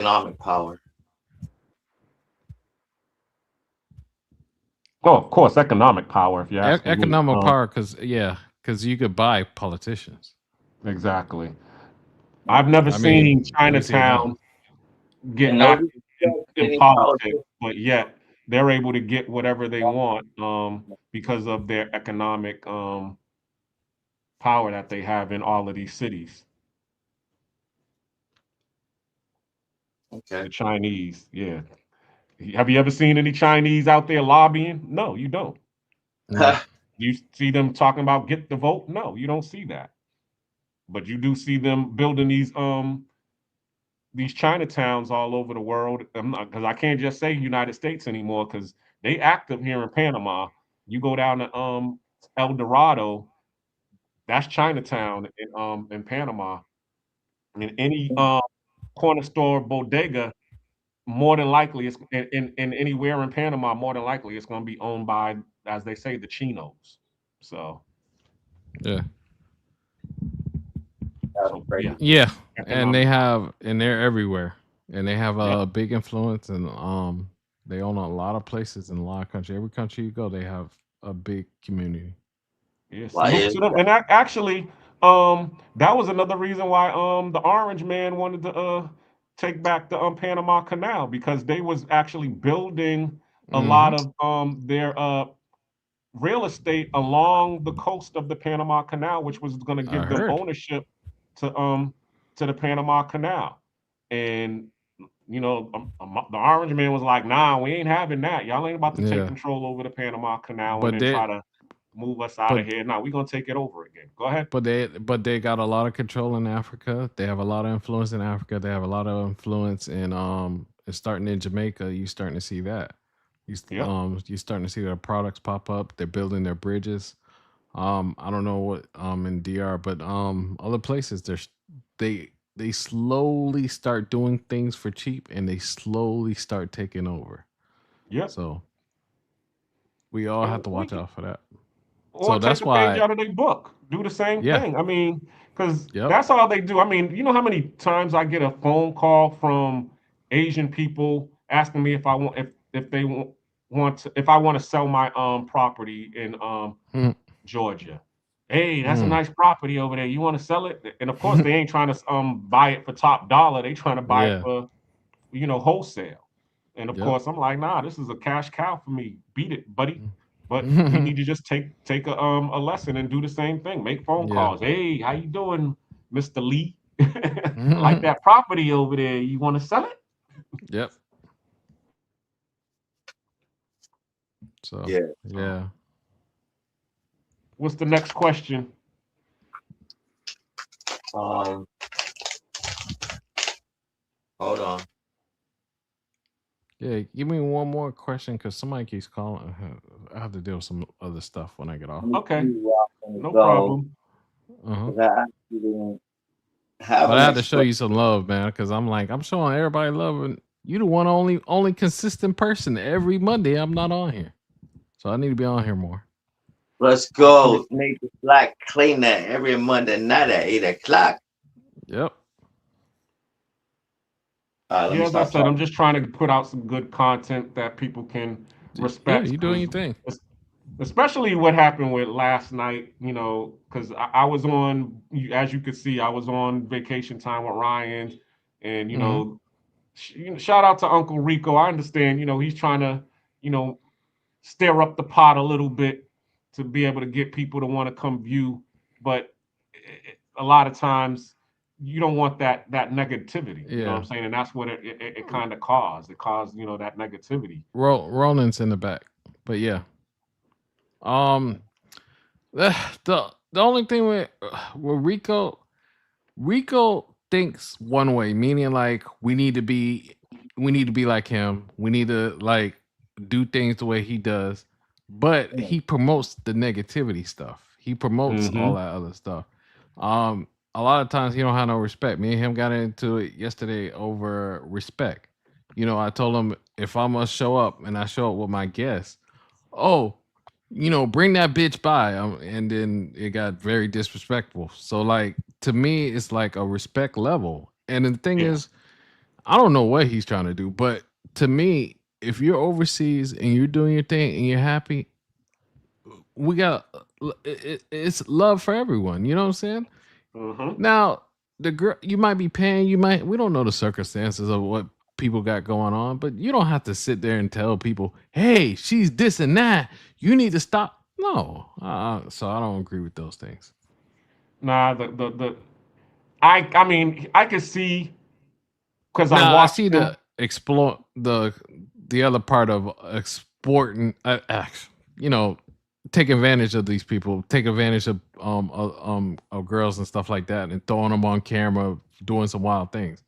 economic power. Oh, of course, economic power. If you're asking me, Economic power, because you could buy politicians. exactly. I've never I mean, seen we see it now. Chinatown get And active nobody suspects in any politics, politician. but yet they're able to get whatever they want because of their economic power that they have in all of these cities. Okay. The Chinese, yeah. Have you ever seen any Chinese out there lobbying? No, you don't. No. You see them talking about get the vote? No, you don't see that. But you do see them building these Chinatowns all over the world. Because I can't just say United States anymore because they active here in Panama. You go down to El Dorado, that's Chinatown in Panama. And any corner store bodega, more than likely it's in anywhere in Panama, more than likely it's gonna be owned by, as they say, the Chinos. So Yeah. That's so yeah, crazy. Yeah, economic power. and they're everywhere, and they have Yeah. a big influence, and they own a lot of places in a lot of countries. Every country you go, they have a big community. Yeah, Why salute is to them. that? And actually, that was another reason why the Orange Man wanted to take back the Panama Canal because they was actually building a Hmm. lot of their real estate along the coast of the Panama Canal, which was going to I give them heard. ownership to the Panama Canal. And the Orange Man was like, "Nah, we ain't having that. Y'all ain't about to take Yeah, control over the Panama Canal and but then they try to move us out of but here. Now we're gonna take it over again. Go ahead. but they got a lot of control in Africa. They have a lot of influence in Africa. They have a lot of influence in it's starting in Jamaica. You starting to see that. Yep. You starting to see their products pop up. They're building their bridges. I don't know what in DR, but other places they slowly start doing things for cheap and they slowly start taking over. Yep. So we all have And to we watch can, out for that. or So take that's a page why, out of their book. Do the same yeah, thing. I mean, because yep, that's all they do. I mean, you know how many times I get a phone call from Asian people asking me if I want if they want to if I want to sell my property in mm, Georgia. Hey, that's a mm, nice property over there. You want to sell it? And of course, they ain't trying to buy it for top dollar. They trying to buy it yeah, for wholesale. And of yep, course, I'm like, nah, this is a cash cow for me. Beat it, buddy. But we yeah, need to just take a lesson and do the same thing. Make phone calls. Hey, how you doing, Mister Lee? I like that property over there. You want to sell it? yep. So Yeah. So, yeah, what's the next question? Um. Hold on. yeah. Give me one more question because somebody keeps calling. I have to deal with some other stuff when I get off. Let me Okay, see where I'm gonna no go problem. Uh huh. because I actually didn't have But an I had to show expression. you some love, man, because I'm showing everybody love, and you the one only consistent person every Monday. I'm not on here, so I need to be on here more. Let's I appreciate. go. Make the black clean that every Monday night at 8 o'clock. Yep. All right. Let Yeah, me as I stop said, I'm talking. just trying to put out some good content that people can Yeah, respect you doing because your thing. especially what happened with last night, because I was on, as you could see, I was on vacation time with Ryan, and Hmm. shout out to Uncle Rico. I understand, he's trying to, you know, stir up the pot a little bit to be able to get people to want to come view, but a lot of times you don't want that negativity. You know what I'm Yeah. saying? And that's what it kind of caused. It caused that negativity. Ronan's in the back, but yeah. Um, the only thing with Rico thinks one way, meaning like we need to be like him. We need to like do things the way he does. But Yeah. he promotes the negativity stuff. He promotes all Hmm. that other stuff. Um, a lot of times he don't have no respect. Me and him got into it yesterday over respect. I told him if I'm gonna show up and I show up with my guests, oh, bring that bitch by. And then it got very disrespectful. So like to me, it's like a respect level. And the thing Yeah. is, I don't know what he's trying to do, but to me, if you're overseas and you're doing your thing and you're happy, we got it's love for everyone. You know what I'm saying? Mm-hmm. Now, the girl you might be paying, we don't know the circumstances of what people got going on, but you don't have to sit there and tell people, "Hey, she's this and that. You need to stop." No, so I don't agree with those things. Nah, the I mean I could see because I Now I watched see him. the explore the other part of exporting, you know, take advantage of these people, take advantage of girls and stuff like that, and throwing them on camera doing some wild things.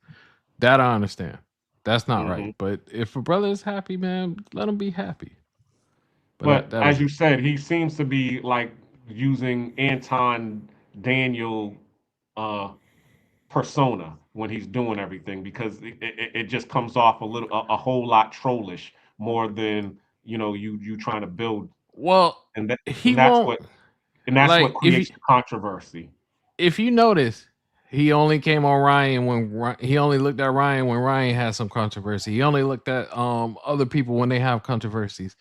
That I understand. That's not right. Hmm. But if a brother is happy, man, let him be happy. But But that as is you said, he seems to be like using Anton Daniel uh, persona when he's doing everything because it just comes off a whole lot trollish more than you trying to build well, and that he and that's won't what and that's what like creates the controversy. if you notice, he only came on Ryan when he only looked at Ryan when Ryan had some controversy. He only looked at other people when they have controversies.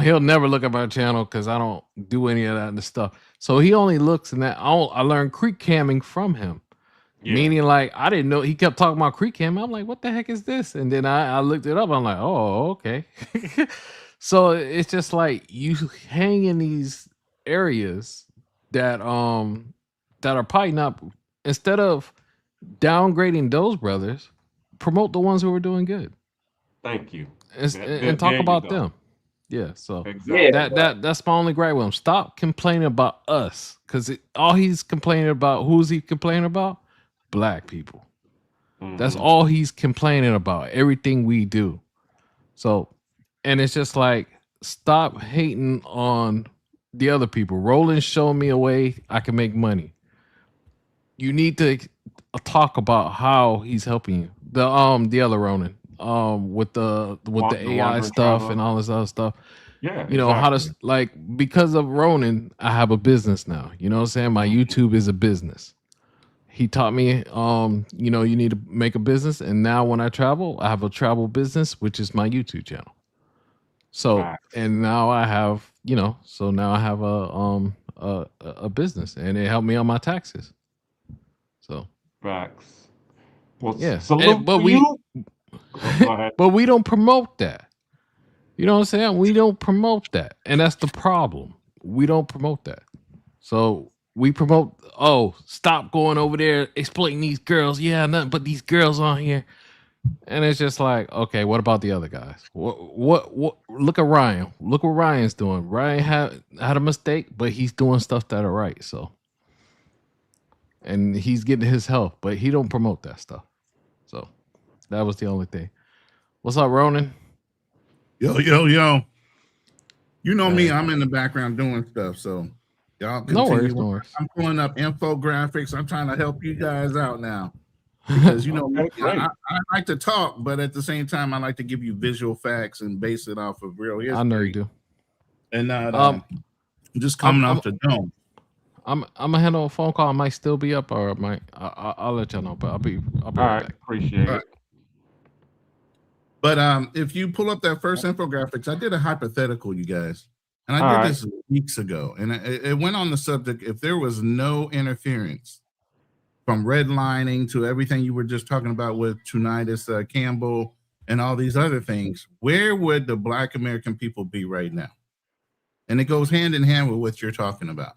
He'll never look at my channel because I don't do any of that stuff. So he only looks in that. I learned creek camming from him. Yeah, Meaning, like, I didn't know he kept talking about creek cam. I'm like, what the heck is this? And then I looked it up. I'm like, oh, okay. So it's just like you hang in these areas that that are probably not, instead of downgrading those brothers, promote the ones who are doing good thank you. and talk There you about go. them. Yeah, so Yeah, Exactly. that's my only gripe with him. Stop complaining about us, because all he's complaining about. Who's he complaining about? Black people. That's Hmm. all he's complaining about. Everything we do. So, and it's just like, stop hating on the other people. Roland showed me a way I can make money. You need to talk about how he's helping you. The other Ronin, with the The AI wandering stuff traveler. and all this other stuff. Yeah, You know how to exactly. like, because of Ronin, I have a business now. You know what I'm saying? My Mhm. YouTube is a business. He taught me, you need to make a business, and now when I travel, I have a travel business, which is my YouTube channel. So, Facts. and now I have, so now I have a business, and it helped me on my taxes. So Facts. Well, yeah, salute but to you. Go ahead. but we don't promote that. You know what I'm saying? We don't promote that, and that's the problem. We don't promote that. So we promote. Oh, stop going over there exploiting these girls. Yeah, nothing but these girls on here. And it's just like, okay, what about the other guys? What? Look at Ryan. Look what Ryan's doing. Ryan had a mistake, but he's doing stuff that are right. So, and he's getting his help, but he don't promote that stuff. So that was the only thing. What's up, Ronan? Yo, yo, yo. You know me, Hey, I'm in the background doing stuff. So y'all no worries, continue. no worries. I'm pulling up infographics. I'm trying to help you guys out now because you know Okay, great. I like to talk, but at the same time, I like to give you visual facts and base it off of real I know you history do. and not Um, just I'm coming I'm off the dome. I'm gonna handle a phone call. I might still be up, or I'll let y'all know. But I'll be All right right, back. appreciate All it. right. But if you pull up that first infographics, I did a hypothetical, you guys, and I All did right. this weeks ago, and it went on the subject: if there was no interference from redlining to everything you were just talking about with Tunitis Campbell and all these other things, where would the Black American people be right now? And it goes hand in hand with what you're talking about.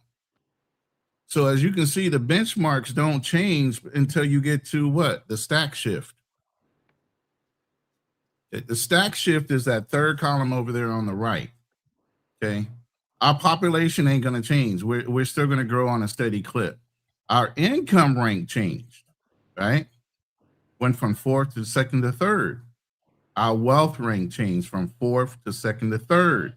So as you can see, the benchmarks don't change until you get to what? The stack shift. The stack shift is that third column over there on the right. Okay. Our population ain't going to change. We're still going to grow on a steady clip. Our income rank changed, right? Went from fourth to second to third. Our wealth rank changed from fourth to second to third.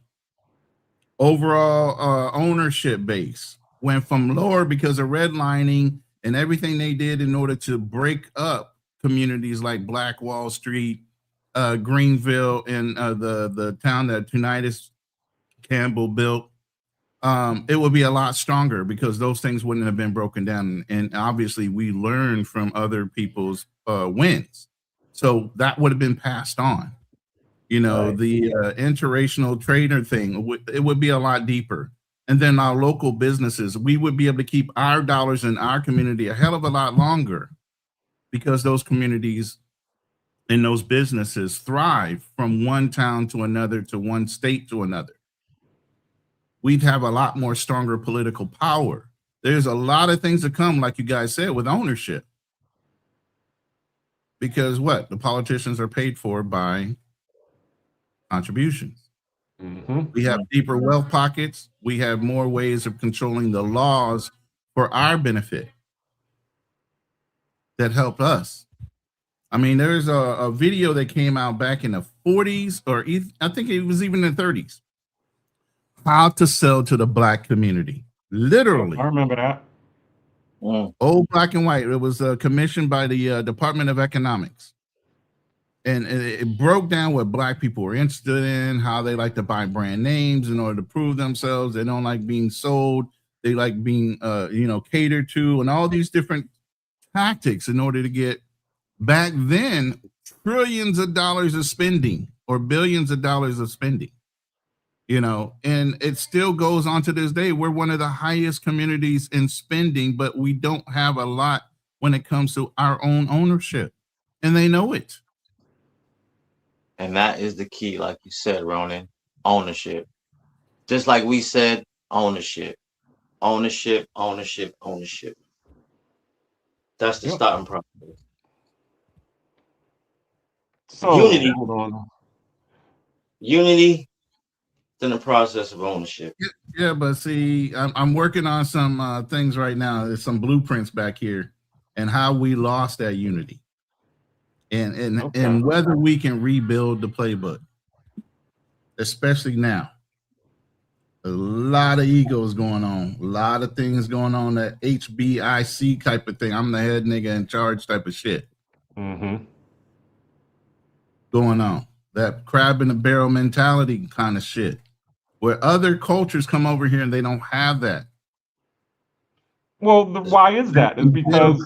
Overall ownership base went from lower because of redlining and everything they did in order to break up communities like Black Wall Street, Greenville, and the town that Tunitis Campbell built. It would be a lot stronger because those things wouldn't have been broken down. And obviously, we learned from other people's wins. So that would have been passed on. You know, Right. the interracial trader thing, it would be a lot deeper. And then our local businesses, we would be able to keep our dollars in our community a hell of a lot longer because those communities and those businesses thrive from one town to another, to one state to another. We'd have a lot more stronger political power. There's a lot of things to come, like you guys said, with ownership. Because what? The politicians are paid for by contributions. We have deeper wealth pockets. We have more ways of controlling the laws for our benefit that help us. I mean, there's a video that came out back in the 40s, or I think it was even in the 30s. How to sell to the black community. Literally. I remember that. Old black and white. It was commissioned by the Department of Economics. And it broke down what black people were interested in, how they like to buy brand names in order to prove themselves. They don't like being sold. They like being, catered to, and all these different tactics in order to get, back then, trillions of dollars of spending or billions of dollars of spending, and it still goes on to this day. We're one of the highest communities in spending, but we don't have a lot when it comes to our own ownership, and they know it. And that is the key, like you said, Ronin, ownership. Just like we said, ownership. Ownership, ownership, ownership. That's the starting process. So, Unity. hold on. Unity, then the process of ownership. Yeah, but see, I'm working on some things right now. There's some blueprints back here and how we lost that unity. And whether we can rebuild the playbook, especially now. A lot of egos going on, a lot of things going on, that HBIC type of thing. I'm the head nigga in charge type of shit. Going on. That crab in the barrel mentality kind of shit. Where other cultures come over here and they don't have that. Well, why is that? It's because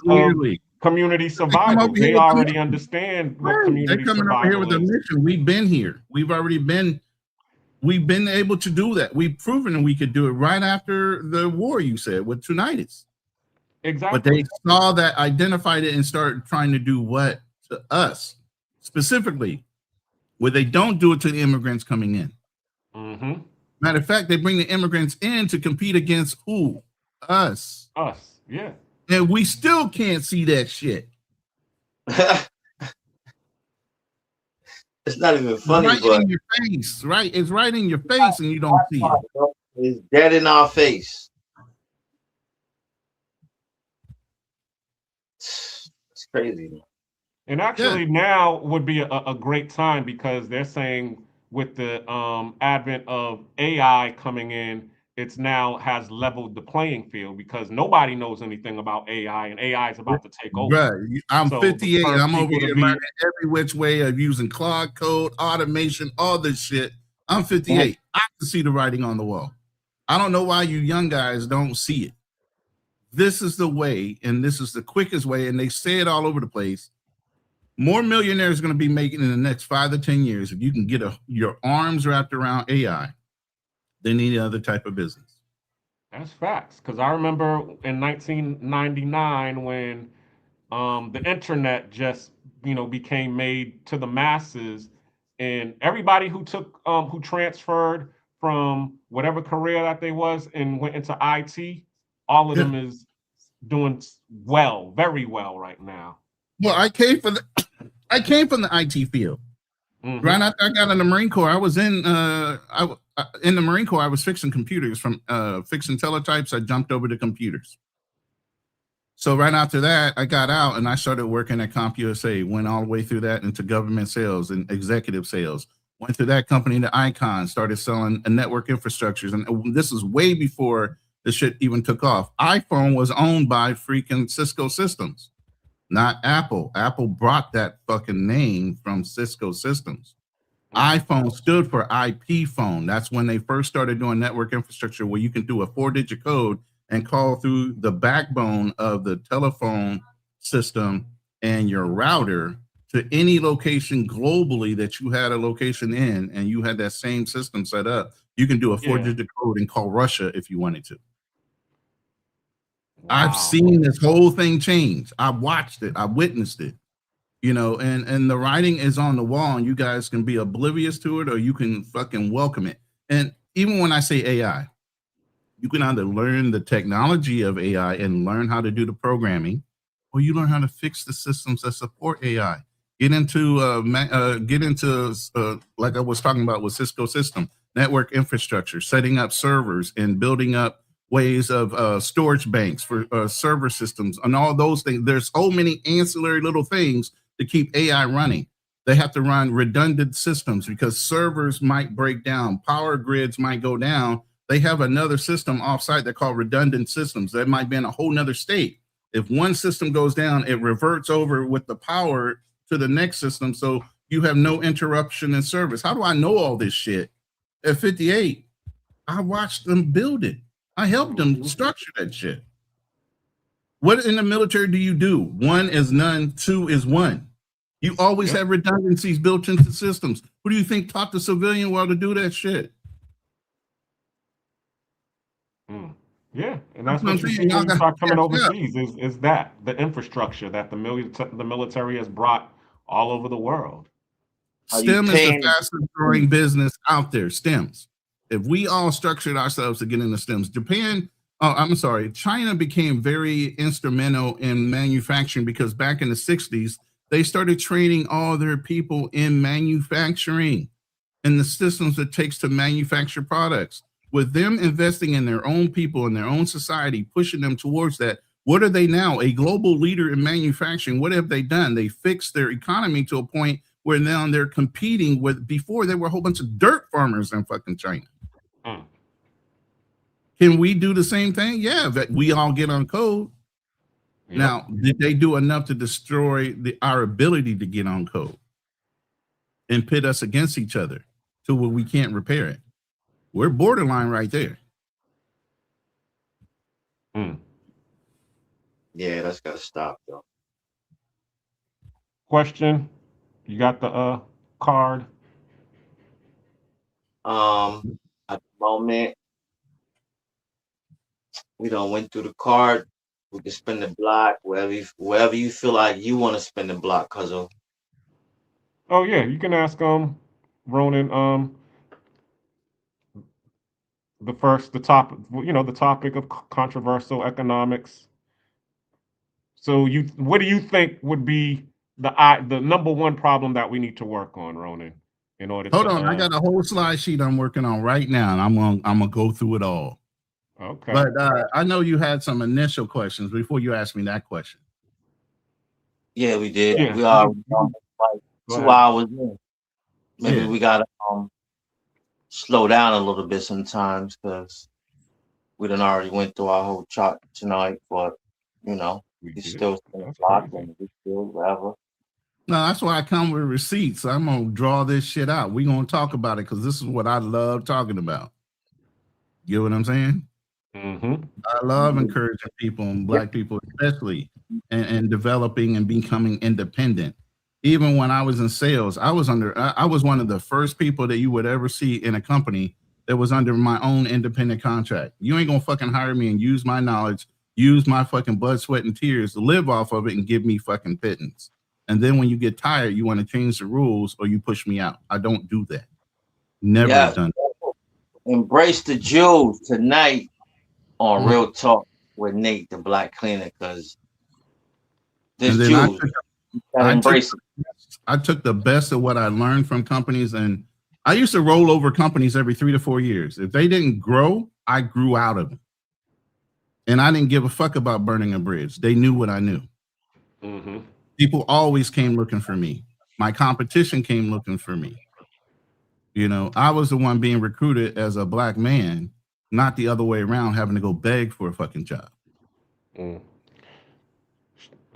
community survival. They already understand what community survival is. They're coming over here with a mission. We've been here. We've been able to do that. We've proven we could do it right after the war, you said, with Tunitis. Exactly. But they saw that, identified it, and started trying to do what to us, specifically, where they don't do it to the immigrants coming in. Matter of fact, they bring the immigrants in to compete against who? Us. Us, yeah. And we still can't see that shit. It's not even funny, right but in your face, right? It's right in your face, and you don't see it. It's dead in our face. It's crazy. And actually, now would be a great time, because they're saying with the advent of AI coming in, it's now has leveled the playing field, because nobody knows anything about AI, and AI is about to take over. Right. I'm 58. I'm over here learning every which way of using Claude Code, automation, all this shit. I'm 58. I can see the writing on the wall. I don't know why you young guys don't see it. This is the way, and this is the quickest way, and they say it all over the place. More millionaires are going to be making in the next 5 to 10 years if you can get your arms wrapped around AI than any other type of business. That's facts. Because I remember in 1999 when the internet just became made to the masses, and everybody who transferred from whatever career that they was and went into IT, all of them is doing well, very well right now. Well, I came from the IT field. Right after I got in the Marine Corps, I was in the Marine Corps. I was fixing computers, from fixing teletypes. I jumped over to computers. So right after that, I got out and I started working at CompUSA. Went all the way through that into government sales and executive sales. Went through that company to Icon, started selling network infrastructures, and this is way before the shit even took off. iPhone was owned by freaking Cisco Systems, not Apple. Apple brought that fucking name from Cisco Systems. iPhone stood for IP phone. That's when they first started doing network infrastructure, where you can do a 4-digit code and call through the backbone of the telephone system and your router to any location globally that you had a location in, and you had that same system set up, you can do a 4-digit code and call Russia if you wanted to. Wow. I've seen this whole thing change. I watched it. I witnessed it. You know, and the writing is on the wall, and you guys can be oblivious to it, or you can fucking welcome it. And even when I say AI, you can either learn the technology of AI and learn how to do the programming, or you learn how to fix the systems that support AI. Get into like I was talking about with Cisco system, network infrastructure, setting up servers and building up ways of storage banks for server systems and all those things. There's so many ancillary little things to keep AI running. They have to run redundant systems because servers might break down, power grids might go down. They have another system offsite they're called redundant systems. That might be in a whole nother state. If one system goes down, it reverts over with the power to the next system, so you have no interruption in service. How do I know all this shit? At 58, I watched them build it. I helped them structure that shit. What in the military do you do? 1 is none, 2 is 1. You always have redundancies built into systems. Who do you think taught the civilian world to do that shit? Yeah, and that's what you see when you start coming overseas is that the infrastructure that the military has brought all over the world. STEM is the fastest growing business out there. STEMs. If we all structured ourselves to get into STEMs, China became very instrumental in manufacturing because back in the 60s, they started training all their people in manufacturing and the systems it takes to manufacture products. With them investing in their own people and their own society, pushing them towards that, what are they now? A global leader in manufacturing. What have they done? They fixed their economy to a point where now they're competing with, before there were a whole bunch of dirt farmers in fucking China. Can we do the same thing? Yeah, that we all get on code. Yep. Now, did they do enough to destroy our ability to get on code and pit us against each other to where we can't repair it? We're borderline right there. Yeah, that's gotta stop though. Question. You got the card? At the moment, we done went through the card. We can spin the block wherever you feel like you want to spin the block, Cuzzo. Oh yeah, you can ask Ronin the topic of controversial economics. So what do you think would be the number one problem that we need to work on, Ronin, in order Hold on, I got a whole slide sheet I'm working on right now, and I'm gonna go through it all. Okay. But I know you had some initial questions before you asked me that question. Yeah, we did. Yeah. We are like 2 hours in. Maybe we gotta slow down a little bit sometimes because we done already went through our whole chart tonight, but we still block and we still whatever. No, that's why I come with receipts. I'm gonna draw this shit out. We're gonna talk about it because this is what I love talking about. You know what I'm saying? I love encouraging people and Black people especially and developing and becoming independent. Even when I was in sales, I was one of the first people that you would ever see in a company that was under my own independent contract. You ain't gonna fucking hire me and use my knowledge, use my fucking blood, sweat, and tears to live off of it and give me fucking pittance. And then when you get tired, you want to change the rules or you push me out. I don't do that. Never have done that. Embrace the Jews tonight on Real Talk with Nate, the Black Cleaner, because this Jews. I took the best of what I learned from companies, and I used to roll over companies every 3 to 4 years. If they didn't grow, I grew out of them. And I didn't give a fuck about burning a bridge. They knew what I knew. People always came looking for me. My competition came looking for me. I was the one being recruited as a Black man, not the other way around, having to go beg for a fucking job.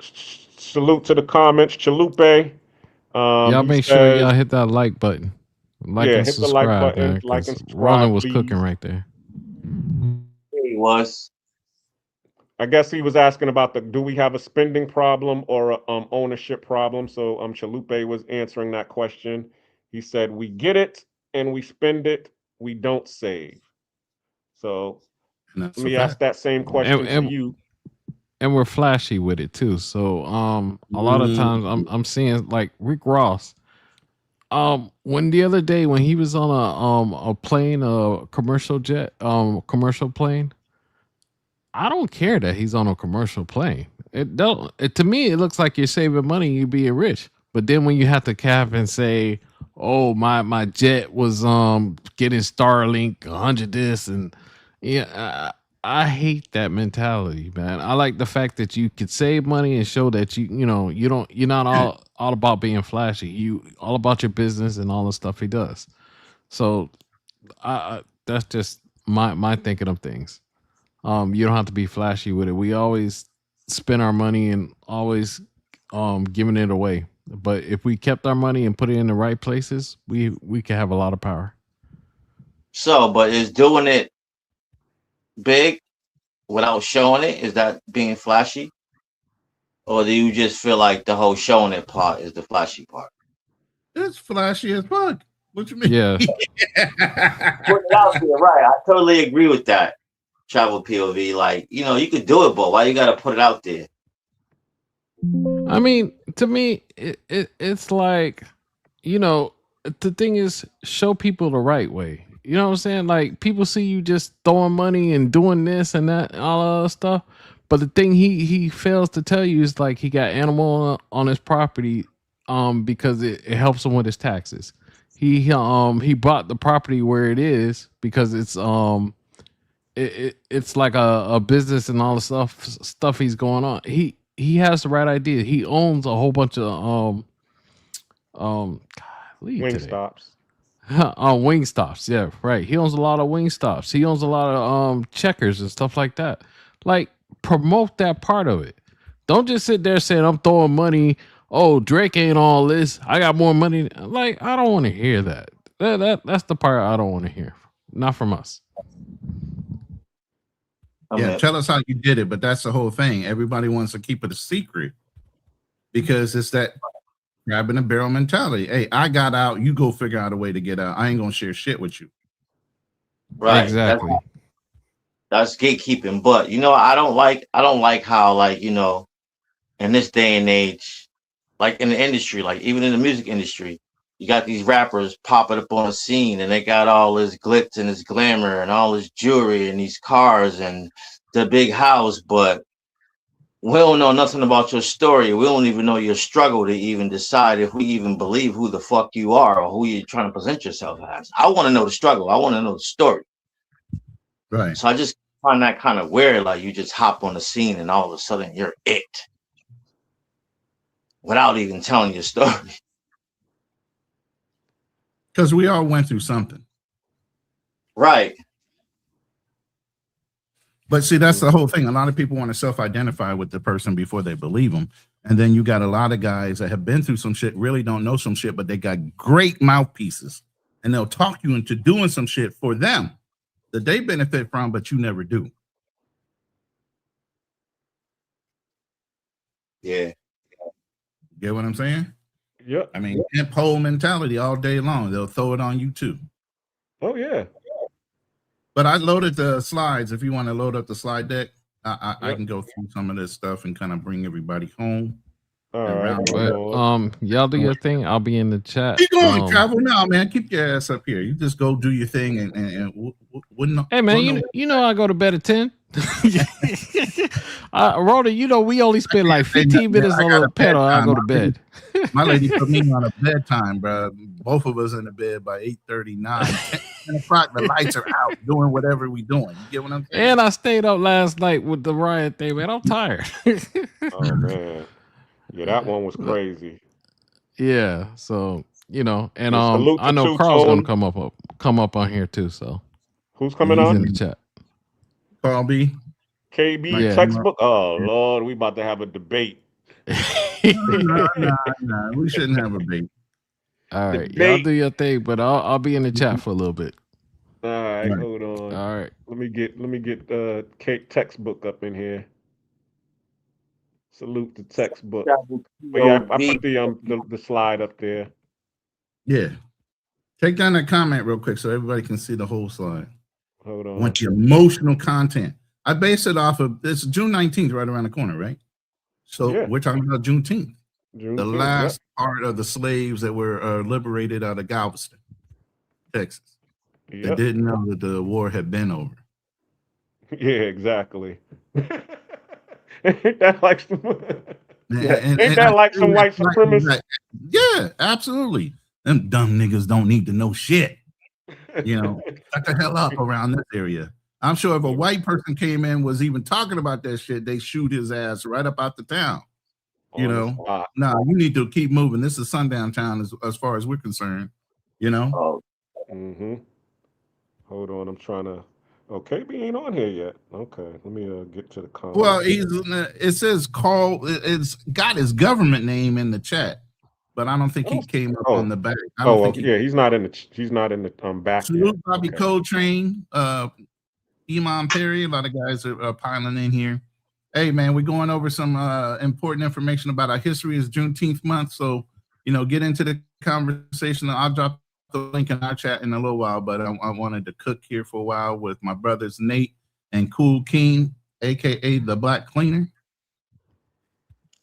Salute to the comments, Chalupe. Y'all make sure y'all hit that like button. Hit the like button, like and subscribe. Ronin was cooking right there. He was. I guess he was asking about do we have a spending problem or a ownership problem? So Chalupe was answering that question. He said we get it and we spend it, we don't save. So And let that's a me ask fact. that same and question to and you. and we're flashy with it too. So a lot of times I'm seeing like Rick Ross. When the other day when he was on a plane, a commercial jet, commercial plane, I don't care that he's on a commercial plane. It don't. To me, it looks like you're saving money, you being rich. But then when you have to cap and say, "Oh, my jet was getting Starlink 100 this," and yeah, I hate that mentality, man. I like the fact that you could save money and show that you're not all about being flashy. You all about your business and all the stuff he does. So that's just my thinking of things. You don't have to be flashy with it. We always spend our money and always giving it away. But if we kept our money and put it in the right places, we could have a lot of power. So, but is doing it big without showing it, is that being flashy? Or do you just feel like the whole showing it part is the flashy part? It's flashy as fuck. What you mean? Yeah. Put it out there, right? I totally agree with that. Travel POV, like, you could do it, but why you gotta put it out there? I mean, to me, it's like, the thing is, show people the right way. You know what I'm saying? Like, people see you just throwing money and doing this and that and all other stuff. But the thing he fails to tell you is like he got animal on his property because it helps him with his taxes. He bought the property where it is because it's like a business and all the stuff he's going on. He has the right idea. He owns a whole bunch of Wing stops. wing stops. Yeah, right. He owns a lot of wing stops. He owns a lot of checkers and stuff like that. Like, promote that part of it. Don't just sit there saying I'm throwing money. Oh, Drake ain't all this. I got more money. Like, I don't want to hear that. That's the part I don't want to hear. Not from us. Yeah, tell us how you did it, but that's the whole thing. Everybody wants to keep it a secret because it's that grabbing a barrel mentality. Hey, I got out. You go figure out a way to get out. I ain't gonna share shit with you. Right. Exactly. That's gatekeeping. But I don't like how, like, in this day and age, like in the industry, like even in the music industry, you got these rappers popping up on the scene and they got all this glitz and this glamour and all this jewelry and these cars and the big house, but we don't know nothing about your story. We don't even know your struggle to even decide if we even believe who the fuck you are or who you're trying to present yourself as. I want to know the struggle. I want to know the story. Right. So I just find that kind of weird. Like, you just hop on the scene and all of a sudden you're it without even telling your story. Because we all went through something. Right. But see, that's the whole thing. A lot of people want to self-identify with the person before they believe them. And then you got a lot of guys that have been through some shit, really don't know some shit, but they got great mouthpieces. And they'll talk you into doing some shit for them that they benefit from, but you never do. Yeah. Get what I'm saying? Yep. I mean, pole mentality all day long. They'll throw it on you too. Oh yeah. But I loaded the slides. If you want to load up the slide deck, I can go through some of this stuff and kind of bring everybody home. All right. But, y'all do your thing. I'll be in the chat. Keep going, travel now, man. Keep your ass up here. You just go do your thing and wouldn't. Hey man, you know I go to bed at 10. Rhoda, we only spend like 15 minutes on the pedal. I go to bed. My lady put me on a bedtime, bro. Both of us in the bed by 8:39. 10 o'clock, the lights are out, doing whatever we doing. You get what I'm saying? And I stayed up last night with the riot thing, man. I'm tired. Oh man. Yeah, that one was crazy. Yeah, so and salute I know to Carl's Tone. gonna come up on here too. So Who's coming he's on? in the chat. Carl B. KB Yeah. textbook. Oh Lord, we about to have a debate. Nah. We shouldn't have a debate. All right, Debate. y'all do your thing, but I'll be in the chat for a little bit. All right, Right. hold on. All right. Let me get Kate textbook up in here. Salute the textbook. Double But yeah, I POV. put the slide up there. Yeah. Take down that comment real quick so everybody can see the whole slide. Hold I on. want your emotional content. I base it off of this June 19th, right around the corner, right? So Yeah. we're talking about Juneteenth, June the 10th, last part of the slaves that were liberated out of Galveston, Texas. Yep. They didn't know that the war had been over. Yeah, exactly. Ain't that like some? Ain't that like some white supremacists? Yeah, absolutely. Them dumb niggas don't need to know shit. You know, shut the hell up around this area. I'm sure if a white person came in was even talking about that shit, they shoot his ass right up out the town. You know, no, you need to keep moving. This is sundown town as far as we're concerned. You know. Oh, Hold on, I'm trying to. Oh, KB ain't on here yet. Okay, let me get to the comments. Well, it says call. It's got his government name in the chat, but I don't think he came up on the back. I don't think he's not in the. He's not in the back. Salute yet. Bobby Coltrane, Imam Perry. A lot of guys are piling in here. Hey man, we're going over some important information about our history. Is Juneteenth month, so get into the conversation. I'll drop the link in our chat in a little while, but I wanted to cook here for a while with my brothers Nate and Cool King, aka the Black Cleaner.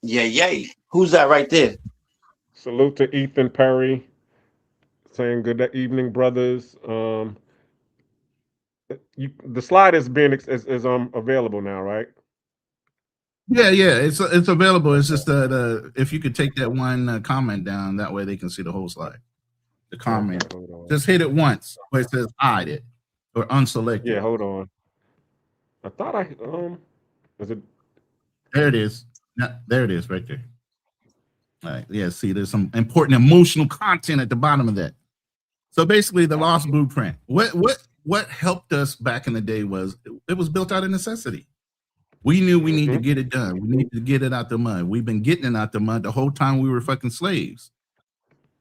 Yeah. Who's that right there? Salute to Ethan Perry, saying good evening, brothers. The slide is available now, right? Yeah, it's available. It's just if you could take that one comment down, that way they can see the whole slide. The comment, just hit it once where it says hide it or unselected. Yeah, hold on. I thought is it? There it is. There it is, right there. All right. Yeah. See, there's some important emotional content at the bottom of that. So basically, the lost blueprint. What helped us back in the day was it was built out of necessity. We knew we need to get it done. We need to get it out the mud. We've been getting it out the mud the whole time we were fucking slaves.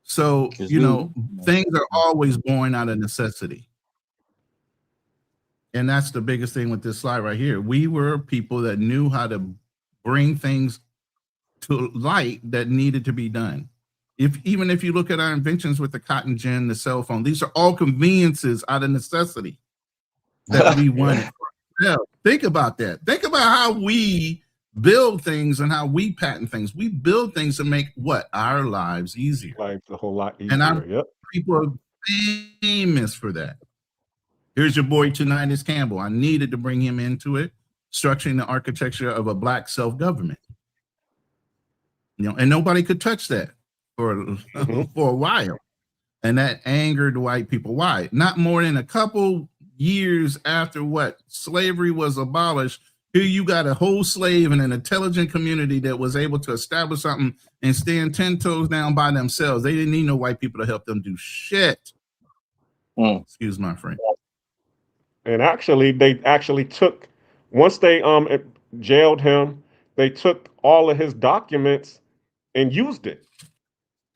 So, things are always born out of necessity. And that's the biggest thing with this slide right here. We were people that knew how to bring things to light that needed to be done. Even if you look at our inventions with the cotton gin, the cell phone, these are all conveniences out of necessity that we wanted. Yeah, think about that. Think about how we build things and how we patent things. We build things to make our lives easier. Life a whole lot easier. And people are famous for that. Here's your boy Tonitis Campbell. I needed to bring him into it, structuring the architecture of a black self-government. And nobody could touch that for a while. And that angered white people. Why? Not more than a couple years after slavery was abolished, here you got a whole slave and an intelligent community that was able to establish something and stand 10 toes down by themselves. They didn't need no white people to help them do shit. Excuse my friend. And actually, they took, once they jailed him, they took all of his documents and used it.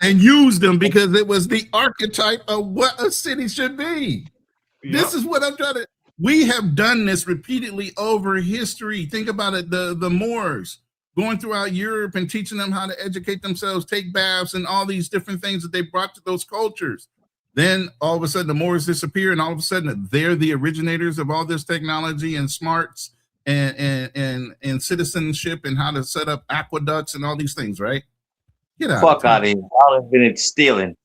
And used them because it was the archetype of what a city should be. Yep. This is what I'm trying to. We have done this repeatedly over history. Think about it. The Moors going throughout Europe and teaching them how to educate themselves, take baths, and all these different things that they brought to those cultures. Then all of a sudden the Moors disappear, and all of a sudden they're the originators of all this technology and smarts and citizenship and how to set up aqueducts and all these things, right? Get out. Fuck out of here. I'll invented stealing.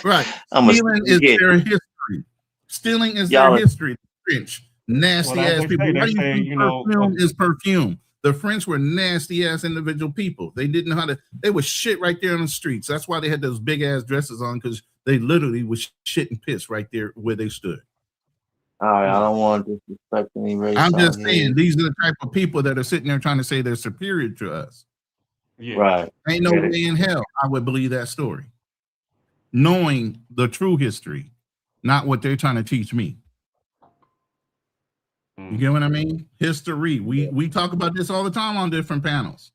Right. Stealing is their history. Stealing is their history. The French, nasty ass people. Why do you think perfume is perfume? The French were nasty ass individual people. They didn't know how to. They was shit right there on the streets. That's why they had those big ass dresses on, because they literally was shit and piss right there where they stood. All right, I don't want to disrespect any race. I'm just saying these are the type of people that are sitting there trying to say they're superior to us. Yeah. Right. Ain't no way in hell I would believe that story, knowing the true history, not what they're trying to teach me. You get what I mean? History. We talk about this all the time on different panels.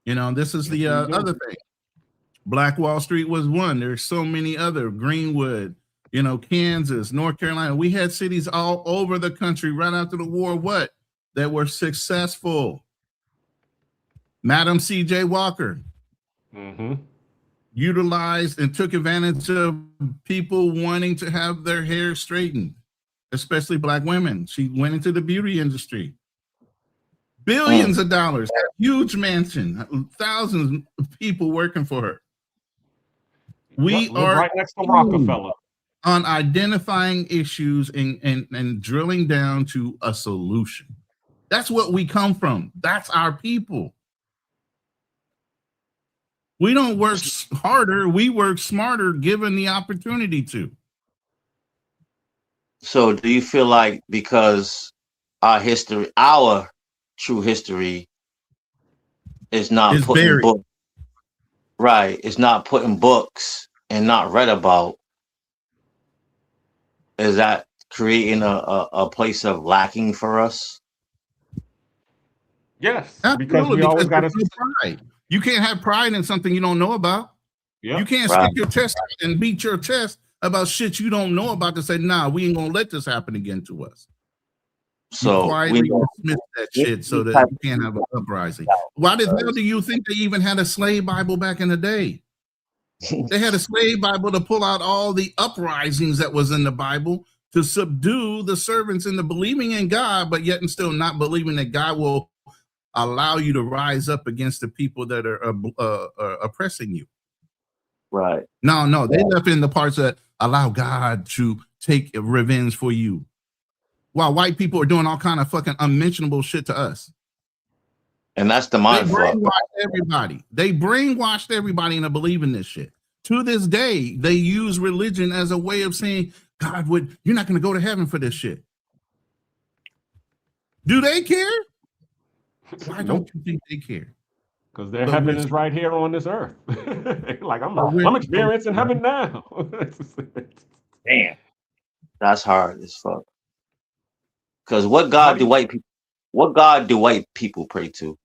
This is the other thing. Black Wall Street was one. There's so many other. Greenwood, Kansas, North Carolina. We had cities all over the country right after the war that were successful. Madam C.J. Walker utilized and took advantage of people wanting to have their hair straightened, especially Black women. She went into the beauty industry. Billions of dollars, huge mansion, thousands of people working for her. We are right next to Rockefeller on identifying issues and drilling down to a solution. That's what we come from. That's our people. We don't work harder. We work smarter given the opportunity to. So do you feel like because our history, our true history is not It's put in buried. books, right? It's not put in books and not read about. Is that creating a place of lacking for us? Yes, Absolutely, because we always got to there's no pride. You can't have pride in something you don't know about. Yep. You can't Right. stick your chest out and beat your chest about shit you don't know about to say, nah, we ain't gonna let this happen again to us. So You quietly dismiss that shit so that you can't have an uprising. Why the hell do you think they even had a slave Bible back in the day? They had a slave Bible to pull out all the uprisings that was in the Bible to subdue the servants into believing in God, but yet and still not believing that God will allow you to rise up against the people that are oppressing you. right. No, they left in the parts that allow God to take revenge for you, while white people are doing all kind of fucking unmentionable shit to us. And that's the They mind fuck. brainwashed everybody. They brainwashed everybody into believing this shit. To this day, they use religion as a way of saying, God would, you're not going to go to heaven for this shit. Do they care? Why don't you think they care? Because their heaven is right here on this earth. Like I'm experiencing heaven now. Damn. That's hard as fuck. Because what God do white people pray to?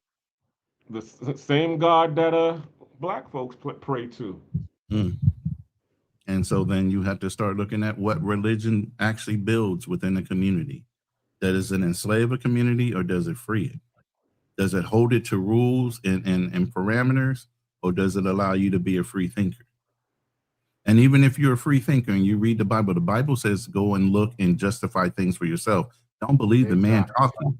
The same God that Black folks pray to. And so then you have to start looking at what religion actually builds within a community. Does it enslave a community or does it free it? Does it hold it to rules and parameters, or does it allow you to be a free thinker? And even if you're a free thinker and you read the Bible says go and look and justify things for yourself. Don't believe the man talking.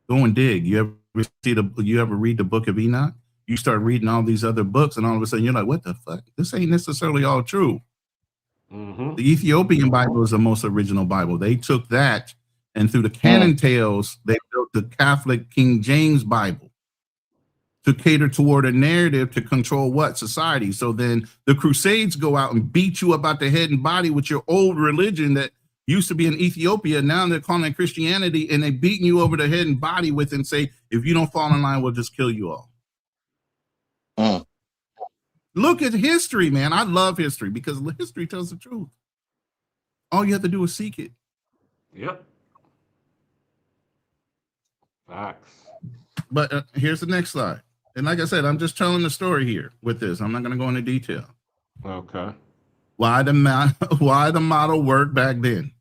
Go and dig. You ever read the book of Enoch? You start reading all these other books, and all of a sudden you're like, what the fuck? This ain't necessarily all true. The Ethiopian Bible is the most original Bible. They took that, and through the canon tales, they built the Catholic King James Bible to cater toward a narrative to control what? Society. So then the Crusades go out and beat you about the head and body with your old religion that used to be in Ethiopia. Now they're calling it Christianity, and they beating you over the head and body with and say, if you don't fall in line, we'll just kill you all. Look at history, man. I love history because history tells the truth. All you have to do is seek it. Yep. Facts. But here's the next slide. And like I said, I'm just telling the story here with this. I'm not going to go into detail. Okay. Why the model worked back then?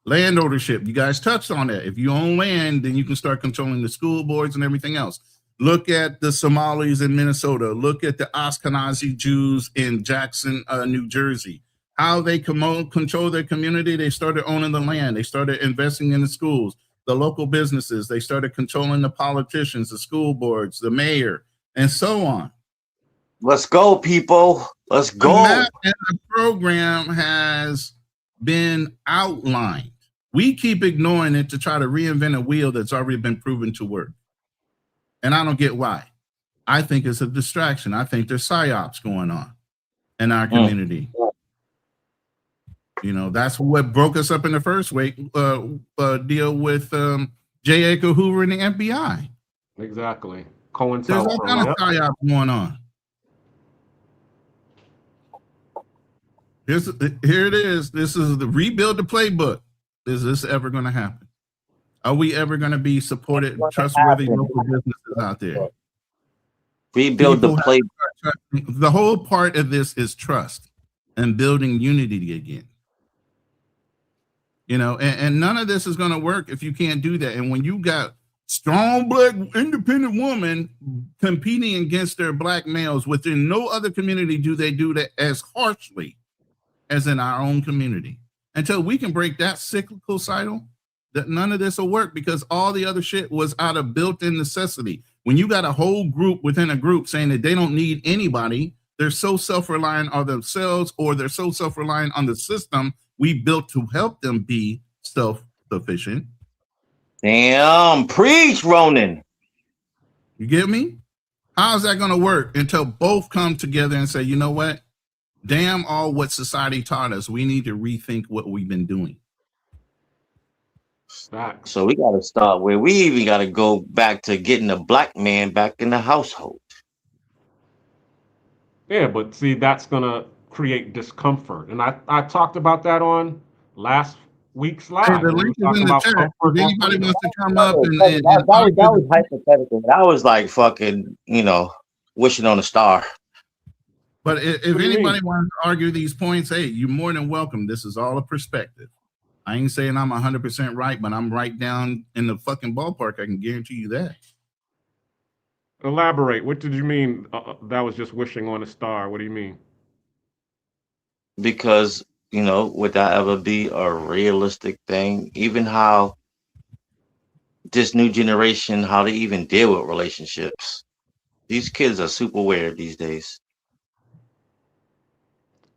Land ownership. You guys touched on that. If you own land, then you can start controlling the school boards and everything else. Look at the Somalis in Minnesota. Look at the Ashkenazi Jews in Jackson, New Jersey. How they control their community. They started owning the land. They started investing in the schools, the local businesses. They started controlling the politicians, the school boards, the mayor, and so on. Let's go, people. Let's go. The map and the program has been outlined. We keep ignoring it to try to reinvent a wheel that's already been proven to work. And I don't get why. I think it's a distraction. I think there's psyops going on in our community. You know, that's what broke us up in the first way, deal with J. Edgar Hoover and the FBI. Exactly. There's all kind of psyops going on. Here it is. This is the rebuild the playbook. Is this ever going to happen? Are we ever going to be supported, trustworthy local businesses out there? Rebuild the playbook. The whole part of this is trust and building unity again. You know, and none of this is going to work if you can't do that. And when you got strong black independent woman competing against their black males. Within no other community do they do that as harshly as in our own community. Until we can break that cyclical cycle, that none of this will work, because all the other shit was out of built-in necessity. When you got a whole group within a group saying that they don't need anybody, they're so self-reliant on themselves, or they're so self-reliant on the system we built to help them be self-sufficient. Damn, preach, Ronin. You get me? How's that going to work until both come together and say, you know what? Damn all what society taught us. We need to rethink what we've been doing. So we got to start where we even got to go back to getting the black man back in the household. Yeah, but see, that's going to create discomfort. And I talked about that on last week's live. Hey, the link is in the chat. If anybody wants to come up and that was hypothetical. That was like fucking, wishing on a star. But if anybody wants to argue these points, hey, you're more than welcome. This is all a perspective. I ain't saying I'm 100% right, but I'm right down in the fucking ballpark. I can guarantee you that. Elaborate. What did you mean? That was just wishing on a star. What do you mean? Because, would that ever be a realistic thing? Even how this new generation, how they even deal with relationships. These kids are super weird these days.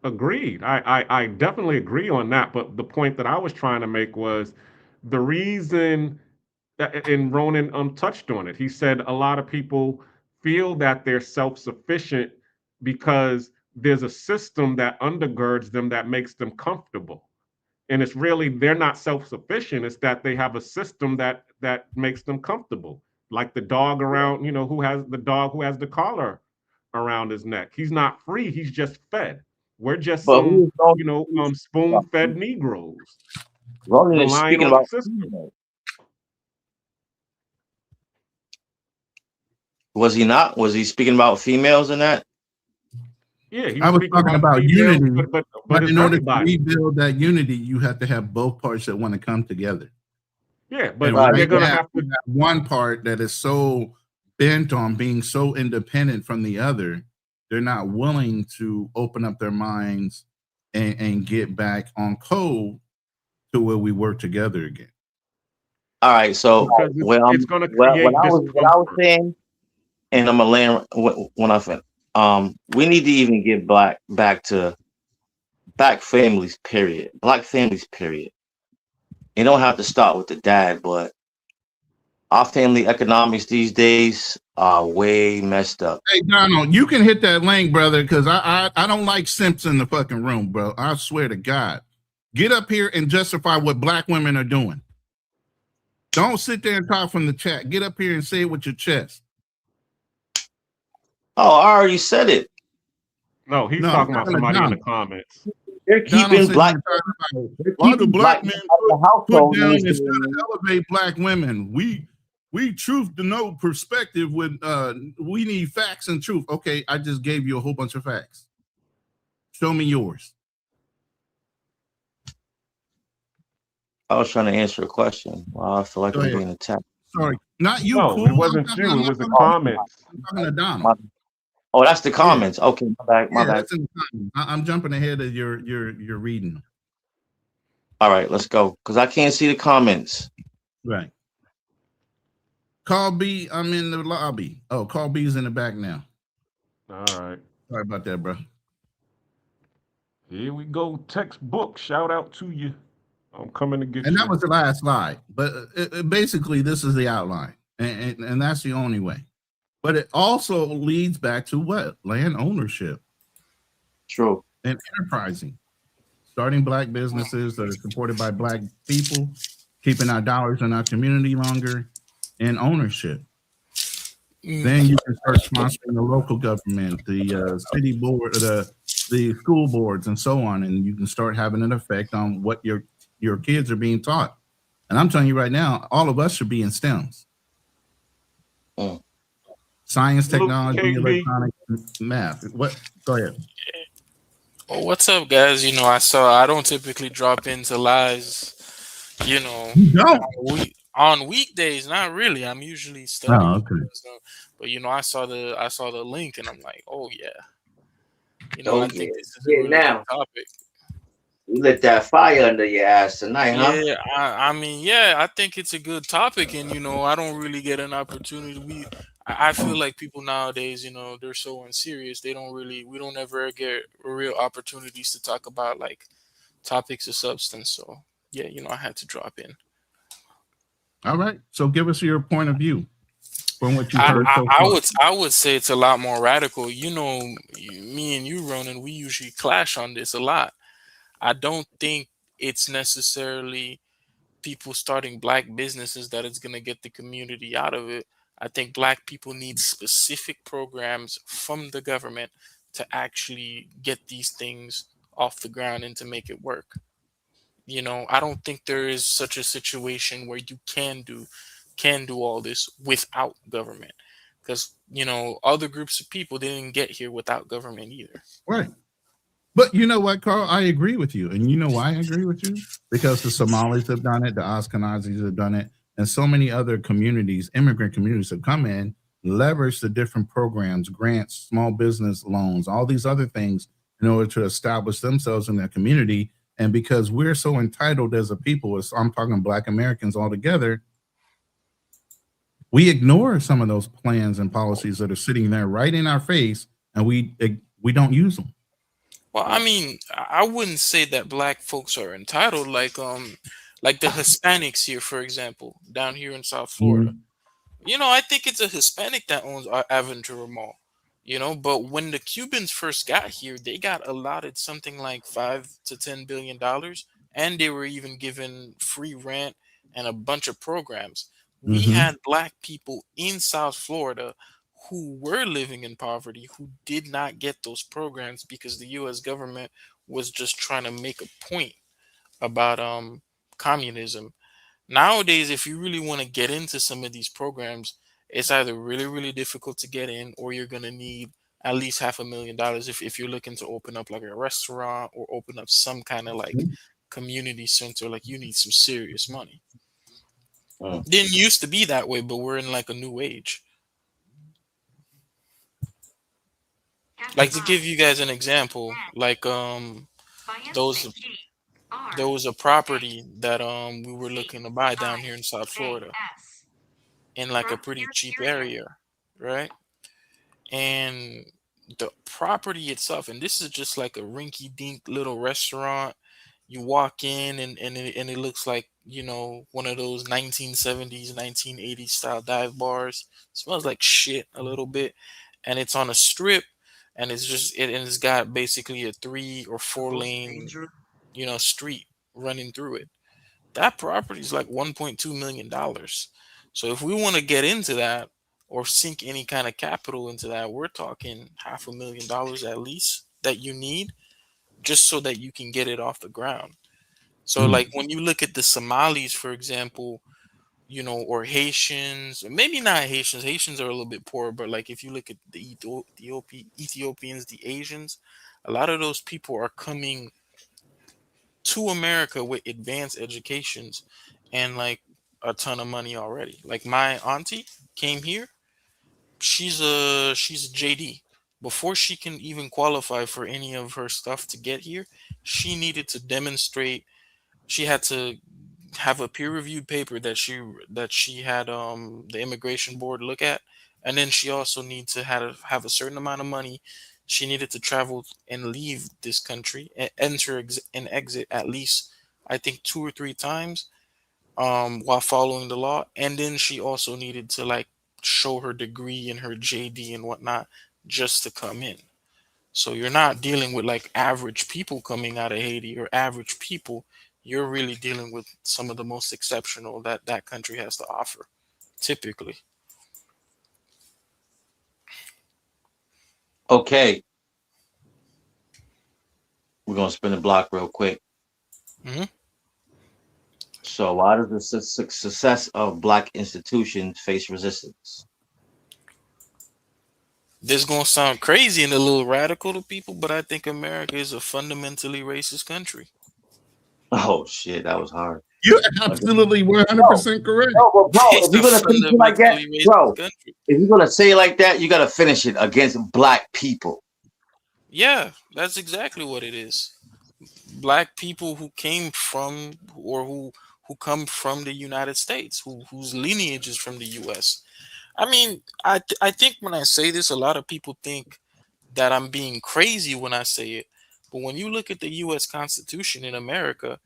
Agreed. I definitely agree on that. But the point that I was trying to make was the reason, and Ronin touched on it. He said a lot of people feel that they're self-sufficient because there's a system that undergirds them that makes them comfortable. And it's really, they're not self-sufficient. It's that they have a system that makes them comfortable. Like the dog around, who has the collar around his neck. He's not free. He's just fed. We're just some, spoon-fed Negroes. Ronin is speaking about females. Was he not? Was he speaking about females in that? Yeah, I was talking about unity, but in order to rebuild that unity, you have to have both parts that want to come together. Yeah, but they're going to have to have one part that is so bent on being so independent from the other. They're not willing to open up their minds and get back on code to where we work together again. All right, so what I was saying, and I'm gonna land when I finish. We need to even get back to black families. Period. Black families. Period. You don't have to start with the dad, but our family economics these days are way messed up. Hey, Donald, you can hit that link, brother, because I don't like simps in the fucking room, bro. I swear to God. Get up here and justify what black women are doing. Don't sit there and talk from the chat. Get up here and say it with your chest. Oh, I already said it. No, he's talking about somebody in the comments. They're keeping black men put down instead of elevate black women. We truth to know perspective with we need facts and truth. Okay, I just gave you a whole bunch of facts. Show me yours. I was trying to answer a question. Well, I feel like I'm being attacked. Sorry, not you. No, cool. It wasn't you. It was the comments. I'm talking to Donald. Oh, that's the comments. Yeah. Okay, my bad. I'm jumping ahead of your reading. All right, let's go. Because I can't see the comments. Right. Call B, I'm in the lobby. Oh, Call B's in the back now. All right. Sorry about that, bro. Here we go. Textbook. Shout out to you. I'm coming to get you. And that was the last slide. But basically, this is the outline. And that's the only way. But it also leads back to what? Land ownership. True. And enterprising. Starting black businesses that are supported by black people, keeping our dollars in our community longer, and ownership. Then you can start sponsoring the local government, the city board, the school boards, and so on. And you can start having an effect on what your kids are being taught. And I'm telling you right now, all of us should be in STEMs. Science, technology, electronics, math. What? Go ahead. Well, what's up, guys? I don't typically drop into lives. You don't. On weekdays, not really. I'm usually Oh, studying, okay. but I saw the link, and I'm like, oh yeah, I Oh yeah, think this is a yeah. really good Now topic. you lit that fire under your ass tonight, huh? Yeah, I mean, yeah, I think it's a good topic, and I don't really get an opportunity. I feel like people nowadays, they're so unserious. We don't ever get real opportunities to talk about like topics of substance. So yeah, I had to drop in. All right. So give us your point of view from what you've I, heard I, so I far. would I would say it's a lot more radical. Me and you, Ronan, we usually clash on this a lot. I don't think it's necessarily people starting black businesses that it's going to get the community out of it. I think black people need specific programs from the government to actually get these things off the ground and to make it work. I don't think there is such a situation where you can do all this without government, because other groups of people didn't get here without government either. Right. But you know what, Carl? I agree with you. And you know why I agree with you? Because the Somalis have done it, the Ashkenazis have done it, and so many other communities, immigrant communities, have come in, leveraged the different programs, grants, small business loans, all these other things in order to establish themselves in their community. And because we're so entitled as a people, as I'm talking Black Americans altogether, we ignore some of those plans and policies that are sitting there right in our face, and we don't use them. Well, I mean, I wouldn't say that black folks are entitled, like the Hispanics here, for example, down here in South Florida. Mhm. I think it's a Hispanic that owns our Aventura Mall. But when the Cubans first got here, they got allotted something like $5 to $10 billion, and they were even given free rent and a bunch of programs. We Mhm. had black people in South Florida who were living in poverty who did not get those programs because the U.S. government was just trying to make a point about communism. Nowadays, if you really want to get into some of these programs, it's either really, really difficult to get in, or you're gonna need at least $500,000 if you're looking to open up like a restaurant or open up some kind of like community center. Like you need some serious money. Mm. Didn't used to be that way, but we're in like a new age. Like to give you guys an example, like those there was a property that we were looking to buy down here in South Florida in like a pretty cheap area, right? And the property itself, and this is just like a rinky dink little restaurant. You walk in, and it looks like one of those 1970s 1980s style dive bars. Smells like shit a little bit, and it's on a strip, and it's got basically a 3 or 4 lane street running through it. That property is like $1.2 million. So if we want to get into that or sink any kind of capital into that, we're talking $500,000 at least that you need just so that you can get it off the ground. So Mm. like when you look at the Somalis, for example, or Haitians, or maybe not Haitians. Haitians are a little bit poor, but like if you look at the Ethiopians, the Asians, a lot of those people are coming to America with advanced educations and like a ton of money already. Like my auntie came here. She's a JD. Before she can even qualify for any of her stuff to get here, she needed to demonstrate. She had to have a peer-reviewed paper that she had the immigration board look at, and then she also needs to have a certain amount of money. She needed to travel and leave this country and and exit at least, I think, 2 or 3 times while following the law, and then she also needed to like show her degree and her JD and whatnot just to come in. So you're not dealing with like average people coming out of Haiti or average people. You're really dealing with some of the most exceptional that that country has to offer, typically. Okay, we're gonna spin the block real quick. Hmm. So, why does the success of Black institutions face resistance? This gonna sound crazy and a little radical to people, but I think America is a fundamentally racist country. Oh shit, that was hard. You're absolutely 100% correct. No, but bro, It's if you're a gonna finish it like that, fundamentally racist bro, country. if you're gonna say it like that, you gotta finish it against black people. Yeah, that's exactly what it is. Black people who came from or who come from the United States, whose lineage is from the US. I mean, I think when I say this, a lot of people think that I'm being crazy when I say it. But when you look at the US Constitution in America,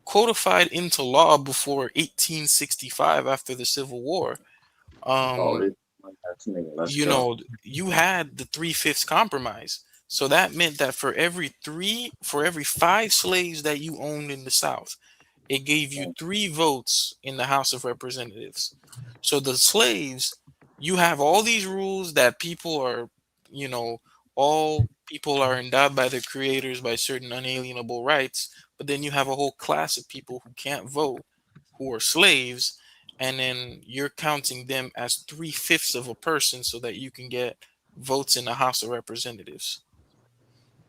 codified into law before 1865 after the Civil War, Oh, um, let's you go. know, you had the 3/5 compromise. So that meant that for every 5 slaves that you owned in the South, it gave you 3 votes in the House of Representatives. So the slaves, you have all these rules that people are, you know, all people are endowed by their creators by certain unalienable rights, but then you have a whole class of people who can't vote, who are slaves, and then you're counting them as 3/5 of a person so that you can get votes in the House of Representatives,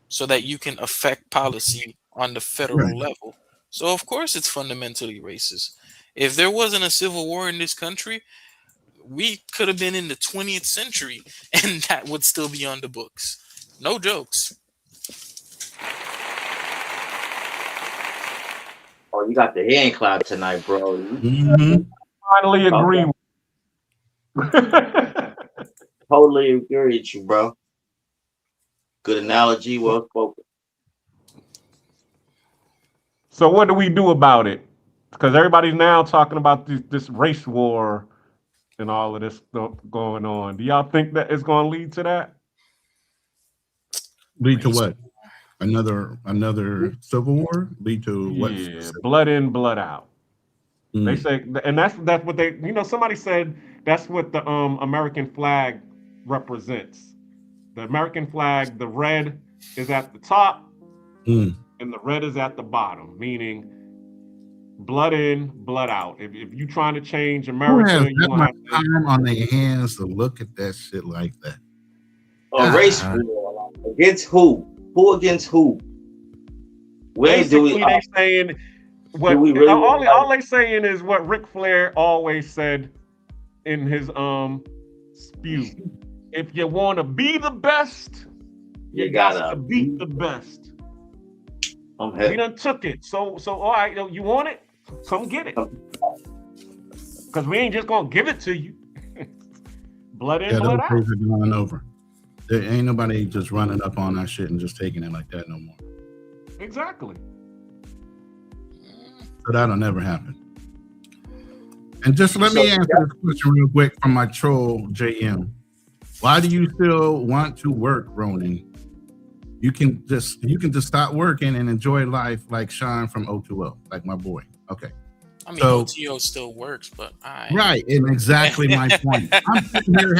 so that you can affect policy on the Right. federal level. So of course it's fundamentally racist. If there wasn't a civil war in this country, we could have been in the 20th century and that would still be on the books. No jokes. Oh, you got the hand clap tonight, bro. Mhm. Finally agree. Totally agree with you, bro. Good analogy, well spoken. So what do we do about it? Because everybody's now talking about this race war and all of this stuff going on. Do y'all think that it's going to lead to that? Lead to what? Another civil war? Lead to what? Yeah, blood in, blood out. They Mm. say, and that's what they. Somebody said that's what the American flag represents. The American flag, the red is at the top, Mm. and the red is at the bottom, meaning blood in, blood out. If you're trying to change Who America, has you're that gonna much have to. time on their hands to look at that shit like that? A race God. war against who? Who against who? Where do Basically, we? they saying what do we really all they saying is what Ric Flair always said in his spew. If you want to be the best, you got to beat the best. I'm We heavy. done took it. So all right, you want it? Come get it. Because we ain't just gonna give it to you. Blood in, Yeah, blood those out. days are gone over. There ain't nobody just running up on that shit and just taking it like that no more. Exactly. So that'll never happen. And just let me answer this question real quick from my troll JM. Why do you still want to work, Ronin? You can just stop working and enjoy life like Sean from O2O, like my boy. Okay. I mean, So- OTO still works, but Right, and exactly my point. I'm sitting here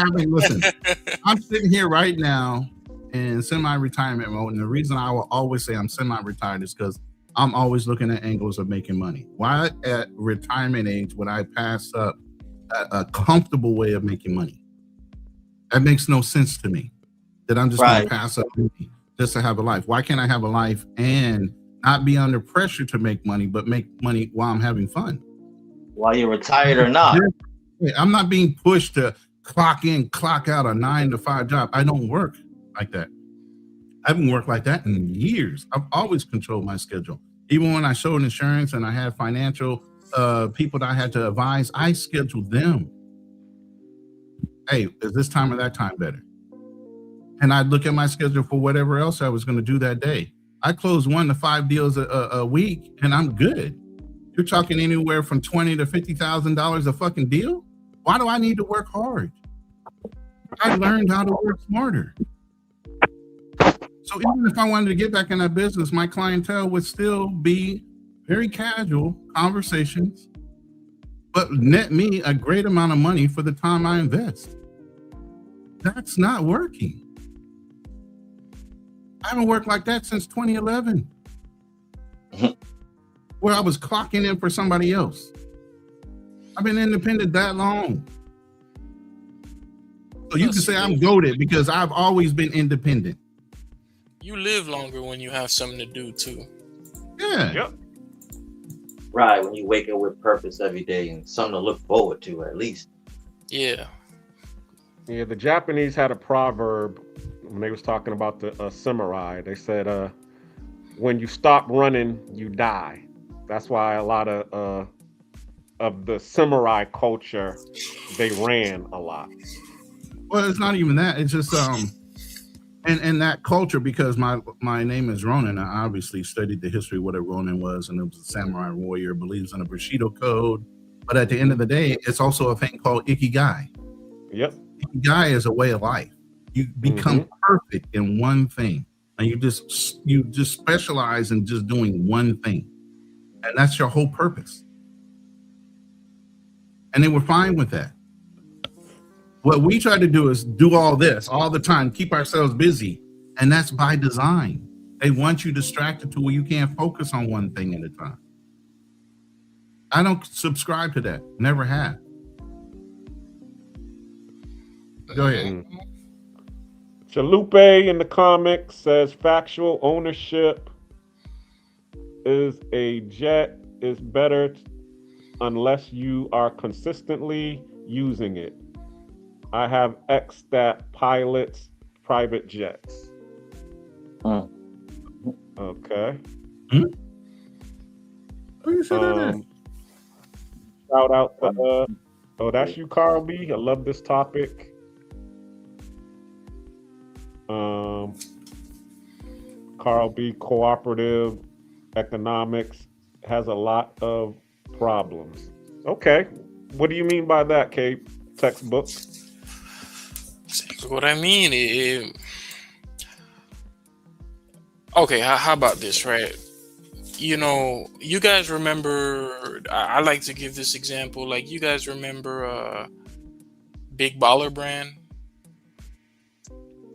I'm sitting here right now in semi-retirement mode, and the reason I will always say I'm semi-retired is because I'm always looking at angles of making money. Why at retirement age would I pass up a comfortable way of making money? That makes no sense to me. That I'm just going to pass up money just to have a life. Why can't I have a life and not be under pressure to make money, but make money while I'm having fun? While you're retired or not? I'm not being pushed to clock in, clock out a 9-to-5 job. I don't work like that. I haven't worked like that in years. I've always controlled my schedule. Even when I sold insurance and I had financial people that I had to advise, I scheduled them. Hey, is this time or that time better? And I'd look at my schedule for whatever else I was going to do that day. I close 1 to 5 deals a week, and I'm good. You're talking anywhere from $20,000 to $50,000 a fucking deal. Why do I need to work hard? I learned how to work smarter. So even if I wanted to get back in that business, my clientele would still be very casual conversations, but net me a great amount of money for the time I invest. That's not working. I haven't worked like that since 2011, where I was clocking in for somebody else. I've been independent that long. So you can say I'm goated because I've always been independent. You live longer when you have something to do too. Yeah. Yep. Right, when you wake up with purpose every day and something to look forward to at least. Yeah. Yeah, the Japanese had a proverb when they was talking about the samurai. They said, "When you stop running, you die." That's why a lot of the samurai culture, they ran a lot. Well, it's not even that. It's just and that culture, because my name is Ronin. I obviously studied the history of what a Ronin was, and it was a samurai warrior, believes in a Bushido code. But at the end of the day, it's also a thing called ikigai. Yep. Ikigai is a way of life. You become perfect in one thing, and you just specialize in just doing one thing, and that's your whole purpose. And they were fine with that. What we try to do is do all this all the time, keep ourselves busy, and that's by design. They want you distracted to where you can't focus on one thing at a time. I don't subscribe to that. Never have. Go ahead. Chalupe in the comics says factual ownership is a jet is better unless you are consistently using it. I have X that pilots private jets. Okay. Who you said that is? Shout out to oh, that's you, Carl B. I love this topic. Carl B. Cooperative economics has a lot of problems. Okay. What do you mean by that, Cape? Textbook? What I mean, okay, how about this, right? You know, you guys remember, I like to give this example, like you guys remember Big Baller Brand?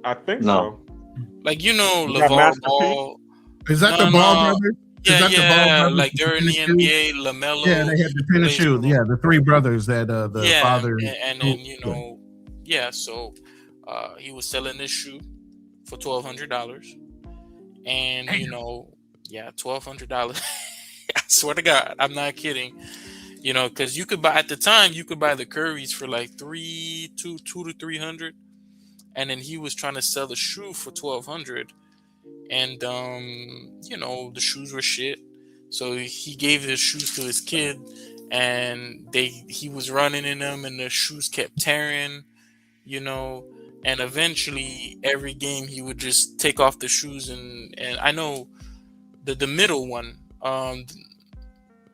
I think No. so. Like, you know, You got LeVar Master P? Ball. Is that No, the Ball no. brothers? Yeah, Is that the Ball yeah, brothers? like with they're in the tennis shoes? NBA, LaMelo. Yeah, they had the tennis plays shoes. for- Yeah, the three brothers that the yeah, father. and then, you know, yeah, so he was selling this shoe for $1,200. And, you know, yeah, $1,200. I swear to God, I'm not kidding. You know, because you could buy, at the time, you could buy the Currys for like two to 300. And then he was trying to sell the shoe for 1,200. And, you know, the shoes were shit. So he gave his shoes to his kid, and he was running in them, and the shoes kept tearing, you know. And eventually, every game he would just take off the shoes, and I know the middle one,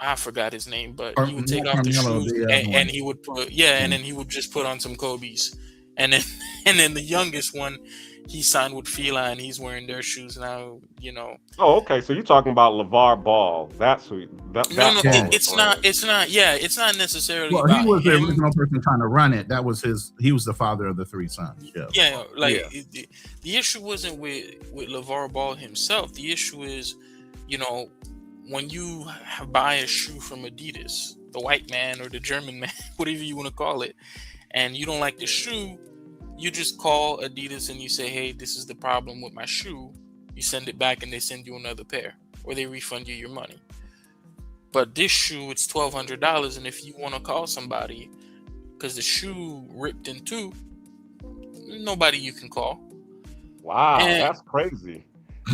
I forgot his name, but he would take off the Carmelo, shoes, and he would put and then he would just put on some Kobe's, and then and then the youngest one, he signed with Fila, and he's wearing their shoes now. You know. Oh, okay. So you're talking about LeVar Ball. That's who. That No, baller it's brand. not. It's not. Yeah, it's not necessarily Well, about he was the him. original person trying to run it. That was his. He was the father of the three sons. Yeah. Yeah, like Yeah. the issue wasn't with LeVar Ball himself. The issue is, you know, when you buy a shoe from Adidas, the white man or the German man, whatever you want to call it, and you don't like the shoe, you just call Adidas and you say, hey, this is the problem with my shoe. You send it back and they send you another pair, or they refund you your money. But this shoe, it's $1,200, and if you want to call somebody because the shoe ripped in two, nobody you can call. Wow, And- that's crazy.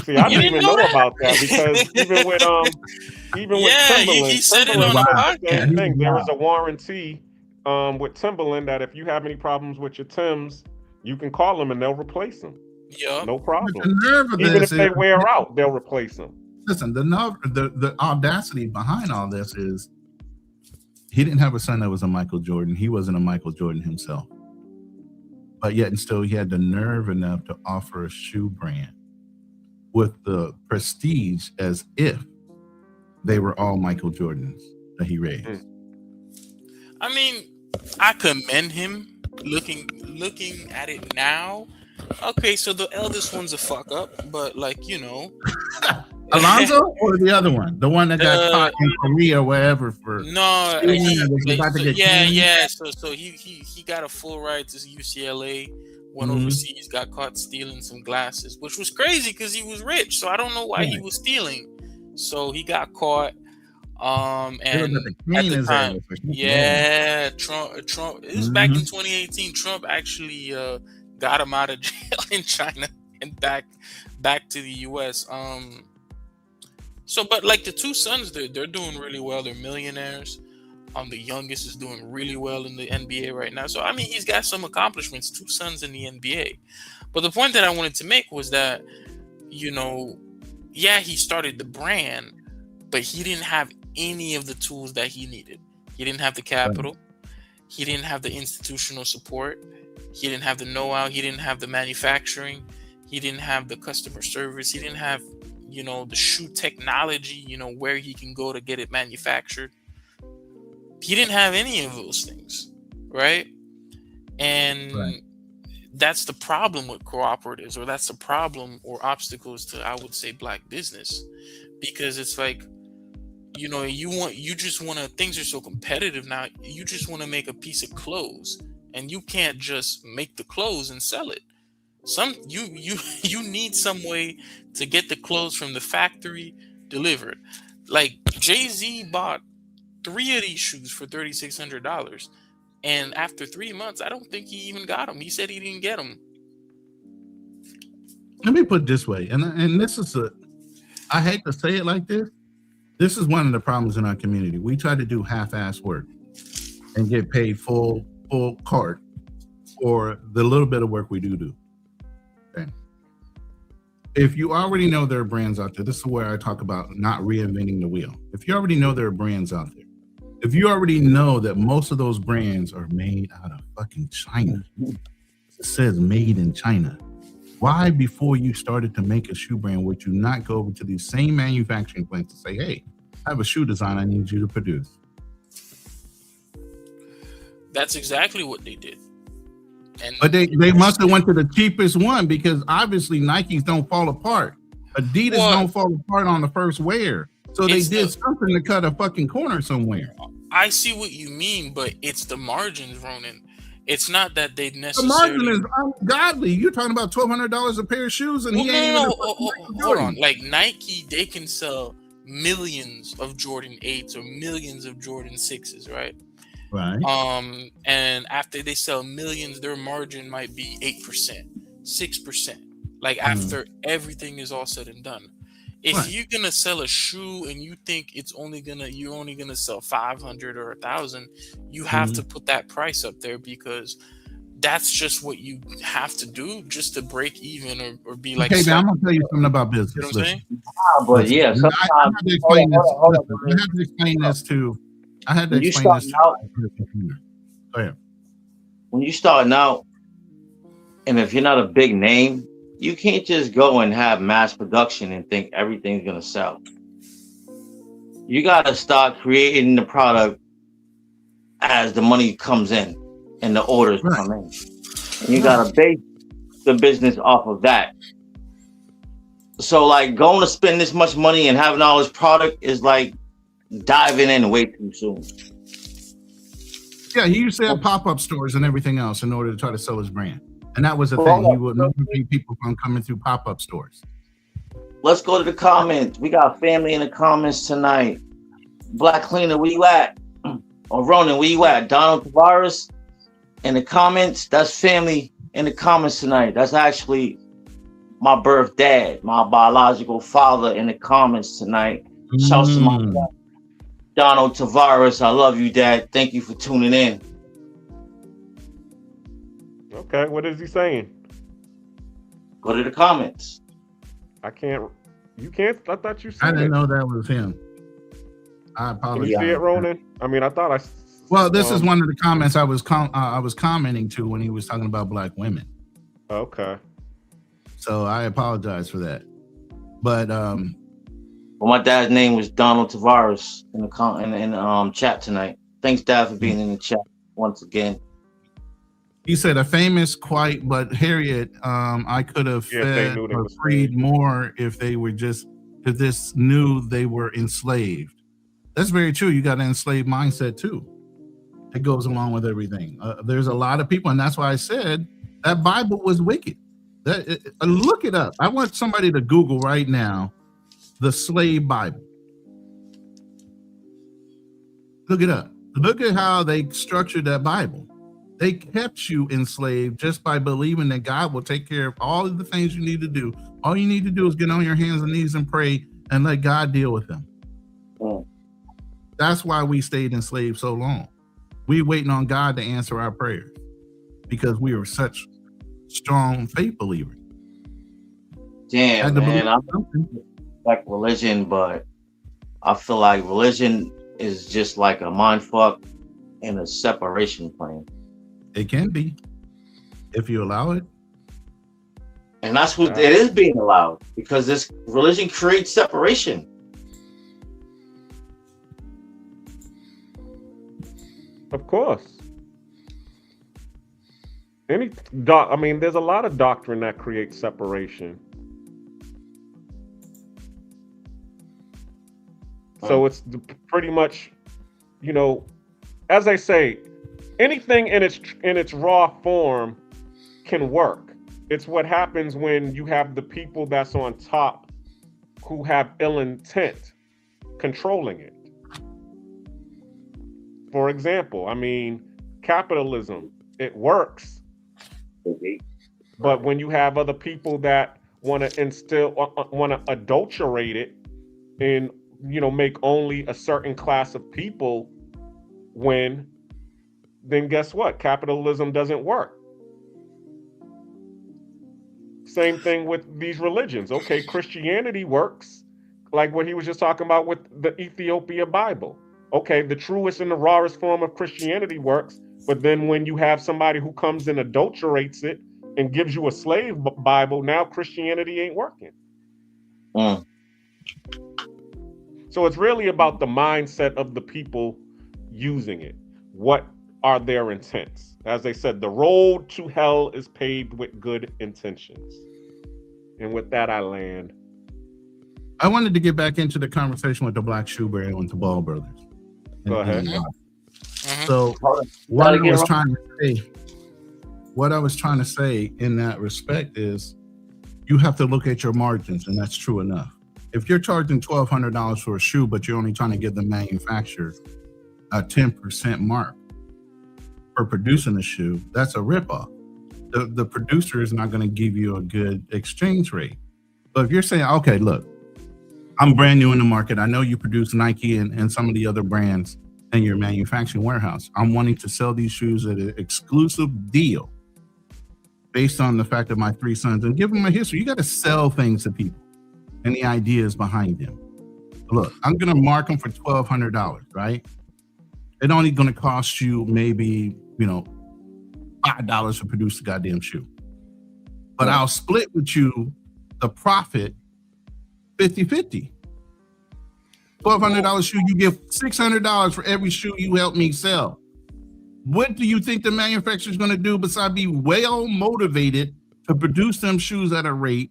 See, I You didn't even didn't know know that? about that, because even with Yeah, Timberland, he said it on Timberland the did podcast. the same thing. There was a warranty with Timberland that if you have any problems with your Timbs, you can call them and they'll replace them. Yeah. No But problem. the nerve of Even if this they is, wear out, they'll replace them. listen, the audacity behind all this is he didn't have a son that was a Michael Jordan. He wasn't a Michael Jordan himself. But yet and still he had the nerve enough to offer a shoe brand with the prestige as if they were all Michael Jordans that he raised. I mean, I commend him looking at it now. Okay, so the eldest one's a fuck up, but like, you know. Alonzo or the other one? The one that got caught in Korea or wherever for No, So he got a full ride to UCLA, went overseas, got caught stealing some glasses, which was crazy because he was rich. So I don't know why he was stealing. So he got caught. They was And at the at cane the his time, ass. yeah, Trump. It was back in Mhm. 2018. Trump actually got him out of jail in China and back to the U.S. So, but like the two sons, they're doing really well. They're millionaires. The youngest is doing really well in the NBA right now. So, I mean, he's got some accomplishments. Two sons in the NBA. But the point that I wanted to make was that, you know, yeah, he started the brand, but he didn't have any of the tools that he needed. He didn't have the capital. He didn't have the institutional support. He didn't have the know-how. He didn't have the manufacturing. He didn't have the customer service. He didn't have, the shoe technology, where he can go to get it manufactured. He didn't have any of those things, right? And Right. that's the problem with cooperatives, or that's the problem or obstacles to, I would say, black business, because it's like, things are so competitive now. You just want to make a piece of clothes, and you can't just make the clothes and sell it. You need some way to get the clothes from the factory delivered. Like Jay-Z bought 3 of these shoes for $3,600, and after 3 months, I don't think he even got them. He said he didn't get them. Let me put it this way, and this is I hate to say it like this. This is one of the problems in our community. We try to do half-ass work and get paid full cart for the little bit of work we do. Okay. If you already know there are brands out there, this is where I talk about not reinventing the wheel. If you already know there are brands out there, if you already know that most of those brands are made out of fucking China, it says made in China, why before you started to make a shoe brand would you not go over to these same manufacturing plants and say, hey, I have a shoe design I need you to produce? That's exactly what they did. But they must have went to the cheapest one, because obviously Nikes don't fall apart. Adidas don't fall apart on the first wear. So they did something to cut a fucking corner somewhere. I see what you mean, but it's the margins, Ronin. It's not that they The necessarily. margin is ungodly. You're talking about $1,200 a pair of shoes, and he ain't even. Hold on. Like Nike, they can sell millions of Jordan 8s or millions of Jordan 6s, right? Right. And after they sell millions, their margin might be 8%, 6%. Like after everything is all said and done. If you're gonna sell a shoe and you think you're only gonna sell 500 or 1,000, you have to put that price up there, because that's just what you have to do just to break even or be like. Okay, man, I'm gonna tell you something about business. You know what I'm saying? But yeah, sometimes I had to explain this. I had to explain this to. I had to explain this. Go ahead. When you're starting out, and if you're not a big name, you can't just go and have mass production and think everything's gonna sell. You gotta start creating the product as the money comes in and the orders come in. And you gotta base the business off of that. So like going to spend this much money and having all this product is like diving in way too soon. Yeah, he used to have pop-up stores and everything else in order to try to sell his brand. And that was the thing. He would motivate people from coming through pop-up stores. Let's go to the comments. We got family in the comments tonight. Black Cleaner, where you at? Or Ronin, where you at? Donald Tavares in the comments. That's family in the comments tonight. That's actually my birth dad, my biological father in the comments tonight. Shouts to my dad, Donald Tavares. I love you, Dad. Thank you for tuning in. Okay, what is he saying? Go to the comments. I can't. You can't. I thought you said I didn't it. know that was him. I Can apologize. you see it, Ronin? I mean, I thought I. Well, this is one of the comments I was commenting to when he was talking about black women. Okay. So I apologize for that. But well, my dad's name was Donald Tavares in the chat tonight. Thanks, Dad, for being in the chat once again. he said a famous quite, but Harriet, I could have fed or freed more if they were just if this knew they were enslaved. That's very true. You got an enslaved mindset too. It goes along with everything. There's a lot of people, and that's why I said that Bible was wicked. Look it up. I want somebody to Google right now the slave Bible. Look it up. Look at how they structured that Bible. They kept you enslaved just by believing that God will take care of all of the things you need to do. All you need to do is get on your hands and knees and pray and let God deal with them. Mm. That's why we stayed enslaved so long. We waiting on God to answer our prayers because we were such strong faith believers. Damn, Had to man. I believe something. like religion, but I feel like religion is just like a mind fuck and a separation plan. It can be if you allow it. And that's what it is being allowed, because this religion creates separation. Of course. I mean, there's a lot of doctrine that creates separation. So it's pretty much, as I say, anything in its raw form can work. It's what happens when you have the people that's on top who have ill intent controlling it. For example, I mean, capitalism, it works. But when you have other people that want to adulterate it and, make only a certain class of people win, then guess what? Capitalism doesn't work. Same thing with these religions. Okay, Christianity works, like what he was just talking about with the Ethiopia Bible. Okay, the truest and the rawest form of Christianity works, but then when you have somebody who comes and adulterates it and gives you a slave Bible, now Christianity ain't working. Mm. So it's really about the mindset of the people using it. What are their intents? As they said, the road to hell is paved with good intentions. And with that, I land. I wanted to get back into the conversation with the Black Shoe Bear and the Ball Brothers. Go ahead. So what I was trying to say in that respect is you have to look at your margins, and that's true enough. If you're charging $1,200 for a shoe, but you're only trying to give the manufacturer a 10% mark for producing the shoe, that's a ripoff. The producer is not going to give you a good exchange rate. But if you're saying, okay, look, I'm brand new in the market. I know you produce Nike and some of the other brands in your manufacturing warehouse. I'm wanting to sell these shoes at an exclusive deal based on the fact of my 3 sons and give them a history. You got to sell things to people and the ideas behind them. Look, I'm going to mark them for $1,200, right? It's only going to cost you maybe, $5 to produce the goddamn shoe. But I'll split with you the profit 50-50. $1,200 shoe, you give $600 for every shoe you help me sell. What do you think the manufacturer is going to do besides be well motivated to produce them shoes at a rate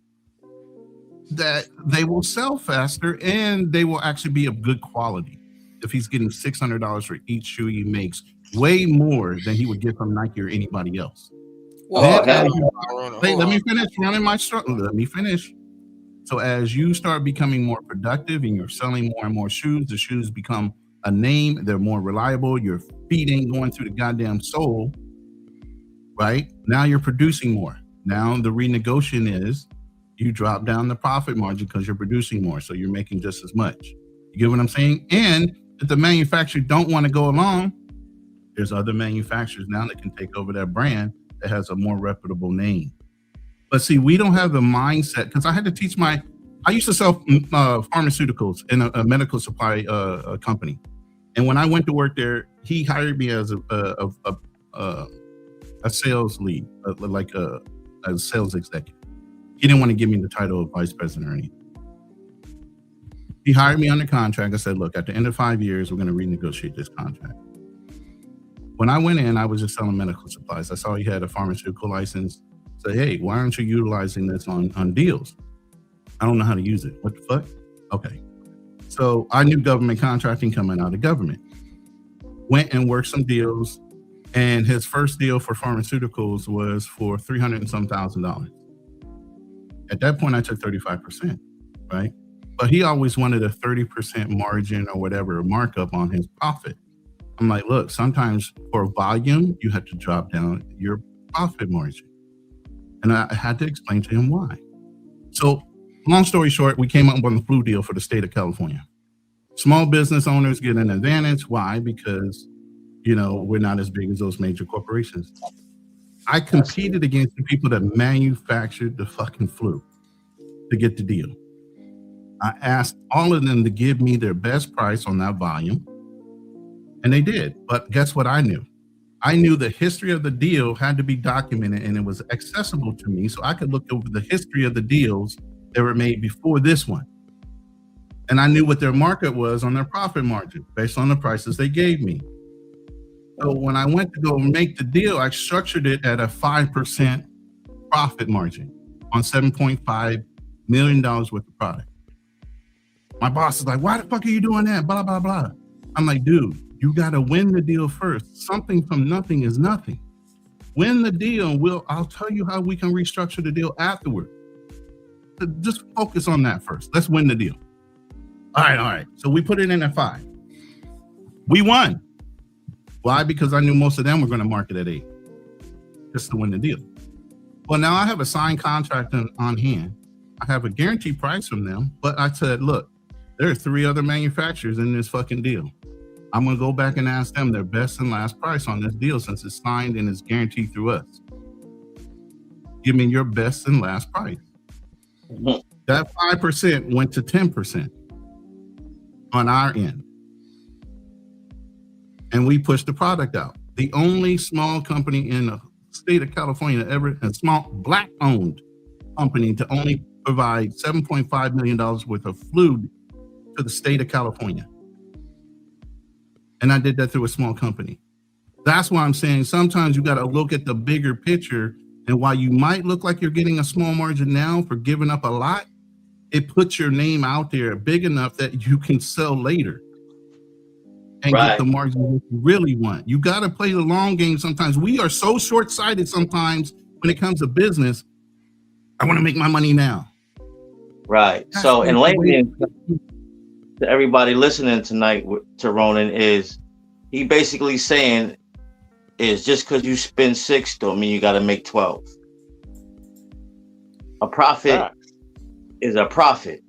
that they will sell faster and they will actually be of good quality? If he's getting $600 for each shoe he makes, way more than he would get from Nike or anybody else. Well, Let me finish running my struggle. Let me finish. So as you start becoming more productive and you're selling more and more shoes, the shoes become a name. They're more reliable. Your feet ain't going through the goddamn sole, right? Now you're producing more. Now the renegotiation is you drop down the profit margin because you're producing more. So you're making just as much. You get what I'm saying? And if the manufacturer don't want to go along, there's other manufacturers now that can take over that brand that has a more reputable name. But see, we don't have the mindset, because I had to teach I used to sell pharmaceuticals in a medical supply company. And when I went to work there, he hired me as a sales lead, like a sales executive. He didn't want to give me the title of vice president or anything. He hired me under contract. I said, look, at the end of 5 years, we're going to renegotiate this contract. When I went in, I was just selling medical supplies. I saw he had a pharmaceutical license. I said, hey, why aren't you utilizing this on deals? I don't know how to use it. What the fuck? Okay. So I knew government contracting coming out of government. Went and worked some deals. And his first deal for pharmaceuticals was for $300 and some thousand. At that point, I took 35%, right? But he always wanted a 30% margin or whatever markup on his profit. I'm like, look, sometimes for volume, you have to drop down your profit margin. And I had to explain to him why. So long story short, we came up with a flu deal for the state of California. Small business owners get an advantage. Why? Because, we're not as big as those major corporations. I competed against the people that manufactured the fucking flu to get the deal. I asked all of them to give me their best price on that volume, and they did. But guess what I knew? I knew the history of the deal had to be documented, and it was accessible to me, so I could look over the history of the deals that were made before this one. And I knew what their market was on their profit margin based on the prices they gave me. So when I went to go make the deal, I structured it at a 5% profit margin on $7.5 million worth of product. My boss is like, why the fuck are you doing that? Blah, blah, blah. I'm like, dude, you got to win the deal first. Something from nothing is nothing. Win the deal, and I'll tell you how we can restructure the deal afterward. So just focus on that first. Let's win the deal. All right. So we put it in at 5. We won. Why? Because I knew most of them were going to market at 8 just to win the deal. Well, now I have a signed contract on hand. I have a guaranteed price from them, but I said, look, there are 3 other manufacturers in this fucking deal. I'm going to go back and ask them their best and last price on this deal since it's signed and it's guaranteed through us. Give me your best and last price. Mm-hmm. That 5% went to 10% on our end. And we pushed the product out. The only small company in the state of California ever, a small Black-owned company to only provide $7.5 million worth of flu to the state of California. And I did that through a small company. That's why I'm saying sometimes you got to look at the bigger picture. And while you might look like you're getting a small margin now for giving up a lot, it puts your name out there big enough that you can sell later and get the margin you really want. You got to play the long game sometimes. We are so short-sighted sometimes when it comes to business. I want to make my money now. Right. That's so in layman, to everybody listening tonight to Ronin, is he basically saying is just because you spend 6 don't mean you got to make 12. A profit is a profit.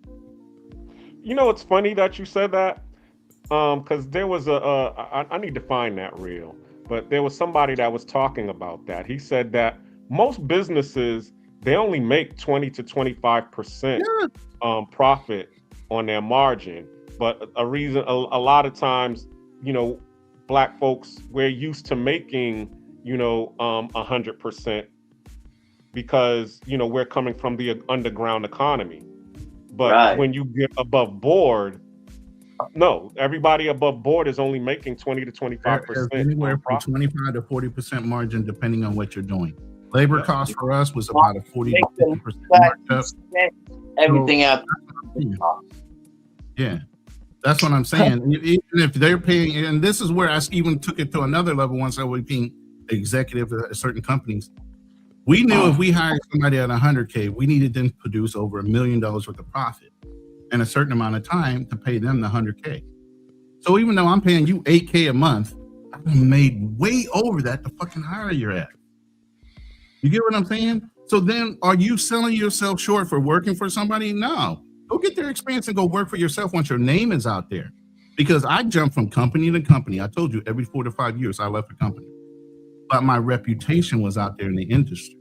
It's funny that you said that. Because there was I need to find that reel, but there was somebody that was talking about that. He said that most businesses, they only make 20 to 25% profit on their margin. But a lot of times, Black folks, we're used to making, 100% because, we're coming from the underground economy. But when you get above board, no, everybody above board is only making 20 to 25%. Anywhere from 25 to 40% margin, depending on what you're doing. Labor cost for us was about a 40 to 50% markup. Everything out. Yeah, that's what I'm saying. Even if they're paying, and this is where I even took it to another level once I was being executive at certain companies. We knew if we hired somebody at 100K, we needed them to produce over $1 million worth of profit in a certain amount of time to pay them the 100K. So even though I'm paying you 8K a month, I've made way over that the fucking higher you're at. You get what I'm saying? So then are you selling yourself short for working for somebody? No. Go get their experience and go work for yourself once your name is out there. Because I jumped from company to company. I told you every 4 to 5 years I left a company. But my reputation was out there in the industry.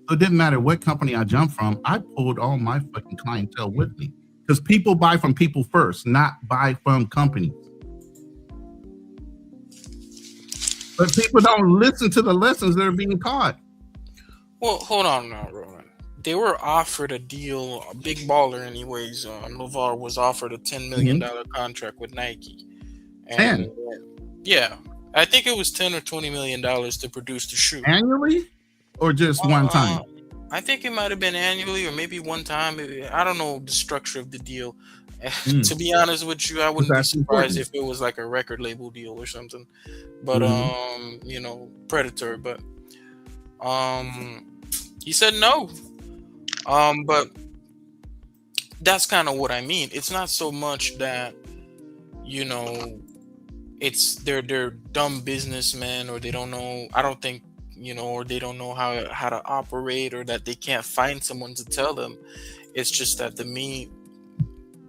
So it didn't matter what company I jumped from, I pulled all my fucking clientele with me. Because people buy from people first, not buy from companies. But people don't listen to the lessons that are being taught. Well, hold on now, Ronin. They were offered a deal, a big baller anyways. Navar was offered a $10 million contract with Nike. And, 10? Yeah. I think it was $10 or $20 million to produce the shoe. Annually? Or just one time? I think it might have been annually or maybe one time. I don't know the structure of the deal. To be honest with you, I wouldn't be surprised if it was like a record label deal or something. But Predator. But he said no. But that's kind of what I mean. It's not so much that they're dumb businessmen, or they don't know. I don't think, or they don't know how to operate, or that they can't find someone to tell them. It's just that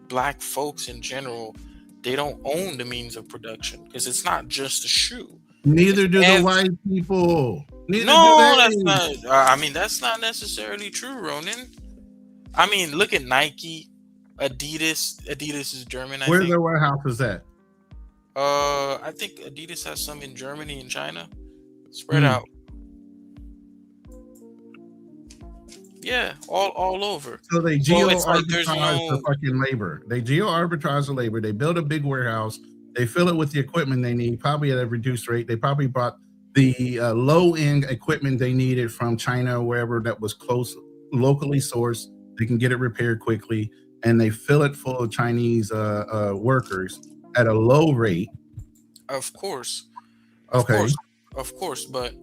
black folks in general, they don't own the means of production, because it's not just a shoe. Neither do the white people. Neither No, do that's they. not. I mean, that's not necessarily true, Ronin. I mean, look at Nike, Adidas. Adidas is German, I Where's think. their warehouses at? I think Adidas has some in Germany and China, spread out. Yeah, all over. So they geo-arbitrage there's the fucking labor. They geo-arbitrage the labor. They build a big warehouse. They fill it with the equipment they need, probably at a reduced rate. They probably bought the low-end equipment they needed from China or wherever that was close, locally sourced. They can get it repaired quickly, and they fill it full of Chinese workers at a low rate. Of course. Of course, but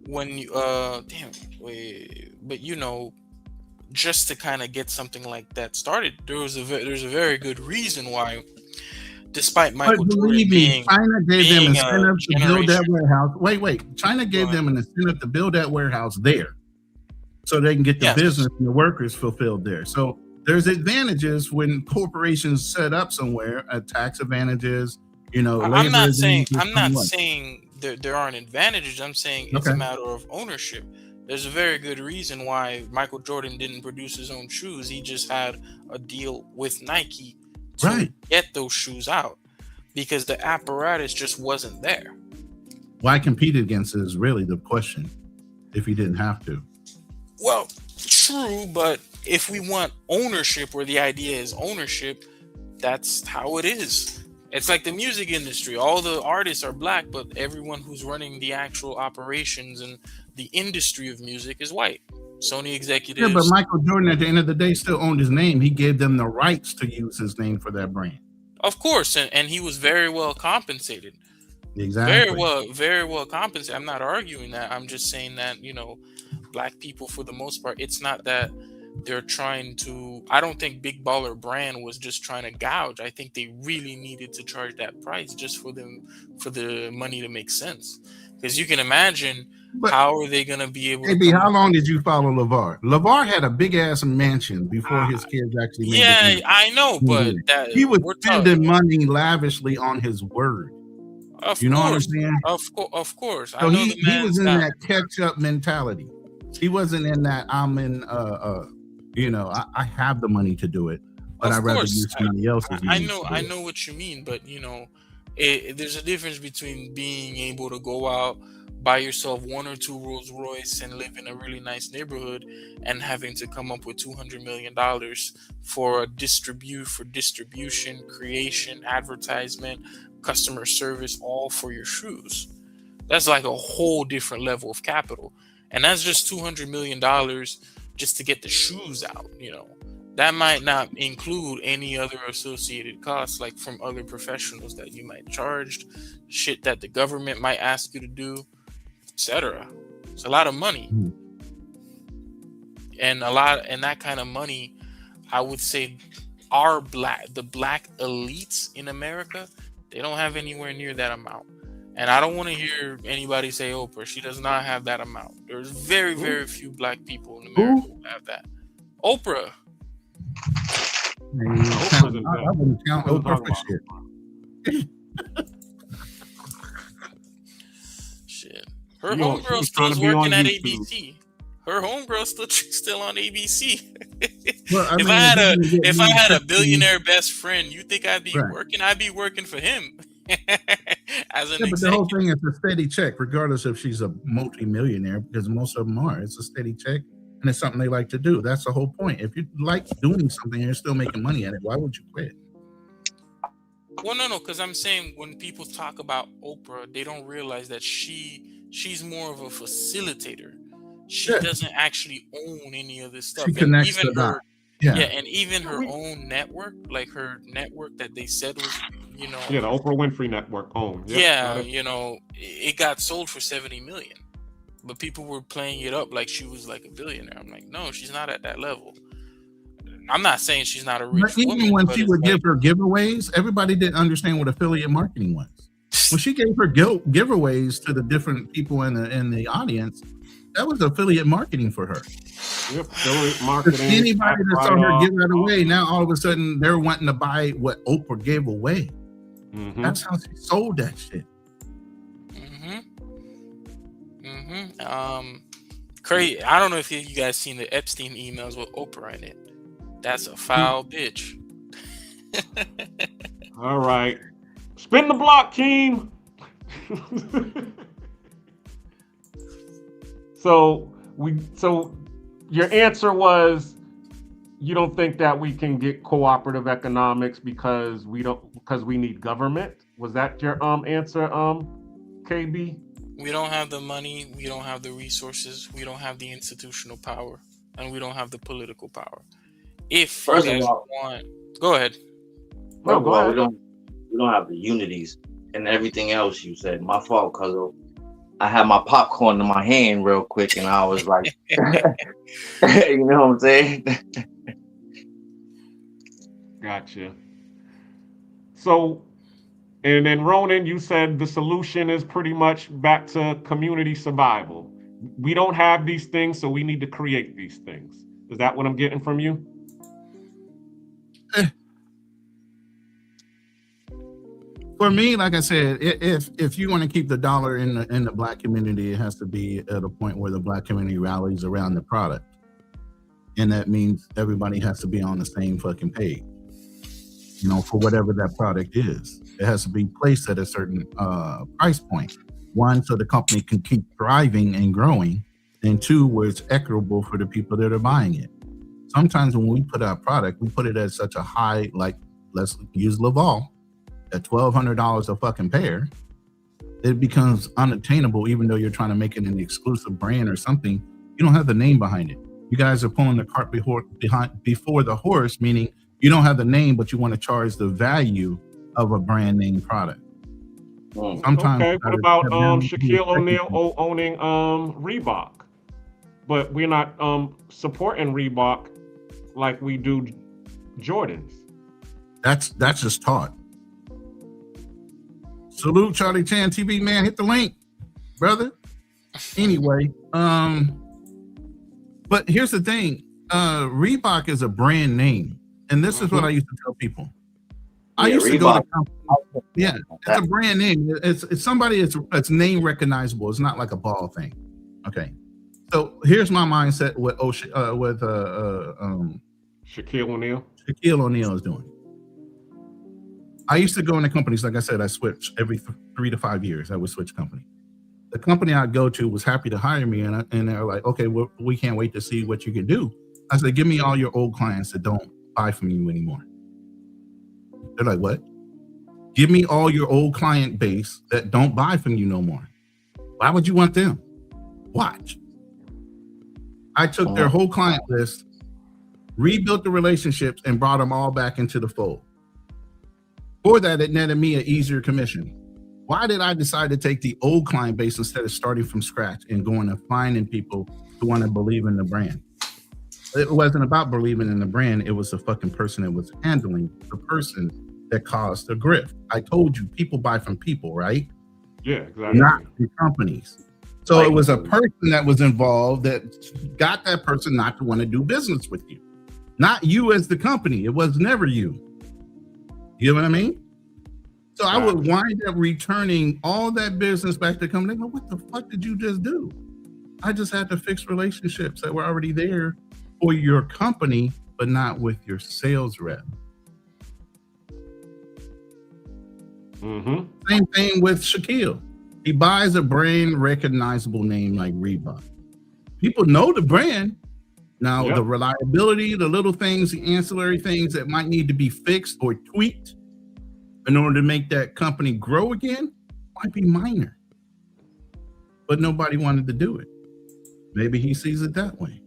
when you just to kind of get something like that started, there's a very good reason why, despite Michael Jordan being China gave them incentive to build that generation. warehouse. Wait. China gave them an incentive to build that warehouse there, so they can get the business and the workers fulfilled there. So there's advantages when corporations set up somewhere, tax advantages. I'm not saying there aren't advantages. I'm saying it's a matter of ownership. There's a very good reason why Michael Jordan didn't produce his own shoes. He just had a deal with Nike to get those shoes out, because the apparatus just wasn't there. Why compete against it is really the question, if he didn't have to. Well, true, but if we want ownership, where the idea is ownership, that's how it is. It's like the music industry. All the artists are black, but everyone who's running the actual operations and the industry of music is white. Sony executives. Yeah, but Michael Jordan, at the end of the day, still owned his name. He gave them the rights to use his name for that brand. Of course, and he was very well compensated. Exactly. Very well compensated. I'm not arguing that. I'm just saying that, black people, for the most part, it's not that they're trying to. I don't think Big Baller Brand was just trying to gouge. I think they really needed to charge that price just for the money to make sense. Because you can imagine, how are they going to be able to... how long did you follow LeVar? LeVar had a big ass mansion before his kids actually made it. Yeah, I know, but he was spending money lavishly on his word. What I'm saying? Of course. So he was in that catch-up mentality. He wasn't in that I have the money to do it, but I'd rather use somebody else's money. I know what you mean, but there's a difference between being able to go out, buy yourself 1 or 2 Rolls Royce and live in a really nice neighborhood, and having to come up with $200 million for distribution, creation, advertisement, customer service, all for your shoes. That's like a whole different level of capital. And that's just $200 million just to get the shoes out. That might not include any other associated costs, like from other professionals that you might charge, shit that the government might ask you to do, etc. It's a lot of money. And that kind of money, I would say, the black elites in America, they don't have anywhere near that amount. And I don't want to hear anybody say Oprah. She does not have that amount. There's very, very few black people in America who have that. Oprah. I wouldn't count Oprah for shit. Shit. Her homegirl's still working at ABC. Her homegirl's still on ABC. Well, if I had a billionaire best friend, you think I'd be working? I'd be working for him. As an but the whole thing is a steady check, regardless if she's a multi-millionaire, because most of them are. It's a steady check, and it's something they like to do. That's the whole point. If you like doing something and you're still making money at it, why would you quit? Well, no, because I'm saying when people talk about Oprah, they don't realize that she's more of a facilitator. She doesn't actually own any of this stuff. She connects to that. And even her own network, like her network that they said was, the Oprah Winfrey Network owned. It got sold for $70 million, but people were playing it up like she was like a billionaire. I'm like, no, she's not at that level. I'm not saying she's not a But rich even woman, when but she it's would like, give her giveaways, everybody didn't understand what affiliate marketing was. When she gave her giveaways to the different people in the audience, that was affiliate marketing for her. Yep, affiliate Because marketing. anybody that saw her write-off. give that away, now all of a sudden they're wanting to buy what Oprah gave away. Mhm. That's how she sold that shit. Crazy. I don't know if you guys seen the Epstein emails with Oprah in it. That's a foul bitch. All right. Spin the block, Keem. So your answer was you don't think that we can get cooperative economics because we need government? Was that your answer, KB? We don't have the money, we don't have the resources, we don't have the institutional power, and we don't have the political power. If First you of guys all, go ahead. No, go ahead. we don't have the unities and everything else you said. My fault, cuz I had my popcorn in my hand real quick, and I was like, you know what I'm saying? Gotcha. So, and then Ronin, you said the solution is pretty much back to community survival. We don't have these things, so we need to create these things. Is that what I'm getting from you? For me, like I said, if you want to keep the dollar in the black community, it has to be at a point where the black community rallies around the product, and that means everybody has to be on the same fucking page. You know, for whatever that product is, it has to be placed at a certain price point. One, so the company can keep thriving and growing, and two, where it's equitable for the people that are buying it. Sometimes when we put out product, we put it at such a high, like let's use Laval. At $1,200 a fucking pair, it becomes unattainable. Even though you're trying to make it an exclusive brand or something, you don't have the name behind it. You guys are pulling the cart before the horse, meaning you don't have the name, but you want to charge the value of a brand name product. Sometimes. Okay. What about Shaquille O'Neal owning Reebok? But we're not supporting Reebok like we do Jordans. That's just taught. Salute Charlie Chan TV, man. Hit the link, brother. Anyway, but here's the thing. Reebok is a brand name. And this is what I used to tell people. I used to go to companies. Yeah, it's a brand name. It's somebody that's name recognizable. It's not like a ball thing. Okay. So here's my mindset with Shaquille O'Neal. Shaquille O'Neal is doing. I used to go into companies, like I said, I switched every 3 to 5 years. I would switch company. The company I'd go to was happy to hire me, and they're like, okay, well, we can't wait to see what you can do. I said, give me all your old clients that don't buy from you anymore. They're like, what? Give me all your old client base that don't buy from you no more. Why would you want them? Watch. I took their whole client list, rebuilt the relationships, and brought them all back into the fold. For that, it netted me an easier commission. Why did I decide to take the old client base instead of starting from scratch and going and finding people who want to believe in the brand? It wasn't about believing in the brand. It was the fucking person that was handling the person that caused the grift. I told you, people buy from people, right? Yeah, exactly. Not the companies. So it was a person that was involved that got that person not to want to do business with you. Not you as the company. It was never you. You know what I mean? So I would wind up returning all that business back to the company. Go, what the fuck did you just do? I just had to fix relationships that were already there for your company, but not with your sales rep. Same thing with Shaquille. He buys a brand recognizable name like Reebok. People know the brand. Now, the reliability, the little things, the ancillary things that might need to be fixed or tweaked in order to make that company grow again might be minor. But nobody wanted to do it. Maybe he sees it that way.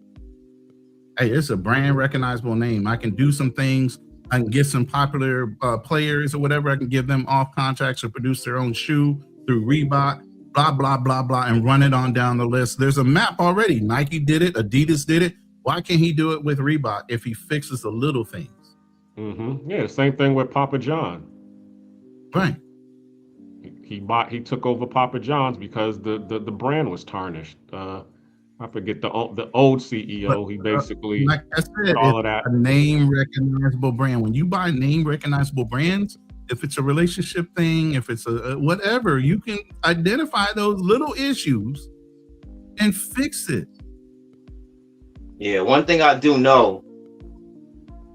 Hey, it's a brand recognizable name. I can do some things. I can get some popular players or whatever. I can give them off contracts or produce their own shoe through Reebok, blah, blah, blah, blah, and run it on down the list. There's a map already. Nike did it. Adidas did it. Why can't he do it with Reebok if he fixes the little things? Yeah, same thing with Papa John. Right. He took over Papa John's because the brand was tarnished. I forget the old CEO. But, He basically like I said, did all it's of that. a name recognizable brand. When you buy name recognizable brands, if it's a relationship thing, if it's a whatever, you can identify those little issues and fix it. Yeah, one thing I do know,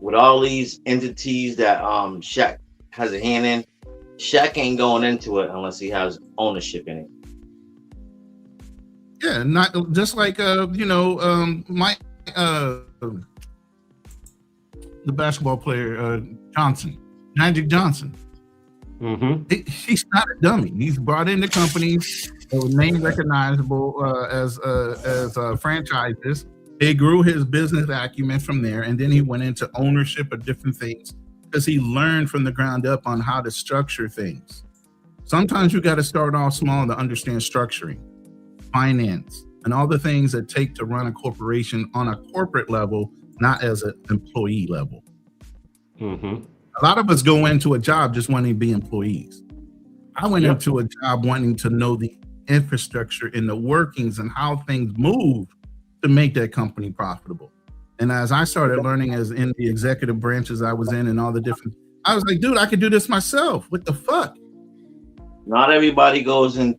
with all these entities that Shaq has a hand in, Shaq ain't going into it unless he has ownership in it. Yeah, not just like Mike, the basketball player Johnson, Magic Johnson. He's not a dummy. He's brought into companies that were name recognizable as franchises. He grew his business acumen from there, and then he went into ownership of different things because he learned from the ground up on how to structure things. Sometimes you got to start off small to understand structuring, finance, and all the things that take to run a corporation on a corporate level, not as an employee level. A lot of us go into a job just wanting to be employees. I went into a job wanting to know the infrastructure and the workings and how things move to make that company profitable. And as I started learning as in the executive branches I was in and all the different, I was like, dude, I could do this myself. What the fuck? Not everybody goes in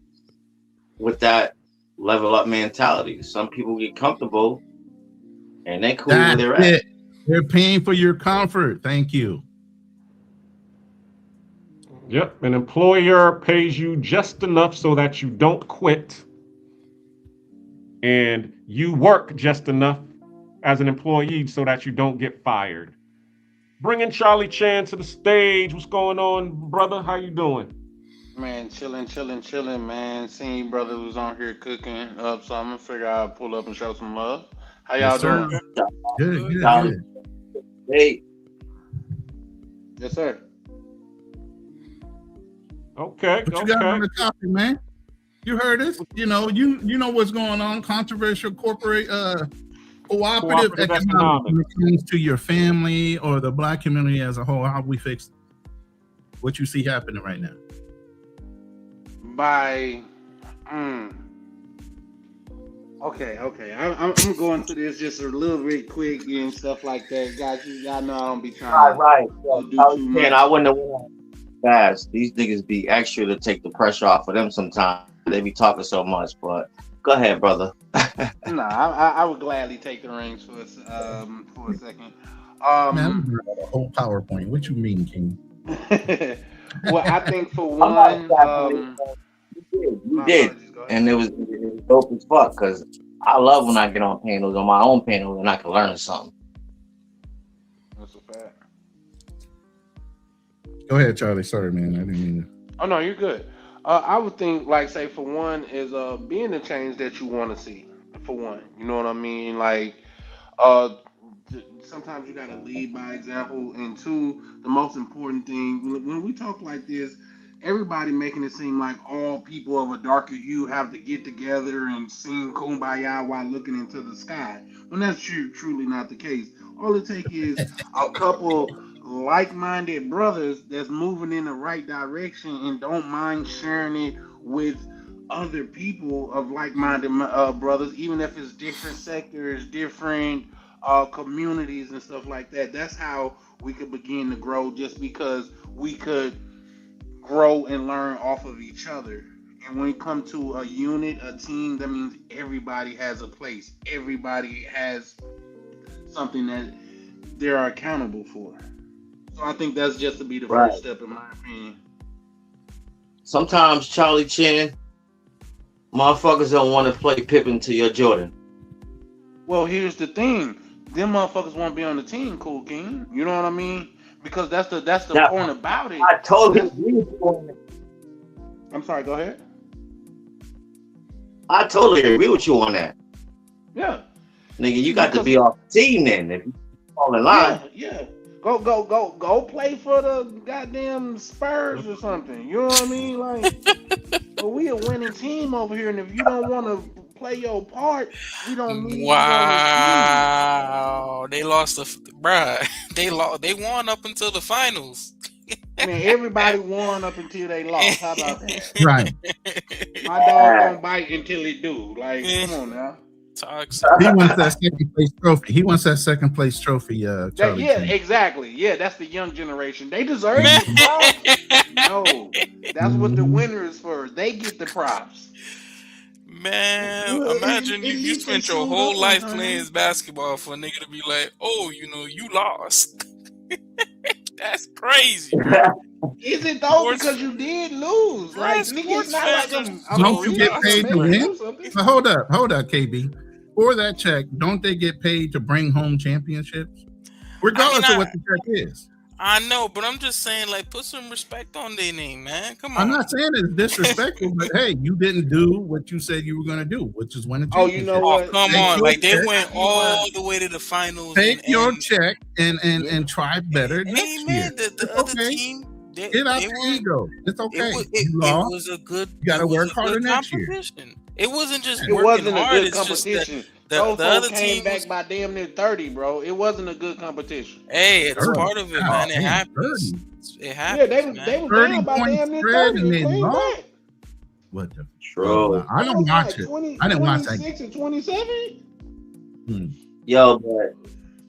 with that level up mentality. Some people get comfortable and they cool where they're at. They're paying for your comfort. Thank you. Yep, an employer pays you just enough so that you don't quit, and you work just enough as an employee so that you don't get fired. Bringing Charlie Chan to the stage. What's going on, brother? How you doing? Man, chilling, man. Seeing you brothers was on here cooking up something. Figure I'd pull up and show some love. How y'all doing? Good. Hey. Yes, sir. Okay. What you got on the topic, man? You heard us. You know what's going on. Controversial corporate cooperative economics when it comes to your family or the Black community as a whole. How we fix it? What you see happening right now? Okay. I'm going to this just a little bit quick and stuff like that, guys. Y'all know I don't be trying to do too much. I wouldn't have went fast. These niggas be extra to take the pressure off of them sometimes. They be talking so much, but go ahead, brother. Nah, I would gladly take the reins for a second. Man, a whole PowerPoint. What you mean, King? Well, I think for one, you did, and it was dope as fuck. Because I love when I get on panels, on my own panel, and I can learn something. That's a fact. Go ahead, Charlie. Sorry, man. I didn't mean to. Oh no, you're good. I would think, like, say for one, is being the change that you want to see. For one, you know what I mean. Like, sometimes you gotta lead by example, and two, the most important thing when we talk like this, everybody making it seem like all people of a darker hue have to get together and sing kumbaya while looking into the sky. When that's truly not the case. All it takes is a couple like-minded brothers that's moving in the right direction and don't mind sharing it with other people of like-minded brothers, even if it's different sectors, different communities and stuff like that. That's how we could begin to grow, just because we could grow and learn off of each other. And when it comes to a unit, a team, that means everybody has a place. Everybody has something that they're accountable for. So I think that's just to be the first step, in my opinion. Sometimes, Charlie Chan, motherfuckers don't want to play Pippen to your Jordan. Well, here's the thing. Them motherfuckers won't be on the team, Cool King. You know what I mean? Because that's the point about it. I totally agree with you on that. I'm sorry, go ahead. I totally agree with you on that. Yeah. Nigga, you got to be off the team then if you fall in line. Yeah. Go play for the goddamn Spurs or something. You know what I mean? Like, but we a winning team over here, and if you don't want to play your part, we don't need you on the team. Wow, they lost bruh. They won up until the finals. Man, everybody won up until they lost. How about that? Right. My dog don't bite until he do. Like, come on now. Toxic. He wants that second place trophy. He wants that second place trophy, That Charlie yeah, King. exactly. Yeah, that's the young generation. They deserve Man. the props. No, that's what the Mhm. winner is for. They get the props. Man, Well, imagine at you least they spent your showed whole up on life time. playing basketball for a nigga to be like, oh, you lost. That's crazy, bro. Is it though? Sports, Because you did lose. Like, bruh, nigga, it's sports not like fans are I'm Don't so you a get victim, paid to man. intoxicated. Do win? something. But hold up, KB. For that check, don't they get paid to bring home championships? Regardless of what the check is. I know, but I'm just saying, like, put some respect on their name, man. Come I'm on. not saying it's disrespectful, but hey, you didn't do what you said you were going to do, which is win a Oh, you championship. know Oh, what? come Take on. your Like, they check, went all the way to the finals. take your and check and try better next hey, year. man, the It's other okay. team, they Get out were. the ego. It's okay. It You lost. was a good. You gotta it was work a harder good next year. competition. It wasn't just It working wasn't a hard. good It's just that competition. the Those other folks came team back was. by damn near 30, bro. It wasn't a good competition. Hey, it's 30. part of it, God man. It damn, happens. 30. It Yeah, they happens, was they man. was 30 down by point damn near spread 30 and they and came lost? back. What the? True. I It don't was watch like it. 20, I didn't watch that. 26 and 27. Yo, but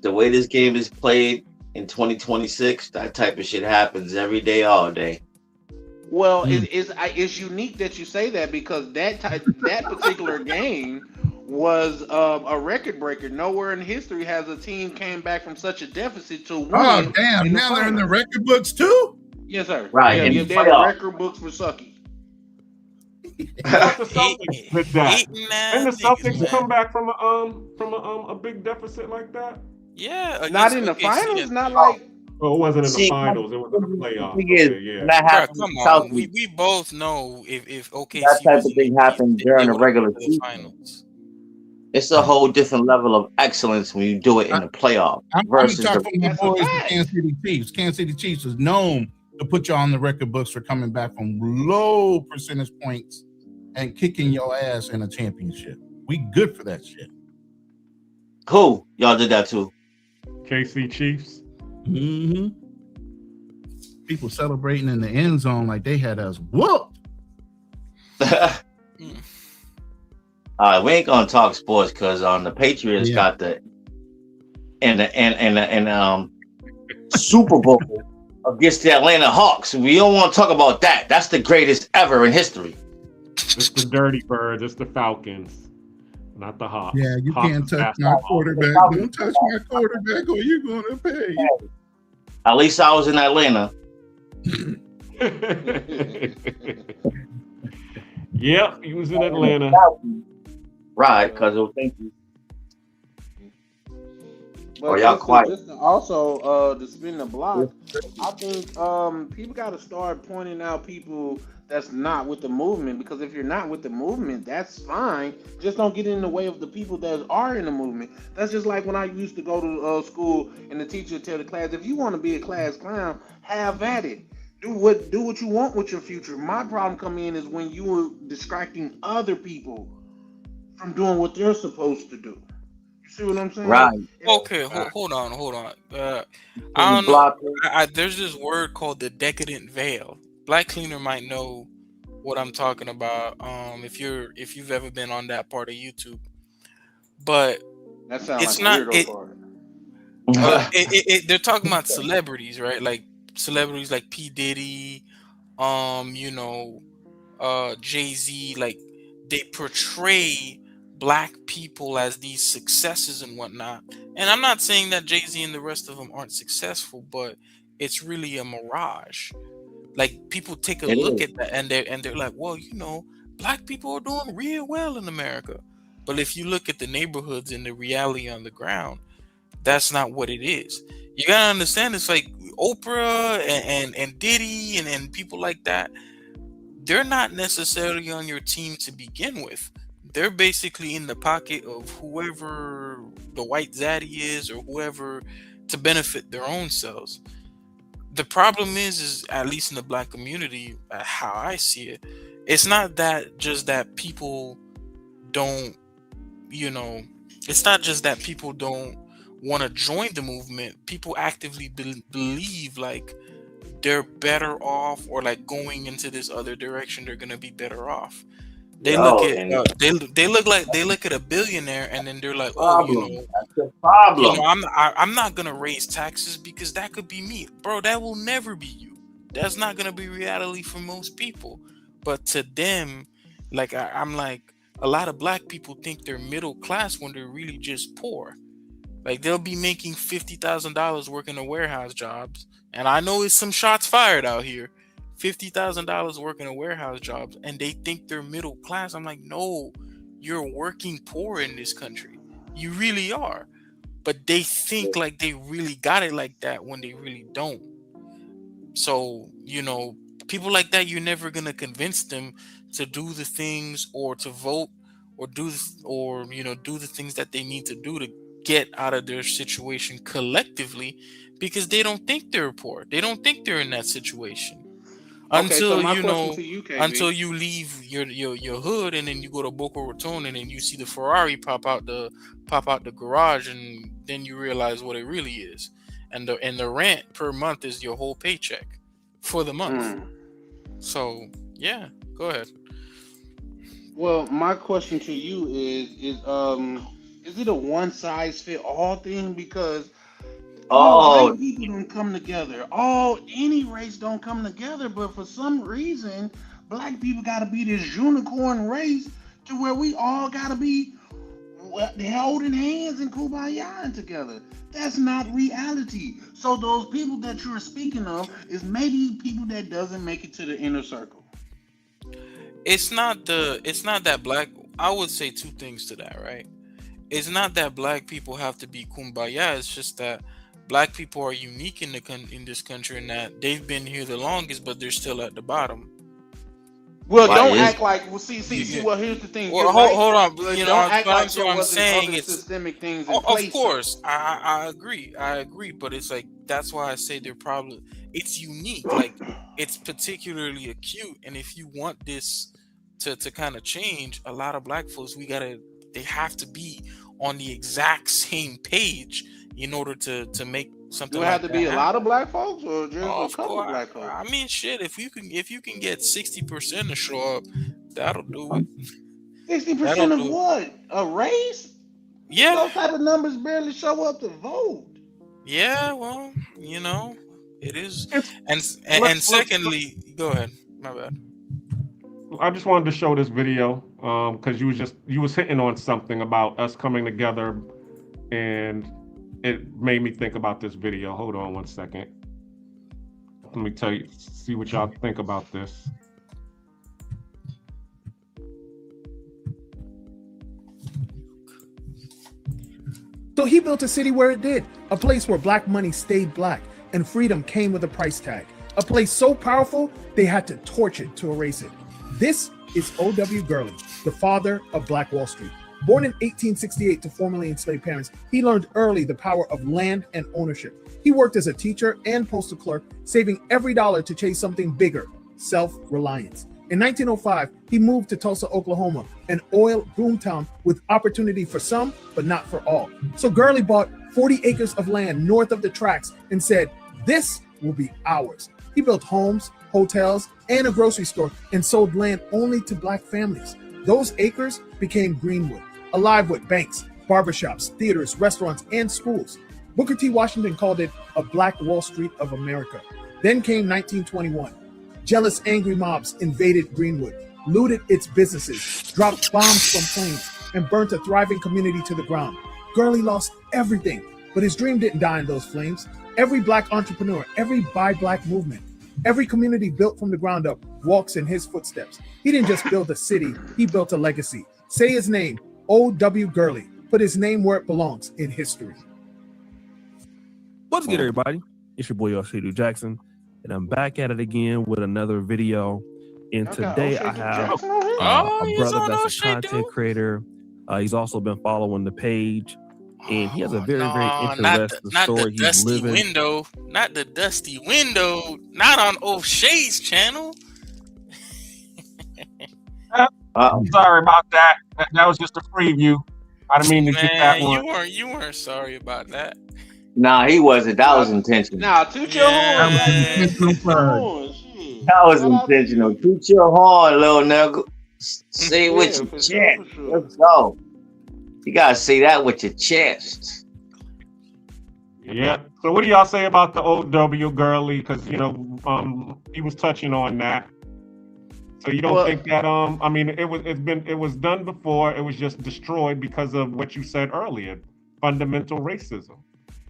the way this game is played in 2026, that type of shit happens every day, all day. Well, it's unique that you say that because that particular game was a record breaker. Nowhere in history has a team came back from such a deficit to win. Oh damn! in the Now they're in the finals. record books too. Yes, sir. Right, Yeah, in yeah, the they're the playoff. record books for sucky. Thought the Celtics did that. Hating And the ass niggas, Celtics man. come back from a big deficit like that. Yeah, Not against in the OKC. finals. Not like Oh, it wasn't in the See, finals. It was in the the playoffs. thing is, Okay, yeah. when that Bruh, happens, come in on. Southeast, We both know if OKC that type was of in the thing East, happens they during the would have regular been to the season. finals. It's a whole different level of excellence when you do it in the playoff I'm going to versus talk the. for my that's a boys, the fact. Kansas City Chiefs. Kansas City Chiefs is known to put you on the record books for coming back from low percentage points and kicking your ass in a championship. We good for that shit. Cool, y'all did that too. KC Chiefs. Mm-hmm. People celebrating in the end zone like they had us whooped. We ain't gonna talk sports because the Patriots got the Super Bowl against the Atlanta Hawks. We don't want to talk about that. That's the greatest ever in history. It's the Dirty Birds. It's the Falcons, not the Hawks. Yeah, you Hawks can't is touch basketball. my quarterback. Don't touch my quarterback or you're going to pay. At least I was in Atlanta. Yep, he was in Atlanta. Right, because it was thinking. But y'all quiet. just to also to spin the block, I think people got to start pointing out people that's not with the movement, because if you're not with the movement, that's fine. Just don't get in the way of the people that are in the movement. That's just like when I used to go to school and the teacher would tell the class, if you want to be a class clown, have at it. Do what you want with your future. My problem come in is when you are distracting other people from doing what they're supposed to do. You see what I'm saying? Right. Okay, hold on. I You don't know. block it. There's this word called the decadent veil. Black Cleaner might know what I'm talking about. If you've ever been on that part of YouTube, but That sounds it's like a not. weirdo part. They're talking about celebrities, right? Like celebrities like P. Diddy, Jay-Z. Like they portray Black people as these successes and whatnot. And I'm not saying that Jay-Z and the rest of them aren't successful, but it's really a mirage. Like people take a look at that and they're like, well, Black people are doing real well in America. But if you look at the neighborhoods and the reality on the ground, that's not what it is. You gotta understand, it's like Oprah and Diddy and people like that. They're not necessarily on your team to begin with. They're basically in the pocket of whoever the white zaddy is or whoever to benefit their own selves. The problem is at least in the Black community, how I see it, it's not that just that people don't you know, it's not just that people don't want to join the movement. People actively believe like they're better off, or like going into this other direction, they're gonna be better off. They look Yo, at and they look at a billionaire, and then they're like, oh, problem. That's the you problem. know, I'm not gonna raise taxes because that could be me, bro. That will never be you. That's not gonna be reality for most people. But to them, like I'm like, a lot of black people think they're middle class when they're really just poor. Like they'll be making $50,000 working a warehouse jobs, and I know it's some shots fired out here. $50,000 working a warehouse jobs, and they think they're middle class. I'm like, no, you're working poor in this country. You really are. But they think like they really got it like that when they really don't. So, you know, people like that, you're never gonna convince them to do the things, or to vote, or or you know, do the things that they need to do to get out of their situation collectively, because they don't think they're poor. They don't think they're in that situation Okay, so until, my you question know, to you, until KB. you leave your hood, and then you go to Boca Raton, and then you see the Ferrari pop out the garage, and then you realize what it really is. And the rent per month is your whole paycheck for the month. Mm. So yeah, go ahead. Well, my question to you is it a one size fit all thing? Because white Oh, people don't come together. All any race don't come together, but for some reason, black people got to be this unicorn race to where we all got to be holding hands and kumbaya together. That's not reality. So those people that you're speaking of is maybe people that doesn't make it to the inner circle. It's not that black. I would say two things to that, right? It's not that black people have to be kumbaya. It's just that black people are unique in in this country, and that they've been here the longest, but they're still at the bottom. Well, why don't is act like. Well, You, see. you, Well, here's the thing. well, You're right, hold on. but You know, don't act like so there I'm wasn't saying other it's. systemic things in Of place, though. course, I agree. I agree, but it's like that's why I say they're probably it's unique. Like it's particularly acute, and if you want this to kind of change, a lot of black folks they have to be on the exact same page in order to make Do something it have like to that be a lot happen. of black folks or just a Of couple course, black folks? I mean, shit. If you can get 60% to show up, that'll do it. Sixty That'll percent of do it. what? A race? Yeah, Those type of numbers barely show up to vote. yeah. Well, you know, it is. It's And secondly, go ahead. My bad. I just wanted to show this video because you was hitting on something about us coming together, and it made me think about this video. Hold on one second. Let me tell you, see what y'all think about this. So he built a city where it did, a place where black money stayed black and freedom came with a price tag, a place so powerful they had to torch it to erase it. This is O.W. Gurley, the father of Black Wall Street. Born in 1868 to formerly enslaved parents, he learned early the power of land and ownership. He worked as a teacher and postal clerk, saving every dollar to chase something bigger, self-reliance. In 1905, he moved to Tulsa, Oklahoma, an oil boomtown with opportunity for some, but not for all. So Gurley bought 40 acres of land north of the tracks and said, "This will be ours." He built homes, hotels, and a grocery store and sold land only to black families. Those acres became Greenwood, alive with banks, barbershops, theaters, restaurants, and schools. Booker T. Washington called it a Black Wall Street of America. Then came 1921. Jealous, angry mobs invaded Greenwood, looted its businesses, dropped bombs from planes, and burnt a thriving community to the ground. Gurley lost everything, but his dream didn't die in those flames. Every black entrepreneur, every Buy Black movement, every community built from the ground up walks in his footsteps. He didn't just build a city, he built a legacy. Say his name, O.W. Gurley. Put his name where it belongs, in history. What's good, everybody? It's your boy, Oshidu Jackson, and I'm back at it again with another video. And today I have a brother that's a content creator. He's also been following the page, and he has a very, very interesting story. He's living. Not the dusty window, not on O'Shea's channel. Sorry about that. That was just a preview. I didn't mean to get that Man, one. you weren't sorry about that. Nah, he wasn't. That was intentional. Nah, toot your horn, That was right an there. intentional Toot your plug. horn. Shit. That was Shout out to intentional. you. Toot your horn, little nigga. Say it with Yeah, your for chest. sure, for sure. Let's go. You gotta say that with your chest. Yeah. So what do y'all say about the OW girly? Because he was touching on that. So you don't Well, think that I mean it was done before, it was just destroyed because of what you said earlier, fundamental racism.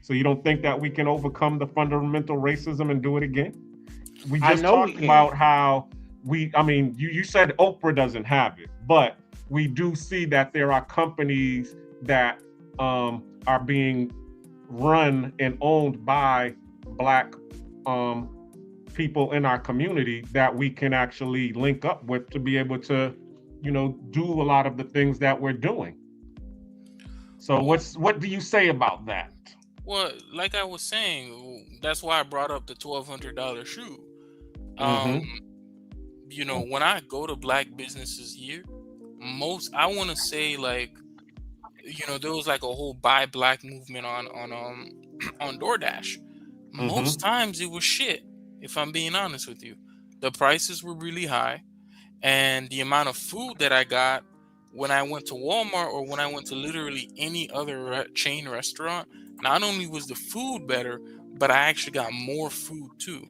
So you don't think that we can overcome the fundamental racism and do it again? We I just know we talked can. about how you said Oprah doesn't have it, but we do see that there are companies that are being run and owned by Black people in our community that we can actually link up with to be able to, do a lot of the things that we're doing. So what do you say about that? Well, like I was saying, that's why I brought up the $1,200 shoe. When I go to Black businesses here, I want to say there was like a whole buy Black movement on on DoorDash. Most times it was shit, if I'm being honest with you. The prices were really high, and the amount of food that I got when I went to Walmart or when I went to literally any other chain restaurant, not only was the food better, but I actually got more food too.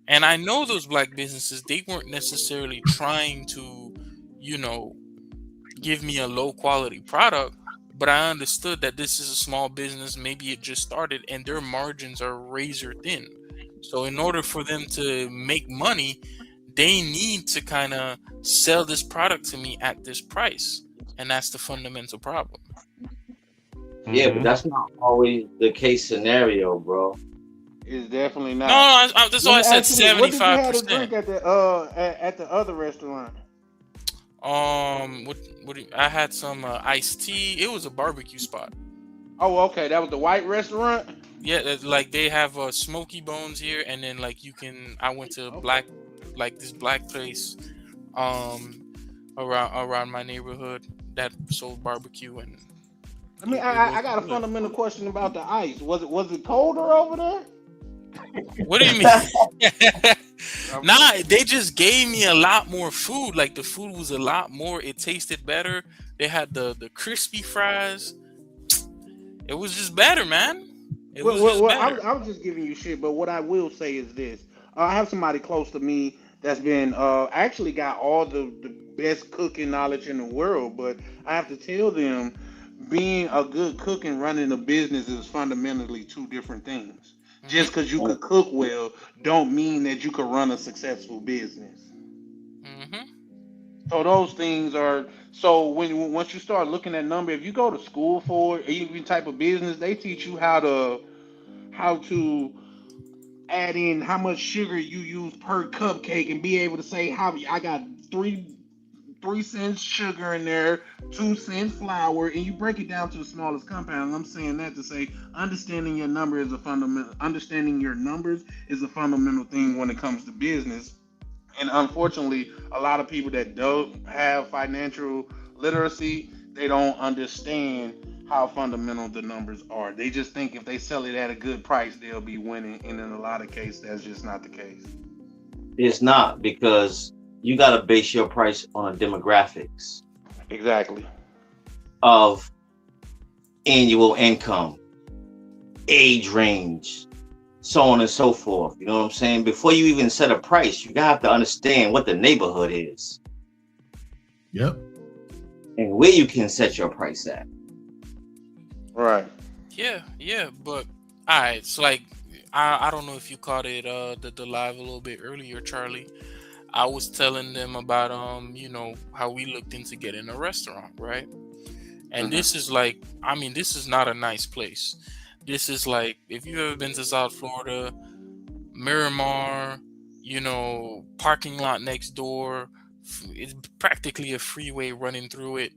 And I know those Black businesses, they weren't necessarily trying to, give me a low quality product, but I understood that this is a small business. Maybe it just started and their margins are razor thin. So in order for them to make money, they need to kind of sell this product to me at this price. And that's the fundamental problem. Yeah, but that's not always the case scenario, bro. It's definitely not. No, that's why I said 75%. What did you have to drink at the other restaurant? I had some iced tea. It was a barbecue spot. Oh, okay, that was the white restaurant. Yeah, like they have smoky bones here, and then I went to this black place, around my neighborhood that sold barbecue. And I mean, I got a fundamental question about the ice. Was it colder over there? What do you mean? Nah, they just gave me a lot more food. Like the food was a lot more. It tasted better. They had the crispy fries. It was just better, man. It was better. I was just giving you shit, but what I will say is this: I have somebody close to me that's been actually got all the best cooking knowledge in the world, but I have to tell them, being a good cook and running a business is fundamentally two different things. Just because you could cook well, don't mean that you could run a successful business. So those things are. So once you start looking at number, if you go to school for any type of business, they teach you how to add in how much sugar you use per cupcake and be able to say how I got 3 cents sugar in there, 2 cents flour, and you break it down to the smallest compound. I'm saying that to say understanding your numbers is a fundamental thing when it comes to business. And unfortunately, a lot of people that don't have financial literacy, they don't understand how fundamental the numbers are. They just think if they sell it at a good price, they'll be winning. And in a lot of cases, that's just not the case. It's not, because you got to base your price on demographics. Exactly. Of annual income, age range, so on and so forth. You know what I'm saying? Before you even set a price, you have to understand what the neighborhood is. Yep. And where you can set your price at. Right. Yeah, but all right. So I don't know if you caught it the live a little bit earlier, Charlie. I was telling them about how we looked into getting a restaurant, right? And this is this is not a nice place. This is like, if you've ever been to South Florida, Miramar, parking lot next door, it's practically a freeway running through it.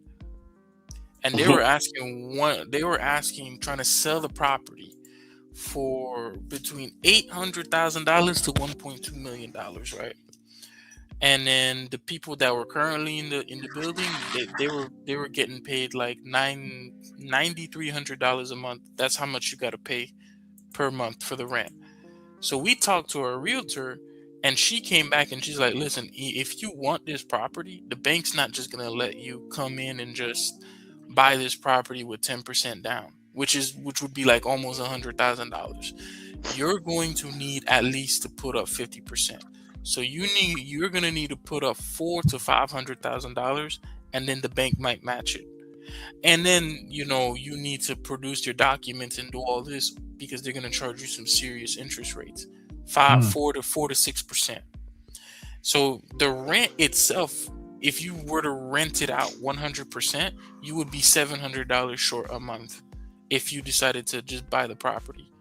And they were trying to sell the property for between $800,000 to $1.2 million, right? And then the people that were currently in the building, they were getting paid like $9,300 a month. That's how much you got to pay per month for the rent. So we talked to our realtor, and she came back and she's like, listen, if you want this property, the bank's not just gonna let you come in and just buy this property with 10% down, which would be like almost $100,000. You're going to need at least to put up 50%. So you're gonna need to put up $400,000 to $500,000, and then the bank might match it. And then you need to produce your documents and do all this because they're gonna charge you some serious interest rates, 4 to 6%. So the rent itself, if you were to rent it out 100%, you would be $700 short a month if you decided to just buy the property,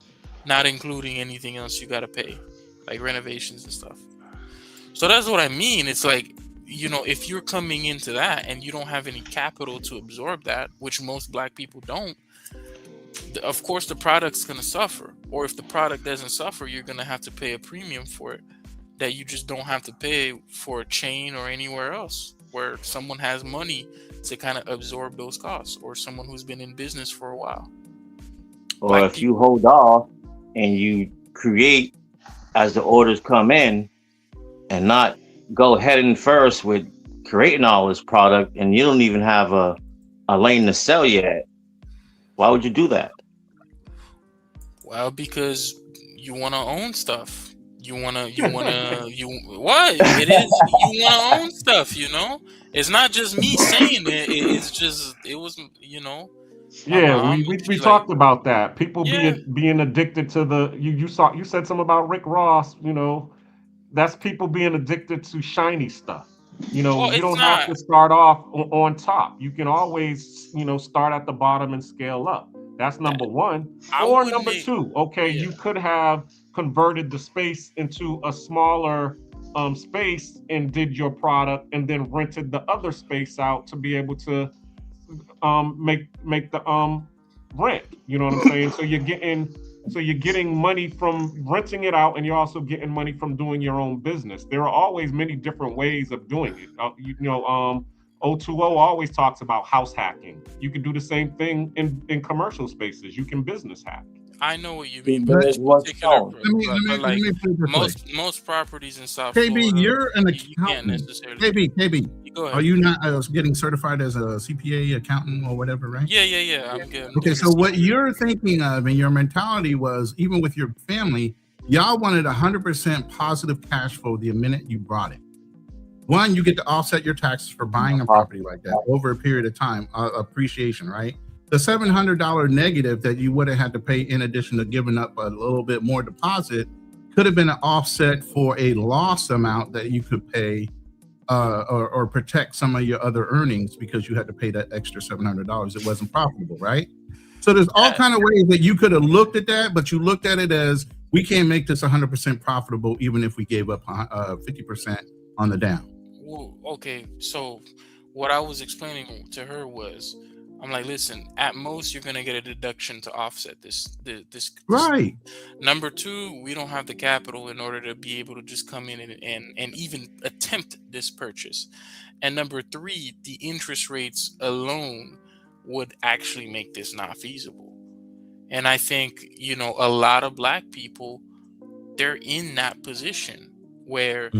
not including anything else you got to pay, like renovations and stuff. So that's what I mean. It's like, if you're coming into that and you don't have any capital to absorb that, which most Black people don't, of course the product's going to suffer. Or if the product doesn't suffer, you're going to have to pay a premium for it that you just don't have to pay for a chain or anywhere else where someone has money to kind of absorb those costs, or someone who's been in business for a while. Or like if you hold off and you create as the orders come in, and not go head in first with creating all this product, and you don't even have a lane to sell yet. Why would you do that? Well, because you want to own stuff. You what? It is. You want to own stuff, It's not just me saying it. It was. Yeah, we talked about that. People being addicted to the. You said something about Rick Ross. That's people being addicted to shiny stuff. You don't have to start off on top. You can always, start at the bottom and scale up. That's number one. Or number two, you could have converted the space into a smaller space and did your product, and then rented the other space out to be able to make the rent. You know what I'm saying? So you're getting money from renting it out, and you're also getting money from doing your own business. There are always many different ways of doing it. O2O always talks about house hacking. You can do the same thing in commercial spaces. You can business hack. I know what you mean, but this particular, most properties in South KB, Florida, you're an you can't accountant. necessarily. KB, Go ahead. are you not getting certified as a CPA accountant or whatever, right? Yeah. I'm good. Okay, so what you're thinking of and your mentality was, even with your family, y'all wanted 100% positive cash flow the minute you brought it. One, you get to offset your taxes for buying a property like that over a period of time, appreciation, right? The $700 negative that you would have had to pay in addition to giving up a little bit more deposit could have been an offset for a loss amount that you could pay or protect some of your other earnings because you had to pay that extra $700. It wasn't profitable, right? So there's all kind of ways that you could have looked at that, but you looked at it as, we can't make this 100% profitable even if we gave up 50% on the down. Well, okay, so what I was explaining to her was, I'm like, listen, at most you're gonna get a deduction to offset this. Right. Number two, we don't have the capital in order to be able to just come in and even attempt this purchase. And number three, the interest rates alone would actually make this not feasible. And I think, a lot of Black people, they're in that position where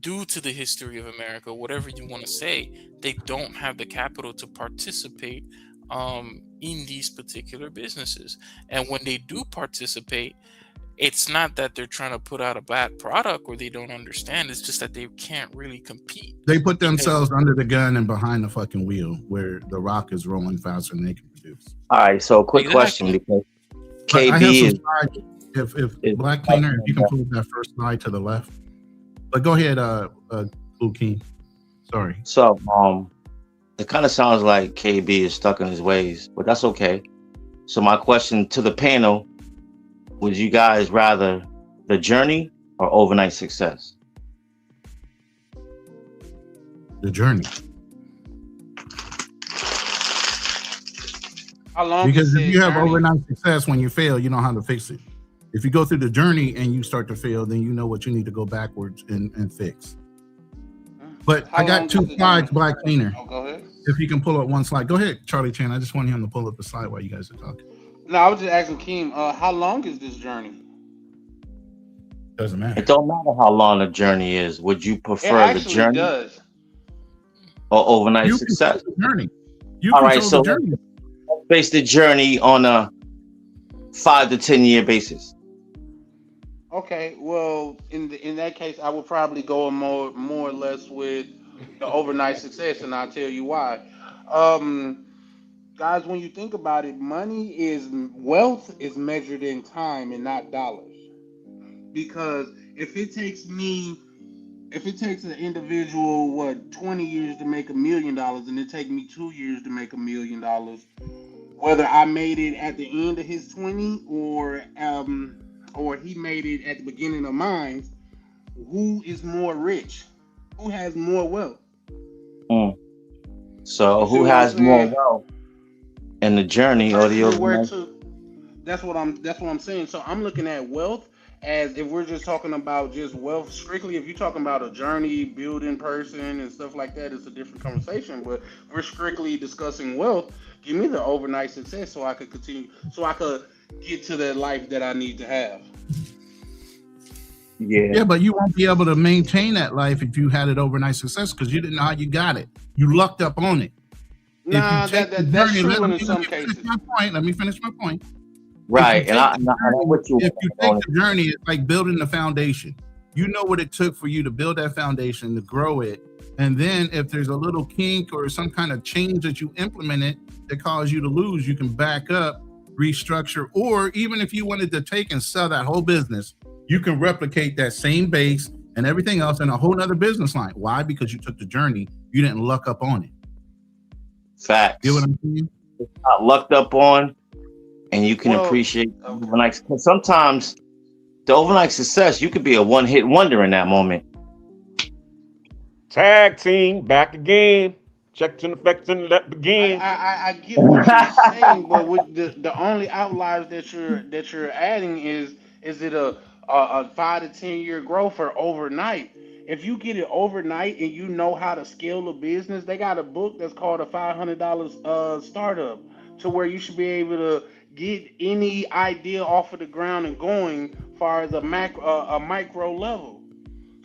due to the history of America, whatever you want to say, they don't have the capital to participate in these particular businesses. And when they do participate, it's not that they're trying to put out a bad product or they don't understand. It's just that they can't really compete. They put themselves under the gun and behind the fucking wheel where the rock is rolling faster than they can produce. All right, so quick question, because KB is... If Black Cleaner, if you can pull that first slide to the left. But go ahead, Blue King. Sorry. So, it kind of sounds like KB is stuck in his ways, but that's okay. So my question to the panel, would you guys rather the journey or overnight success? The journey. How long? Because if you have overnight success, when you fail, you know how to fix it. If you go through the journey and you start to fail, then you know what you need to go backwards and fix. But How I got long 2 is the slides, journey? Black Cleaner. Oh, go ahead. If you can pull up one slide. Go ahead, Charlie Chan. I just want him to pull up the slide while you guys are talking. No, I was just asking Keem, how long is this journey? Doesn't matter. It don't matter how long the journey is. Would you It prefer the actually journey does. or overnight You success? control the journey. You All right, control so the journey. let's base the journey on a 5 to 10 year basis. Okay, well, in that case, I would probably go more or less with the overnight success, and I'll tell you why. Um, Guys, when you think about it, wealth is measured in time and not dollars. Because if it takes an individual 20 years to make $1 million, and it take me 2 years to make $1 million, whether I made it at the end of his 20 or he made it at the beginning of mine, who is more rich? Who has more wealth? Mm. So You see who what I'm has more saying? wealth in the The journey or person the that were overnight? to That's what I'm saying. So I'm looking at wealth as, if we're just talking about just wealth strictly. If you're talking about a journey building person and stuff like that, it's a different conversation. But we're strictly discussing wealth. Give me the overnight success so I could continue, so I could get to that life that I need to have. Yeah. Yeah, but you won't be able to maintain that life if you had it overnight success because you didn't know how you got it. You lucked up on it. Nah, If you take the that's journey, true let in some me finish cases. my point. Let me finish my point. Right. And I'm with you. If you take the journey, it's like building the foundation. You know what it took for you to build that foundation, to grow it. And then if there's a little kink or some kind of change that you implemented that caused you to lose, you can back up, restructure, or even if you wanted to take and sell that whole business, you can replicate that same base and everything else in a whole nother business line. Why? Because you took the journey. You didn't luck up on it. Facts. You know what I'm saying? Not lucked up on, and you can appreciate okay. overnight. Sometimes the overnight success, you could be a one-hit wonder in that moment. Tag team back again. Checks and effects and let begin. I get what you're saying, but with the only outliers that you're adding is it a 5 to 10 year growth or overnight? If you get it overnight and you know how to scale a business, they got a book that's called a $500 startup, to where you should be able to get any idea off of the ground and going, far as a micro level.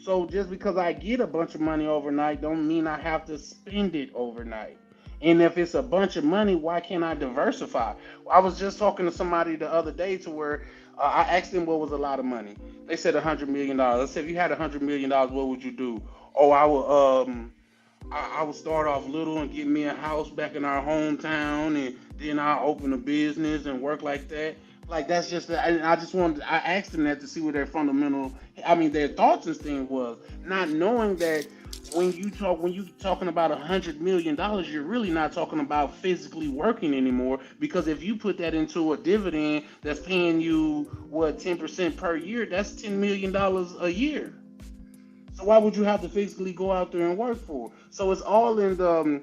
So just because I get a bunch of money overnight don't mean I have to spend it overnight. And if it's a bunch of money, why can't I diversify? I was just talking to somebody the other day to where I asked them what was a lot of money. They said $100 million. I said, if you had $100 million, what would you do? Oh, I would start off little and get me a house back in our hometown, and then I'll open a business and work like that. Like, that's just, I just wanted, I asked them that to see what their their thoughts and things was, not knowing that when you talking about $100 million, you're really not talking about physically working anymore. Because if you put that into a dividend that's paying you 10% per year, that's $10 million a year. So why would you have to physically go out there and work for? So it's all in the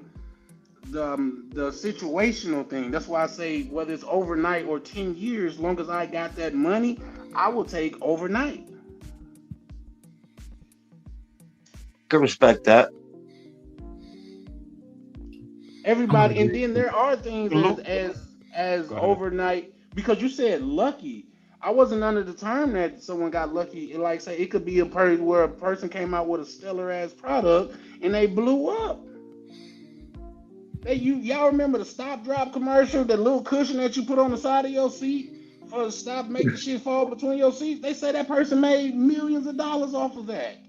situational thing. That's why I say whether it's overnight or 10 years, as long as I got that money, I will take overnight. Could respect that. Everybody, and then there are things as Go ahead. overnight, because you said lucky. I wasn't under the term that someone got lucky. Like, say, it could be a period where a person came out with a stellar ass product and they blew up. Y'all remember the stop drop commercial, the little cushion that you put on the side of your seat for to stop making shit fall between your seats? They say that person made millions of dollars off of that.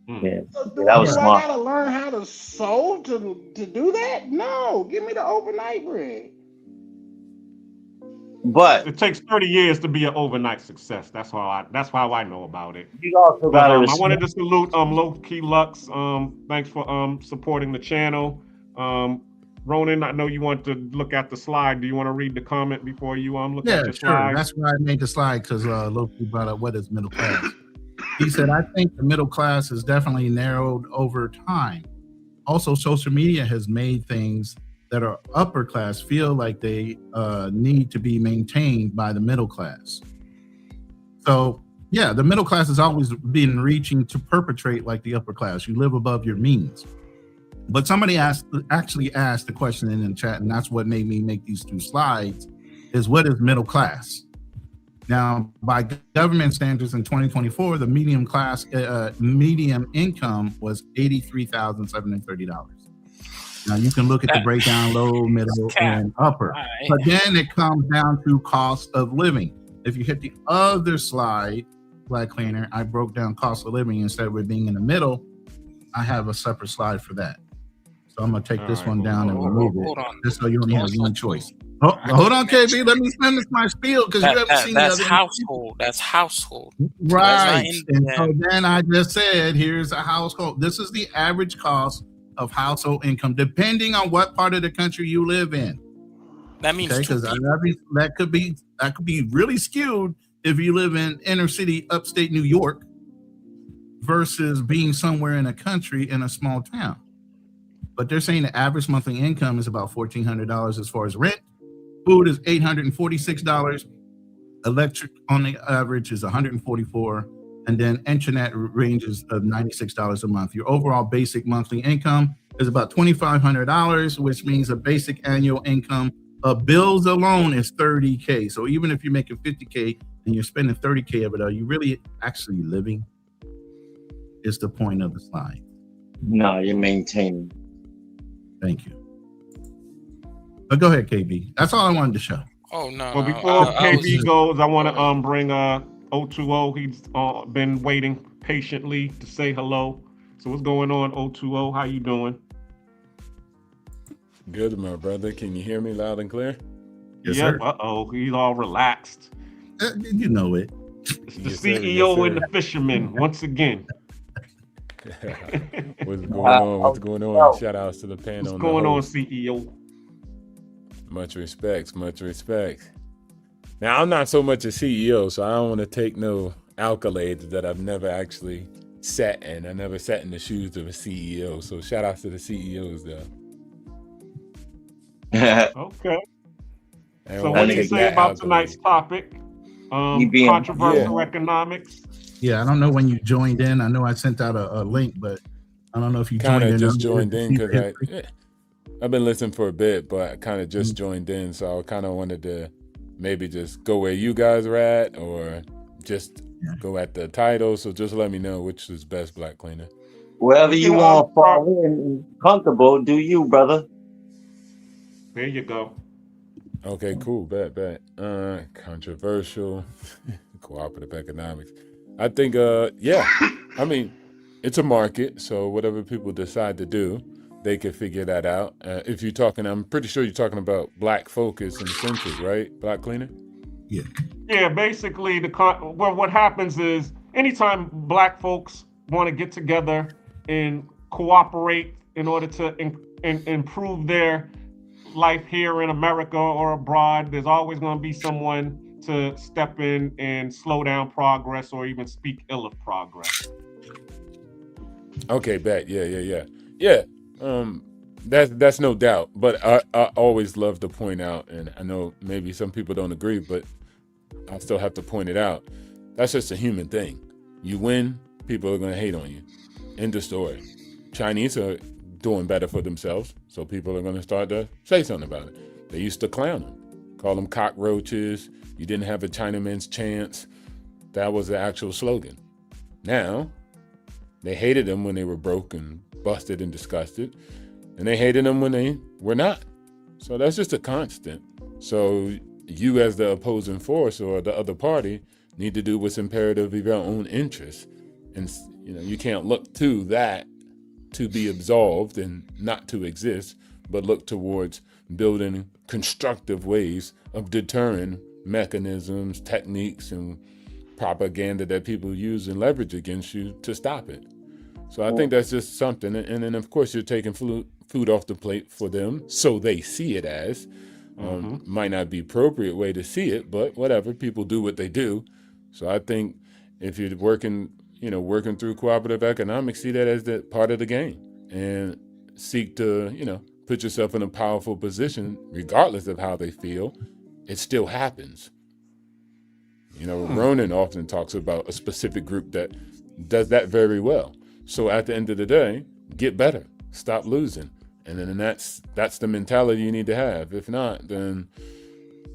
Yeah, So that was do I smart. gotta learn how to sew to do that? No, give me the overnight bread. But It takes 30 years to be an overnight success. That's how I know about it. you also But gotta I respect. wanted to salute Low Key Lux. Thanks for supporting the channel. Ronin, I know you want to look at the slide. Do you want to read the comment before you look Yeah, at your sure. slide? That's why I made the slide, because Loki brought up what is middle class. He said, I think the middle class is definitely narrowed over time. Also, social media has made things that are upper class feel like they need to be maintained by the middle class. So Yeah, the middle class has always been reaching to perpetrate like the upper class. You live above your means. But somebody actually asked the question in the chat, and that's what made me make these two slides, is what is middle class? Now, by government standards in 2024, the medium income was $83,730. Now you can look at the breakdown, low, middle, and upper. Right. But then it comes down to cost of living. If you hit the other slide, Black Cleaner, I broke down cost of living instead of it being in the middle. I have a separate slide for that. So I'm gonna take this one down and remove it, just so you only have one choice. Oh, hold on, KB. Let me finish my spiel because you haven't seen that's the other household. That's household. right. So And so then I just said, here's a household. This is the average cost of household income, depending on what part of the country you live in. That means because that could be really skewed if you live in inner city, upstate New York, versus being somewhere in a country in a small town. But they're saying the average monthly income is about $1,400 as far as rent. Food is $846. Electric on the average is $144. And then internet ranges of $96 a month. Your overall basic monthly income is about $2,500, which means a basic annual income of bills alone is $30K. So even if you're making $50K and you're spending $30K of it, are you really actually living? Is the point of the slide. No, you're maintaining. Thank you. But go ahead, KB. That's all I wanted to show. Oh no. Well, before KB goes, I want to bring 020. He's been waiting patiently to say hello. So what's going on, 020? How you doing? Good, my brother. Can you hear me loud and clear? Yes, Yep. sir. He's all relaxed. You know it. It's the Yes, sir. CEO Yes, and the fisherman once again. What's going on? What's going on? Shout outs to the panel. What's going on, CEO? Much respect, much respect. Now, I'm not so much a CEO, so I don't want to take no accolades that I've never actually sat in. I never sat in the shoes of a CEO. So shout outs to the CEOs though. Okay. And So I what wanna do you take say that about accolade. tonight's topic? Controversial economics. Yeah, I don't know when you joined in. I know I sent out a link, but I don't know if you Kind joined of in. just joined in because I've been listening for a bit, but I kind of just joined in, so I kind of wanted to maybe just go where you guys are at, or just go at the title. So just let me know which is best, Black Cleaner. Wherever you want to fall in, comfortable, do you, brother? There you go. Okay, cool. Bet. Controversial, cooperative economics. I think, yeah. I mean, it's a market, so whatever people decide to do, they can figure that out. If you're talking, I'm pretty sure you're talking about Black focus and centric, right, Black Cleaner? Yeah. Yeah, basically, what happens is anytime Black folks want to get together and cooperate in order to improve their life here in America or abroad, there's always going to be someone to step in and slow down progress or even speak ill of progress. Okay, bet. Yeah. That's no doubt. But I always love to point out, and I know maybe some people don't agree, but I still have to point it out. That's just a human thing. You win, people are going to hate on you. End of story. Chinese are doing better for themselves, so people are going to start to say something about it. They used to clown them, call them cockroaches. You didn't have a Chinaman's chance. That was the actual slogan. Now, they hated them when they were broke and busted and disgusted, and they hated them when they were not. So that's just a constant. So you as the opposing force or the other party need to do what's imperative of your own interests. And you can't look to that to be absolved and not to exist, but look towards building constructive ways of deterring mechanisms, techniques, and propaganda that people use and leverage against you to stop it. So I think that's just something. And then, of course, you're taking food off the plate for them, so they see it as. Might not be appropriate way to see it, but whatever. People do what they do. So I think if you're working through cooperative economics, see that as the part of the game and seek to, put yourself in a powerful position, regardless of how they feel. It still happens. You know, Ronin often talks about a specific group that does that very well. So at the end of the day, get better, stop losing. And then that's the mentality you need to have. If not, then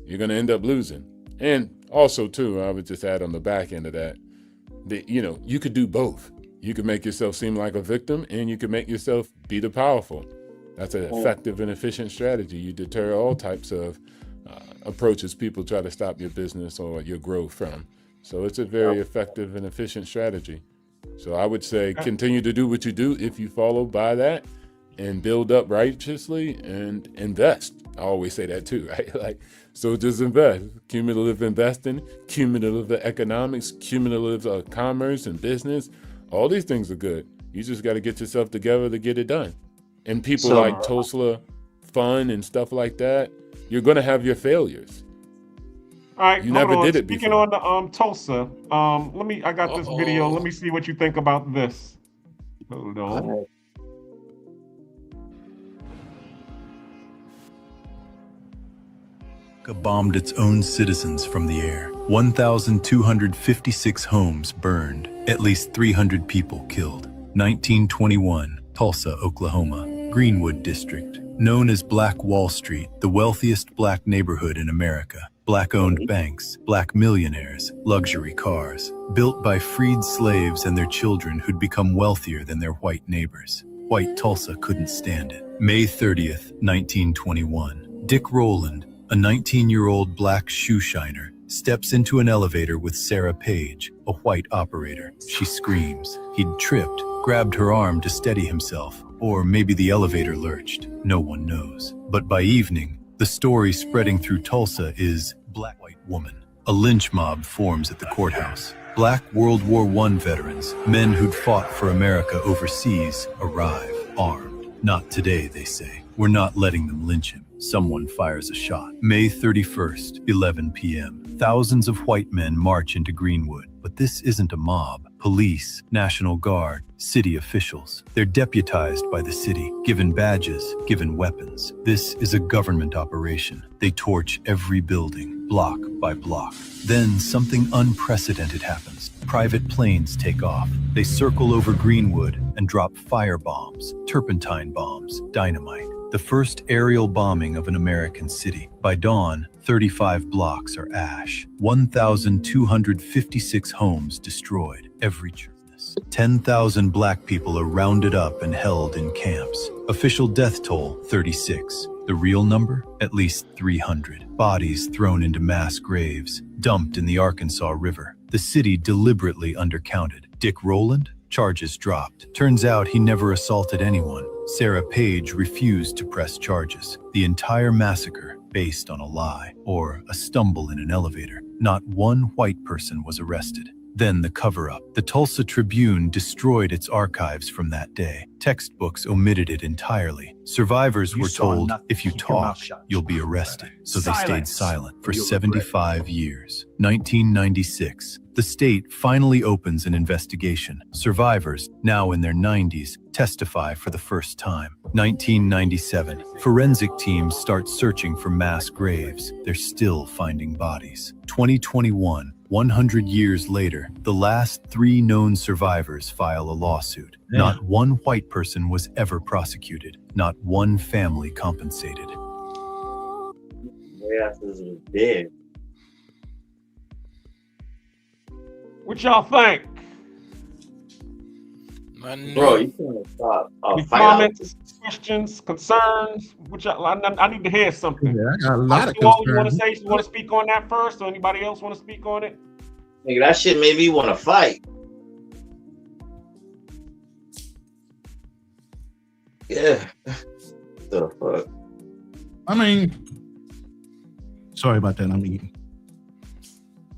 you're going to end up losing. And also too, I would just add on the back end of that, you know, you could do both. You could make yourself seem like a victim, and you could make yourself be the powerful. That's an effective and efficient strategy. You deter all types of approaches people try to stop your business or your growth from. So it's a very effective and efficient strategy. So I would say continue to do what you do if you follow by that, and build up righteously and invest. I always say that too, right? Like, so just invest. Cumulative investing, cumulative economics, cumulative commerce and business. All these things are good. You just got to get yourself together to get it done. And people like Tulsa Fun and stuff like that, you're going to have your failures. All right, you never did it Speaking before. on the Tulsa, I got this video. Let me see what you think about this. Hold on. Bombed its own citizens from the air. 1,256 homes burned, at least 300 people killed. 1921, Tulsa, Oklahoma, Greenwood District. Known as Black Wall Street, the wealthiest black neighborhood in America. Black-owned banks, black millionaires, luxury cars. Built by freed slaves and their children who'd become wealthier than their white neighbors. White Tulsa couldn't stand it. May 30th, 1921. Dick Rowland, a 19-year-old black shoe shiner, steps into an elevator with Sarah Page, a white operator. She screams. He'd tripped, grabbed her arm to steady himself, or maybe the elevator lurched. No one knows. But by evening, the story spreading through Tulsa is Black White Woman. A lynch mob forms at the courthouse. Black World War I veterans, men who'd fought for America overseas, arrive, armed. Not today, they say. We're not letting them lynch him. Someone fires a shot. May 31st, 11 p.m. Thousands of white men march into Greenwood, but this isn't a mob. Police, National Guard, city officials. They're deputized by the city, given badges, given weapons. This is a government operation. They torch every building, block by block. Then something unprecedented happens. Private planes take off. They circle over Greenwood and drop fire bombs, turpentine bombs, dynamite. The first aerial bombing of an American city. By dawn, 35 blocks are ash. 1,256 homes destroyed. Every church. 10,000 black people are rounded up and held in camps. Official death toll, 36. The real number? At least 300. Bodies thrown into mass graves, dumped in the Arkansas River. The city deliberately undercounted. Dick Rowland? Charges dropped. Turns out he never assaulted anyone. Sarah Page refused to press charges. The entire massacre based on a lie or a stumble in an elevator. Not one white person was arrested. Then the cover-up. The Tulsa Tribune destroyed its archives from that day. Textbooks omitted it entirely. Survivors were told, if you talk, you'll be arrested. So they stayed silent for 75 years. 1996. The state finally opens an investigation. Survivors, now in their 90s, testify for the first time. 1997. Forensic teams start searching for mass graves. They're still finding bodies. 2021. 100 years later, the last 3 known survivors file a lawsuit. Yeah. Not one white person was ever prosecuted. Not one family compensated. Yeah, this is dead. What y'all think? Bro, you can't stop. Any comments, questions, concerns? Which I need to hear something. Yeah, I got a lot of concerns. You want to say? You want to speak on that first, or anybody else want to speak on it? Nigga, that shit made me want to fight. Yeah. The fuck. I mean, sorry about that. I'm eating.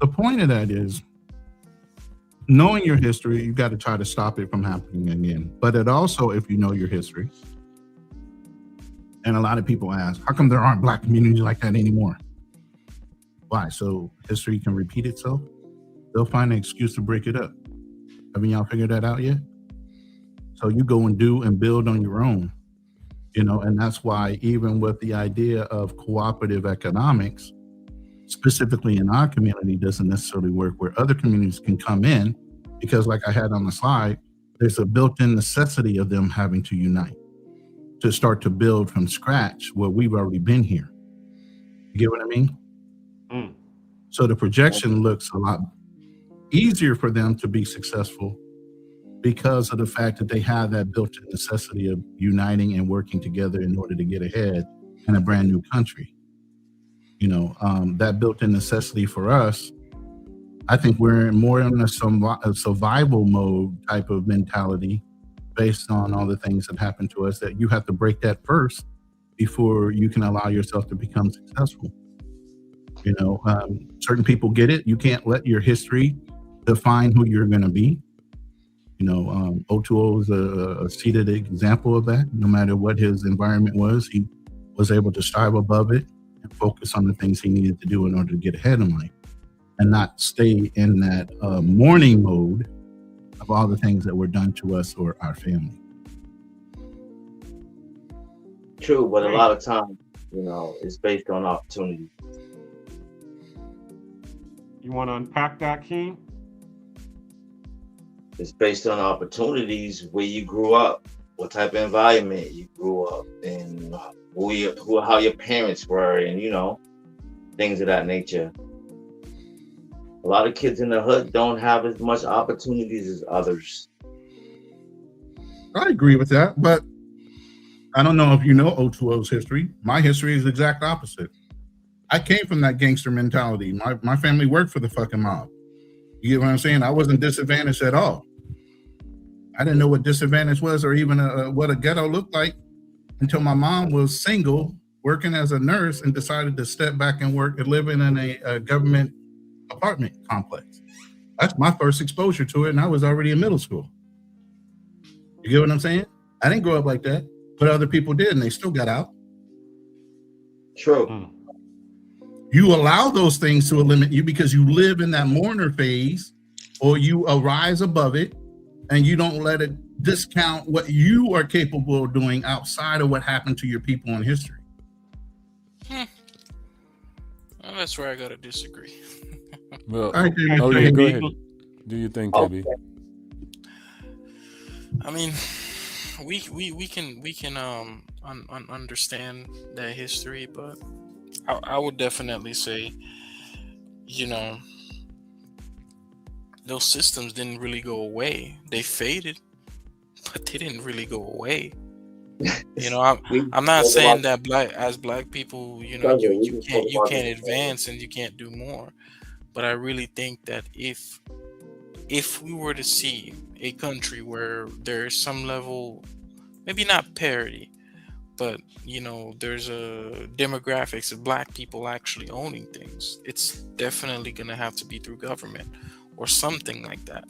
The point of that is, knowing your history, you got to try to stop it from happening again. But it also, if you know your history, and a lot of people ask, how come there aren't black communities like that anymore? Why? So history can repeat itself? They'll find an excuse to break it up. Haven't y'all figured that out yet? So you go and do and build on your own, you know, and that's why even with the idea of cooperative economics, specifically in our community doesn't necessarily work where other communities can come in, because like I had on the slide, there's a built-in necessity of them having to unite to start to build from scratch where we've already been here. You get what I mean? Mm. So the projection looks a lot easier for them to be successful because of the fact that they have that built-in necessity of uniting and working together in order to get ahead in a brand new country. You know, that built-in necessity for us, I think we're more in a survival mode type of mentality based on all the things that happen to us, that you have to break that first before you can allow yourself to become successful. You know, certain people get it. You can't let your history define who you're going to be. You know, O2O is a seated example of that. No matter what his environment was, he was able to strive above it and focus on the things he needed to do in order to get ahead in life, and not stay in that mourning mode of all the things that were done to us or our family. True, but a lot of times, you know, it's based on opportunity. You want to unpack that, King? It's based on opportunities, where you grew up, what type of environment you grew up in, how your parents were, and you know, things of that nature. A lot of kids in the hood don't have as much opportunities as others. I agree with that, but I don't know if you know O2O's history. My history is the exact opposite. I came from that gangster mentality. My family worked for the fucking mob. You get what I'm saying? I wasn't disadvantaged at all. I didn't know what disadvantage was, or even what a ghetto looked like, until my mom was single, working as a nurse, and decided to step back and work and living in a government apartment complex. That's my first exposure to it, and I was already in middle school. You get what I'm saying? I didn't grow up like that, but other people did, and they still got out. True. You allow those things to limit you because you live in that mourner phase, or you arise above it, and you don't let it discount what you are capable of doing outside of what happened to your people in history. Well, that's where I gotta disagree. Well, All right, go ahead. Do you think, KB? I mean, we can understand that history, but I would definitely say, you know, those systems didn't really go away. They faded, but they didn't really go away. You know, I'm not saying that black people, you know, you can't advance and you can't do more, but I really think that if we were to see a country where there's some level, maybe not parity, but you know, there's a demographics of black people actually owning things, it's definitely gonna have to be through government or something like that.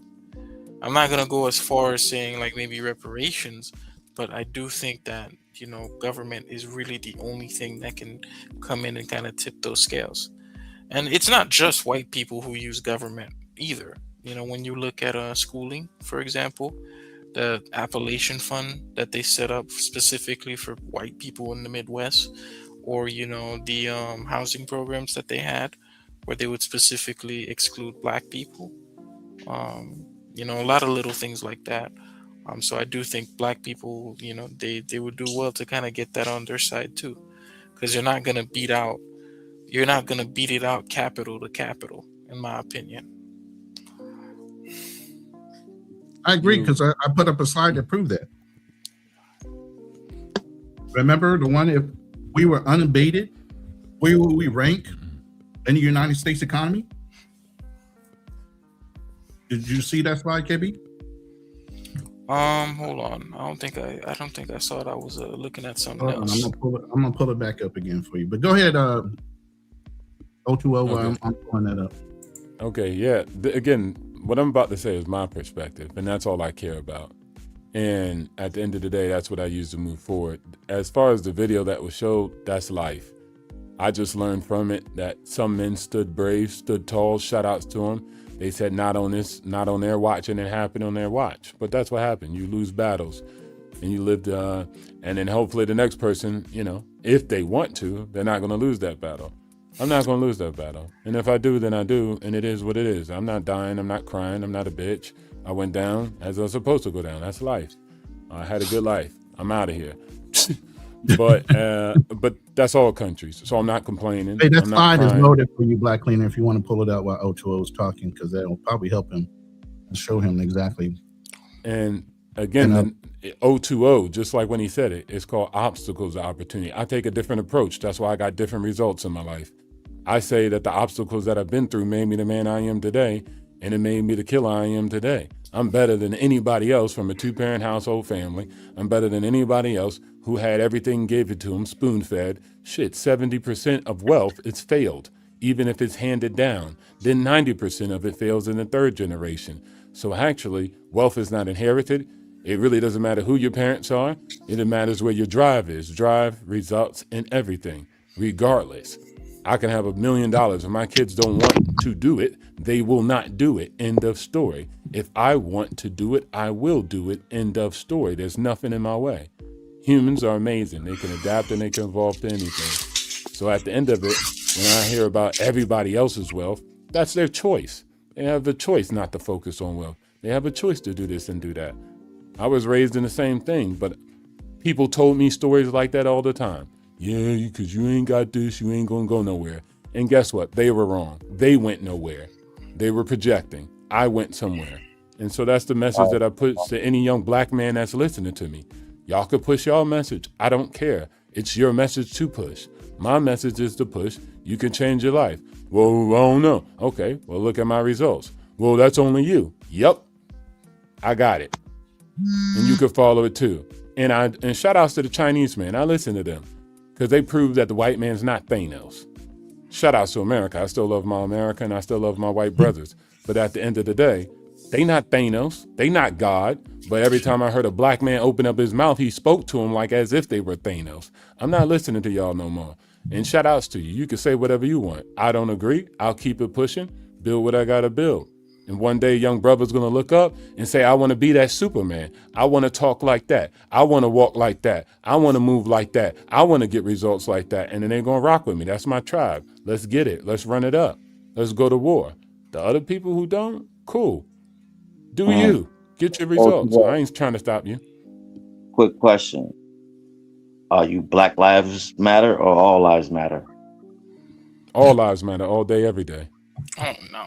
I'm not gonna go as far as saying like maybe reparations, but I do think that, you know, government is really the only thing that can come in and kind of tip those scales. And it's not just white people who use government either. You know, when you look at schooling, for example, the Appalachian Fund that they set up specifically for white people in the Midwest, or, you know, the housing programs that they had where they would specifically exclude black people. You know, a lot of little things like that. So I do think black people, you know, they would do well to kind of get that on their side too, because you're not gonna beat it out capital to capital, in my opinion. I agree, because I put up a slide to prove that. Remember the one, if we were unabated, where would we rank in the United States economy? Did you see that slide, KB? Hold on. I don't think I saw it. I was looking at something else. I'm gonna pull it back up again for you. But go ahead, O2O. Okay. I'm pulling that up. Okay, yeah. Again, what I'm about to say is my perspective, and that's all I care about. And at the end of the day, that's what I use to move forward. As far as the video that was showed, that's life. I just learned from it that some men stood brave, stood tall. Shout outs to them. They said not on their watch, and it happened on their watch. But that's what happened. You lose battles, and you lived, and then hopefully the next person, you know, if they want to, they're not going to lose that battle. I'm not going to lose that battle. And if I do, then I do. And it is what it is. I'm not dying. I'm not crying. I'm not a bitch. I went down as I was supposed to go down. That's life. I had a good life. I'm out of here. but that's all countries. So I'm not complaining. Hey, that I'm not slide is crying. loaded for you, Black Cleaner, if you want to pull it out while O2O is talking, because that will probably help him and show him exactly. And again, the O2O, just like when he said it, it's called obstacles of opportunity. I take a different approach. That's why I got different results in my life. I say that the obstacles that I've been through made me the man I am today, and it made me the killer I am today. I'm better than anybody else from a 2-parent household family. I'm better than anybody else who had everything gave it to them, spoon-fed. Shit, 70% of wealth, it's failed, even if it's handed down. Then 90% of it fails in the third generation. So actually, wealth is not inherited. It really doesn't matter who your parents are. It matters where your drive is. Drive results in everything, regardless. I can have $1 million. If my kids don't want to do it, they will not do it. End of story. If I want to do it, I will do it. End of story. There's nothing in my way. Humans are amazing. They can adapt and they can evolve to anything. So at the end of it, when I hear about everybody else's wealth, that's their choice. They have a choice not to focus on wealth. They have a choice to do this and do that. I was raised in the same thing, but people told me stories like that all the time. Yeah, because you ain't got this, you ain't gonna go nowhere. And guess what? They were wrong. They went nowhere. They were projecting. I went somewhere. And so that's the message that I put to any young Black man that's listening to me. Y'all could push y'all message. I don't care. It's your message to push. My message is to push. You can change your life. Well, I don't know. Okay, well, look at my results. Well, that's only you. Yep, I got it. And you could follow it too. And shout outs to the Chinese man. I listen to them because they prove that the white man's not Thanos. Shout outs to America. I still love my America and I still love my white brothers. But at the end of the day, they not Thanos. They not God. But every time I heard a Black man open up his mouth, he spoke to him like as if they were Thanos. I'm not listening to y'all no more. And shout outs to you. You can say whatever you want. I don't agree. I'll keep it pushing. Build what I got to build. And one day, young brother's going to look up and say, I want to be that Superman. I want to talk like that. I want to walk like that. I want to move like that. I want to get results like that. And then they're going to rock with me. That's my tribe. Let's get it. Let's run it up. Let's go to war. The other people who don't, cool. Do you. Get your results. I ain't trying to stop you. Quick question. Are you Black Lives Matter or All Lives Matter? All lives matter all day, every day. Oh, no.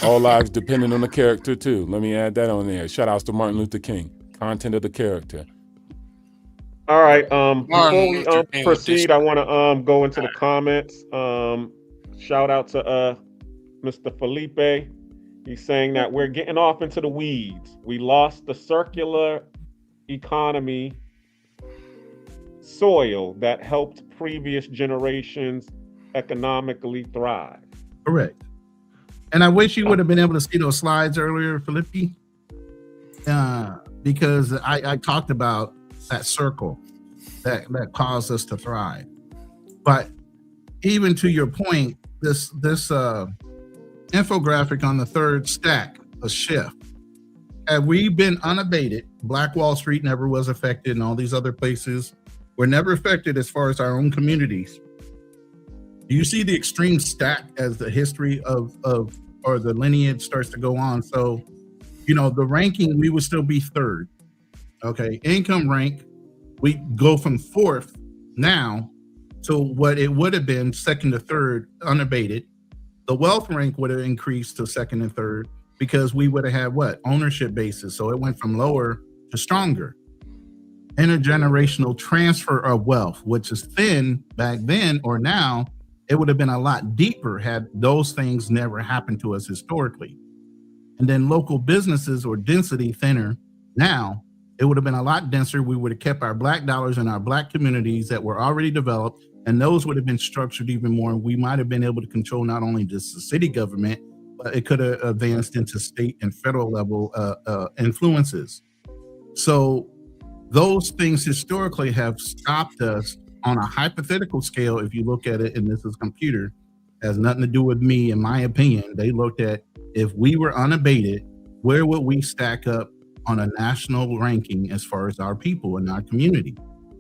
All lives depending on the character, too. Let me add that on there. Shout outs to Martin Luther King. Content of the character. All right. Before we proceed, I want to go into the comments. Shout out to Mr. Felipe. He's saying that we're getting off into the weeds. We lost the circular economy soil that helped previous generations economically thrive. Correct. And I wish you would have been able to see those slides earlier, Felipe, because I talked about that circle that caused us to thrive. But even to your point, this infographic on the third stack, a shift. Had we been unabated, Black Wall Street never was affected, and all these other places were never affected as far as our own communities. Do you see the extreme stack as the history of or the lineage starts to go on? So, the ranking, we would still be third. Okay, income rank, we go from fourth now to what it would have been second to third unabated. The wealth rank would have increased to second and third because we would have had what? Ownership basis. So it went from lower to stronger. Intergenerational transfer of wealth, which is thin back then or now, it would have been a lot deeper had those things never happened to us historically. And then local businesses or density thinner now, it would have been a lot denser. We would have kept our Black dollars in our Black communities that were already developed, and those would have been structured even more. And we might have been able to control not only just the city government, but it could have advanced into state and federal level influences. So those things historically have stopped us on a hypothetical scale. If you look at it, and this is computer, has nothing to do with me, in my opinion. They looked at, if we were unabated, where would we stack up on a national ranking as far as our people in our community?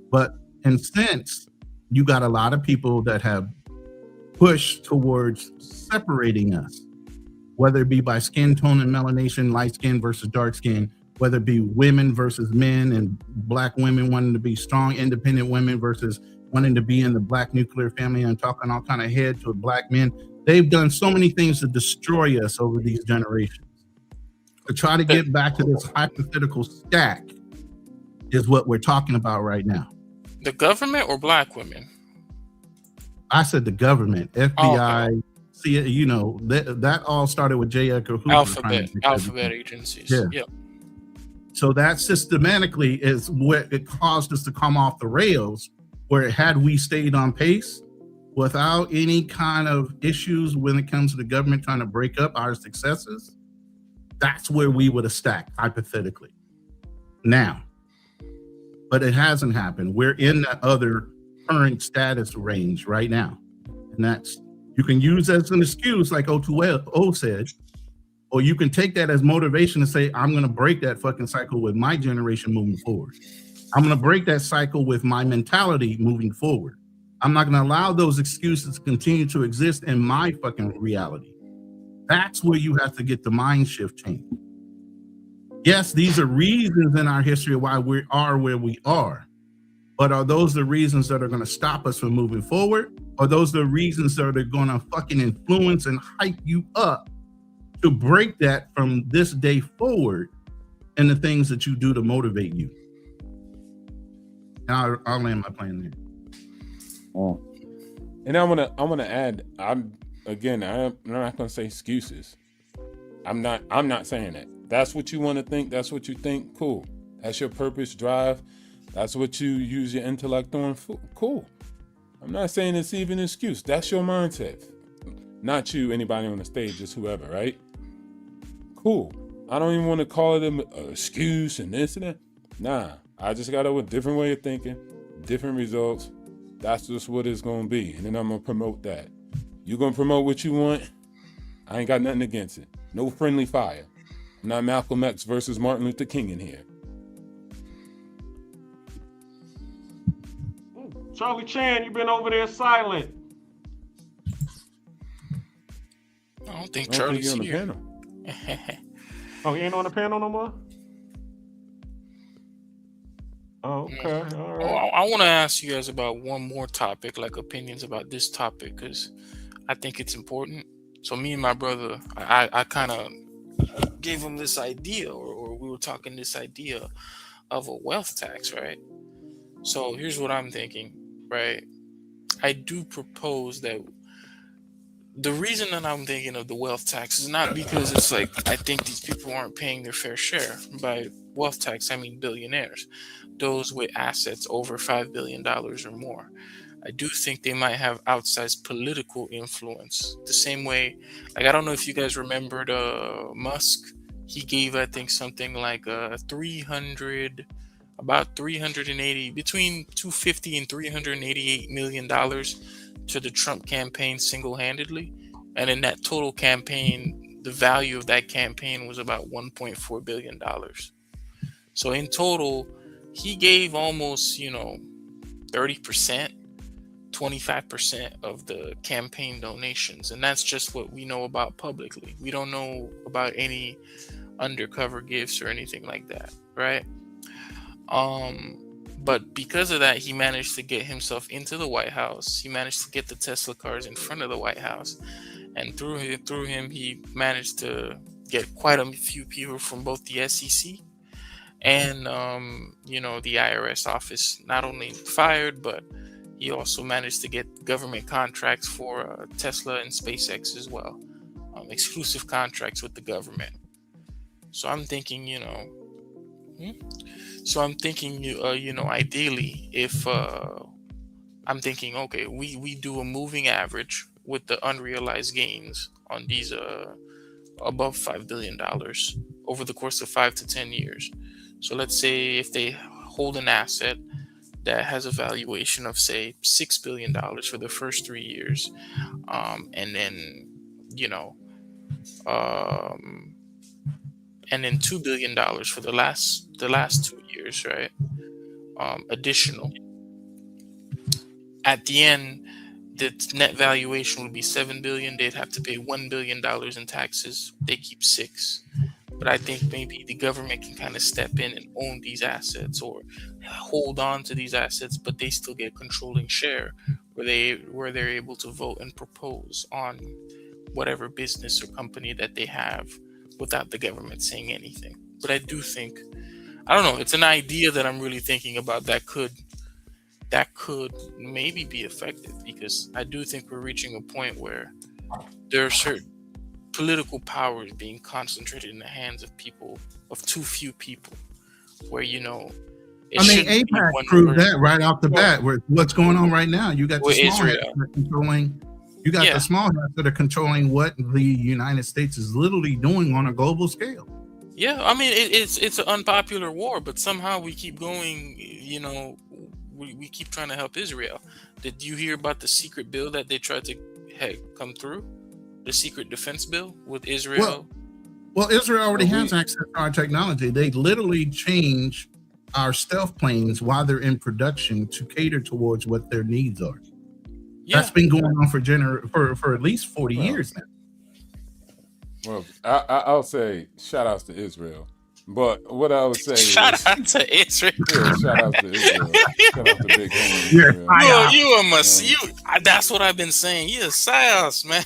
But and since you got a lot of people that have push towards separating us, whether it be by skin tone and melanation, light skin versus dark skin, whether it be women versus men and black women wanting to be strong, independent women versus wanting to be in the black nuclear family and talking all kind of head to black men. They've done so many things to destroy us over these generations. To try to get back to this hypothetical stack is what we're talking about right now. The government or black women? I said the government, FBI, okay. see, you know, that all started with J. Edgar Hoover. Alphabet agencies. Yeah. Yep. So that systematically is what it caused us to come off the rails, where had we stayed on pace without any kind of issues when it comes to the government trying to break up our successes, that's where we would have stacked, hypothetically. Now, but it hasn't happened. We're in that other current status range right now. And that's, you can use that as an excuse, like O2O said, or you can take that as motivation to say, I'm going to break that fucking cycle with my generation moving forward. I'm going to break that cycle with my mentality moving forward. I'm not going to allow those excuses to continue to exist in my fucking reality. That's where you have to get the mind shift change. Yes, these are reasons in our history why we are where we are. But are those the reasons that are going to stop us from moving forward? Or those the reasons that are going to fucking influence and hype you up to break that from this day forward and the things that you do to motivate you? And I'll land my plane there. Oh. And I want to add, I'm not going to say excuses. I'm not saying that. That's what you want to think. That's what you think. Cool. That's your purpose, drive. That's what you use your intellect on. Cool. I'm not saying it's even an excuse. That's your mindset. Not you, anybody on the stage, just whoever, right? Cool. I don't even want to call it an excuse and this and that. Nah, I just got a different way of thinking, different results. That's just what it's going to be. And then I'm going to promote that. You going to promote what you want? I ain't got nothing against it. No friendly fire. I'm not Malcolm X versus Martin Luther King in here. Charlie Chan, you've been over there silent. I don't think Charlie's on the here. panel. Oh, he ain't on the panel no more? Oh, okay. All right. I want to ask you guys about one more topic, like opinions about this topic, because I think it's important. So me and my brother, I kind of gave him this idea, or we were talking this idea of a wealth tax, right? So here's what I'm thinking, right? I do propose that the reason that I'm thinking of the wealth tax is not because it's like I think these people aren't paying their fair share. By wealth tax, I mean billionaires, those with assets over $5 billion or more. I do think they might have outsized political influence. The same way, like, I don't know if you guys remembered Musk. He gave, I think, something like about 380, between 250 and $388 million to the Trump campaign single-handedly. And in that total campaign, the value of that campaign was about $1.4 billion. So in total, he gave almost, 30%. 25% of the campaign donations, and that's just what we know about publicly. We don't know about any undercover gifts or anything like that, right? But because of that, he managed to get himself into the White House. He managed to get the Tesla cars in front of the White House, and through him, he managed to get quite a few people from both the SEC and the IRS office not only fired, but he also managed to get government contracts for Tesla and SpaceX as well, exclusive contracts with the government. So I'm thinking, ideally, if I'm thinking, okay, we do a moving average with the unrealized gains on these above $5 billion over the course of 5 to 10 years. So let's say if they hold an asset that has a valuation of, say, $6 billion for the first 3 years, and then $2 billion for the last 2 years, right? Additional. At the end, the net valuation would be $7 billion. They'd have to pay $1 billion in taxes. They keep $6 billion. But I think maybe the government can kind of step in and own these assets or hold on to these assets, but they still get controlling share where they're able to vote and propose on whatever business or company that they have without the government saying anything. But I do think, I don't know, it's an idea that I'm really thinking about that could maybe be effective, because I do think we're reaching a point where there are certain political powers being concentrated in the hands of too few people, where, you know, APAC proved that right off the bat. What's going on right now? You got the small hats that are controlling. You got the small hats that are controlling what the United States is literally doing on a global scale. Yeah, I mean, it's an unpopular war, but somehow we keep going. You know, we keep trying to help Israel. Did you hear about the secret bill that they tried to come through? The secret defense bill with Israel? Well, Israel already has access to our technology. They literally change our stealth planes while they're in production to cater towards what their needs are. Yeah. That's been going on for at least 40 years now. Well, I'll say shout outs to Israel. But what I would say shout out to Israel. Yeah, shout out to Israel. Shout out to Big Homie. That's what I've been saying. You're a psyos, man.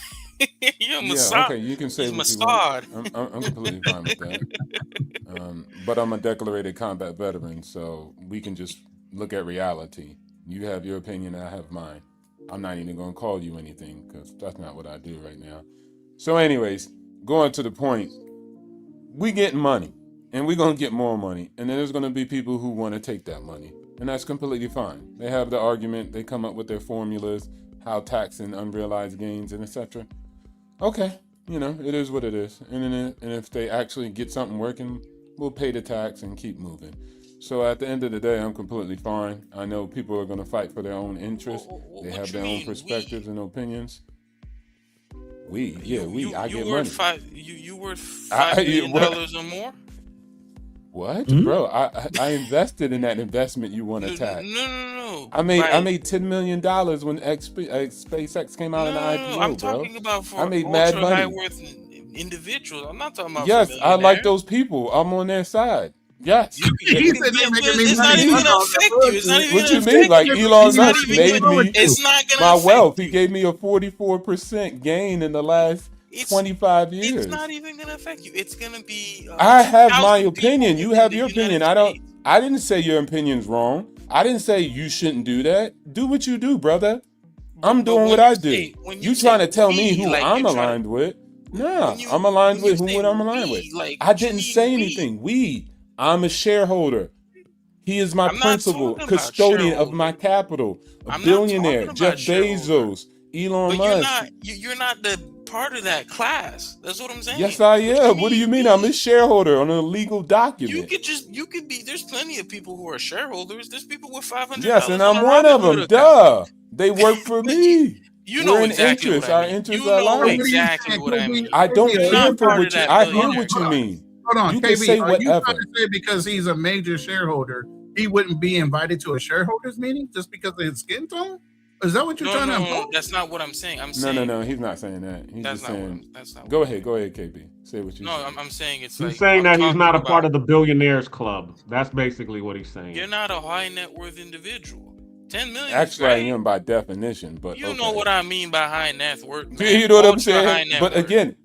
You're a Mossad. Okay, you can say what you want. I'm completely fine with that. But I'm a declarated combat veteran, so we can just look at reality. You have your opinion, I have mine. I'm not even going to call you anything, because that's not what I do right now. So anyways, going to the point, we get money. And we're going to get more money. And then there's going to be people who want to take that money. And that's completely fine. They have the argument. They come up with their formulas, how taxing unrealized gains and etc. Okay, you know, it is what it is. And if they actually get something working, we'll pay the tax and keep moving. So at the end of the day, I'm completely fine. I know people are going to fight for their own interests. They have their own perspectives and opinions. I get money. You worth $5 million or more? What, bro? I invested in that investment you want to tax. No. I made $10 million when SpaceX came out in the IPO, I'm talking about for I made mad money. High worth individuals. I'm not talking about. Yes, I like those people. I'm on their side. Yes. It's not even gonna affect you. It's not even. What you mean? Like Elon Musk made me my wealth. He gave me a 44% gain in the last 25 years. It's not even gonna affect you. It's gonna be. I have my opinion. You have your opinion. I didn't say your opinion's wrong. I didn't say you shouldn't do that. Do what you do, brother. I'm doing what I do. You trying to tell me who I'm aligned with? Nah, I'm aligned with who I'm aligned with. I didn't say anything. I'm a shareholder. He is my principal custodian of my capital. A billionaire. Jeff Bezos. Elon Musk. You're not the part of that class. That's what I'm saying. Yes, I am. What do you mean? I'm a shareholder on a legal document. You could be. There's plenty of people who are shareholders. There's people with $500. Yes, and I'm one of them. Duh. They work for me. You know exactly what I mean. Our interests are aligned. Exactly what I mean. I don't care for what you. I hear what you mean. Hold on, you KB, can say are whatever. you trying to say because he's a major shareholder, he wouldn't be invited to a shareholders meeting just because of his skin tone? Is that what you're trying to impose? No, that's not what I'm saying. I'm saying No. He's not saying that. He's just saying. Go ahead, KB. Say what you. No, I'm saying he's saying that he's not a part of the billionaires club. That's basically what he's saying. You're not a high net worth individual. 10 million. Actually, I am by definition, but you know what I mean by high net worth. Man. You know what I'm saying? But again,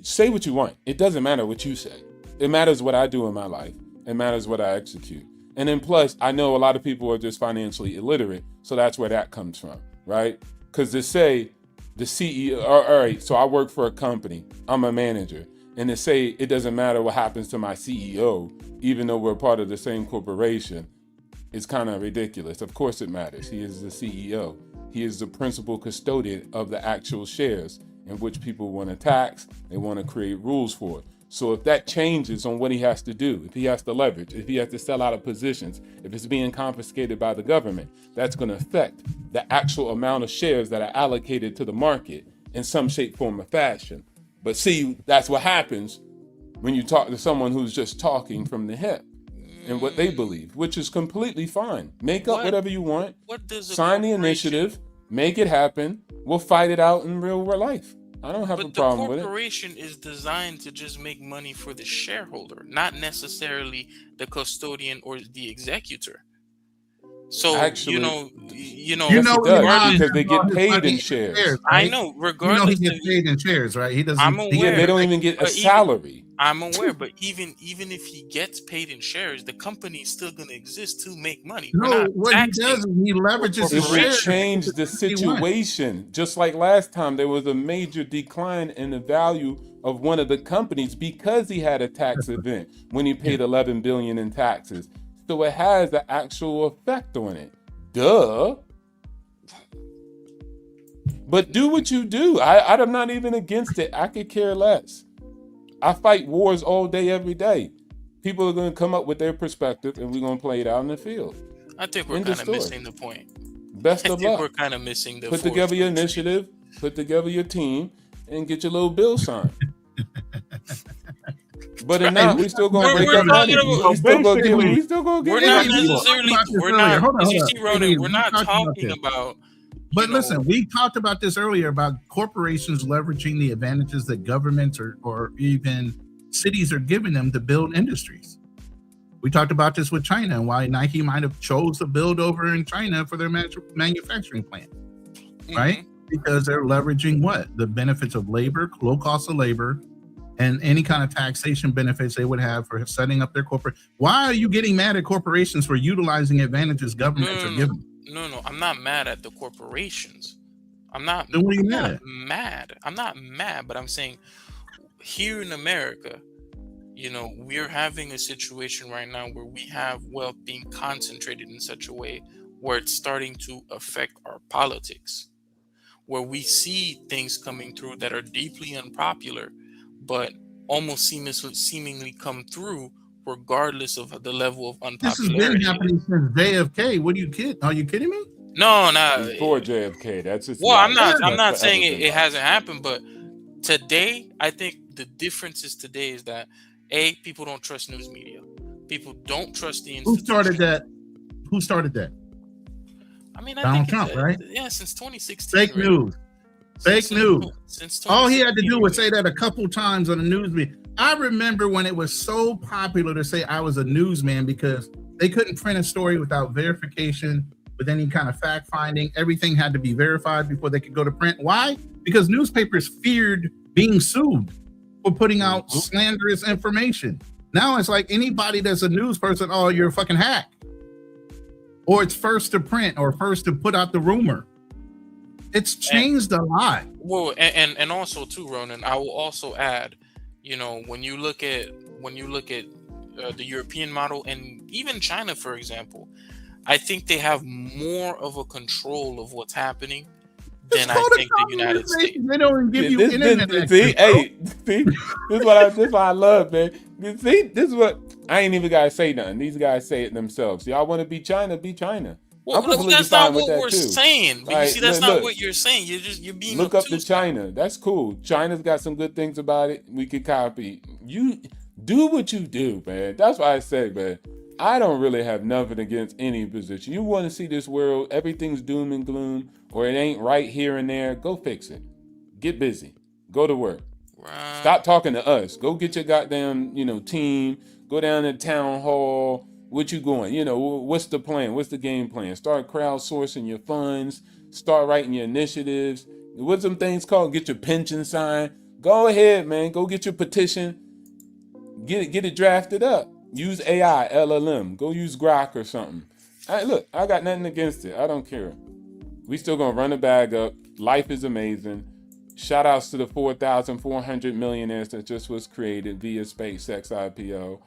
say what you want. It doesn't matter what you say. It matters what I do in my life. It matters what I execute. And then plus, I know a lot of people are just financially illiterate, so that's where that comes from, right? Because to say the CEO, all right, so I work for a company, I'm a manager, and to say it doesn't matter what happens to my CEO, even though we're part of the same corporation, is kind of ridiculous. Of course it matters. He is the CEO. He is the principal custodian of the actual shares in which people want to tax, they want to create rules for it. So if that changes on what he has to do, if he has to leverage, if he has to sell out of positions, if it's being confiscated by the government, that's going to affect the actual amount of shares that are allocated to the market in some shape, form, or fashion. But see, that's what happens when you talk to someone who's just talking from the hip and what they believe, which is completely fine. Make up whatever you want, sign the initiative, Make it happen. We'll fight it out in real life. I don't have a But the problem with it. corporation is designed to just make money for the shareholder, not necessarily the custodian or the executor. So Actually, You know, it does Elon because they has all get his paid money in shares. right? I know, You know, he regardless gets of, paid in shares, right? He doesn't. I'm Yeah, aware. they don't even get a But even salary. I'm aware, but even if he gets paid in shares, the company is still going to exist to make money. We're No, not what he does taxing is he leverages It his will shares. change the He wants. situation. Just like last time, there was a major decline in the value of one of the companies because he had a tax event when he paid 11 billion in taxes. So it has an actual effect on it. Duh. But do what you do. I'm not even against it. I could care less. I fight wars all day, every day. People are going to come up with their perspective, and we're going to play it out in the field. I think we're End of kind of story. missing the point. Best I of think luck. we're kind of missing the Put forest together your for the trees. initiative, put together your team, and get your little bill signed. But if not, we still gonna break We're up money. talking about- We still gonna get. basically, We still gonna get. We're what not we want. necessarily. We're earlier. not. Hold on, As you hold see, on. Ronan, Hey, we're we not talked about talking this. about. But listen, we talked about this earlier about corporations leveraging the advantages that governments or even cities are giving them to build industries. We talked about this with China and why Nike might have chose to build over in China for their manufacturing plant, right? Because they're leveraging what? The benefits of labor, low cost of labor, and any kind of taxation benefits they would have for setting up their corporate. Why are you getting mad at corporations for utilizing advantages governments are giving? No, I'm not mad at the corporations. I'm not. Then what are you I'm mad not at? mad. I'm not mad, but I'm saying here in America, we're having a situation right now where we have wealth being concentrated in such a way where it's starting to affect our politics, where we see things coming through that are deeply unpopular, but almost seemingly come through regardless of the level of This has been unpopularity. happening since JFK. What are you kidding? Are you kidding me? No, no. Before JFK, that's just. Well, I'm life. not That's saying forever it been life. hasn't happened, but today, I think the difference is today is that people don't trust news media. People don't trust the Who institution. started that? Who started that? I mean, I Donald think Trump, right? Yeah, since 2016. Fake news. Fake news. Since All he had to 2016, do was say that a couple times on the news media. I remember when it was so popular to say I was a newsman because they couldn't print a story without verification, with any kind of fact finding. Everything had to be verified before they could go to print. Why? Because newspapers feared being sued for putting out slanderous information. Now it's like anybody that's a news person, oh, you're a fucking hack. Or it's first to print or first to put out the rumor. It's changed a lot. Well, and also too, Ronan, I will also add, when you look at the European model and even China, for example, I think they have more of a control of what's happening than I think the United States. They don't give you internet access. This is what I love, man. See, this is what I ain't even gotta say nothing. These guys say it themselves. Y'all want to be China, be China. Well, that's not what we're saying. But you see, that's not what you're saying. You're being look up to China. That's cool. China's got some good things about it. We could copy. You do what you do, man. That's why I say, man. I don't really have nothing against any position. You want to see this world, everything's doom and gloom, or it ain't right here and there, go fix it. Get busy. Go to work. Right. Stop talking to us. Go get your goddamn, team. Go down to town hall. What you going? What's the plan? What's the game plan? Start crowdsourcing your funds. Start writing your initiatives. What's some things called? Get your pension signed. Go ahead, man. Go get your petition. Get it drafted up. Use AI, LLM. Go use Grok or something. Look, I got nothing against it. I don't care. We still gonna run the bag up. Life is amazing. Shout outs to the 4,400 millionaires that just was created via SpaceX IPO.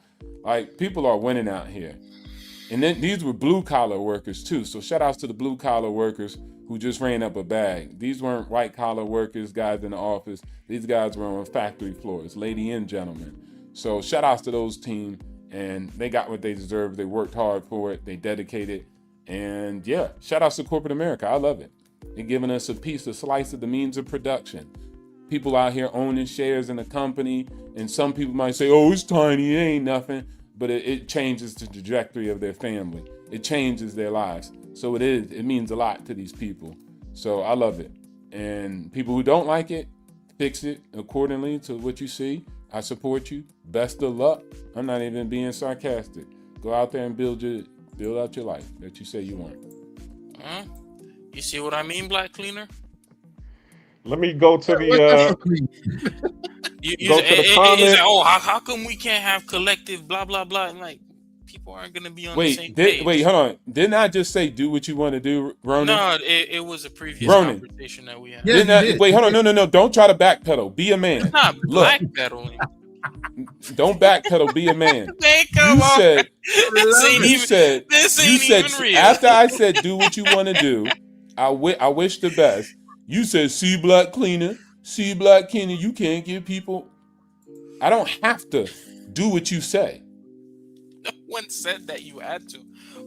Like, people are winning out here. And then these were blue collar workers too. So shout outs to the blue collar workers who just ran up a bag. These weren't white collar workers, guys in the office. These guys were on factory floors, ladies and gentlemen. So shout outs to those teams. And they got what they deserved. They worked hard for it. They dedicated. And yeah, shout outs to corporate America. I love it. They're giving us a slice of the means of production. People out here owning shares in a company. And some people might say, oh, it's tiny, it ain't nothing. But it changes the trajectory of their family. It changes their lives. So it means a lot to these people. So I love it. And people who don't like it, fix it accordingly to what you see. I support you. Best of luck. I'm not even being sarcastic. Go out there and build out your life that you say you want. You see what I mean, Black Cleaner? Let me go to the go to the comments. Like, oh, how come we can't have collective blah blah blah? And like, people aren't gonna be on the same page. Wait, hold on. Didn't I just say do what you want to do, Ronin? No, it was a previous conversation that we had. Wait, hold on. No. Don't try to backpedal. Be a man. It's not backpedaling. Don't backpedal. Be a man. Come on. Said, this ain't even real. After I said do what you want to do, I wish the best. You said see Black Cleaner, you can't give people. I don't have to do what you say. No one said that you had to.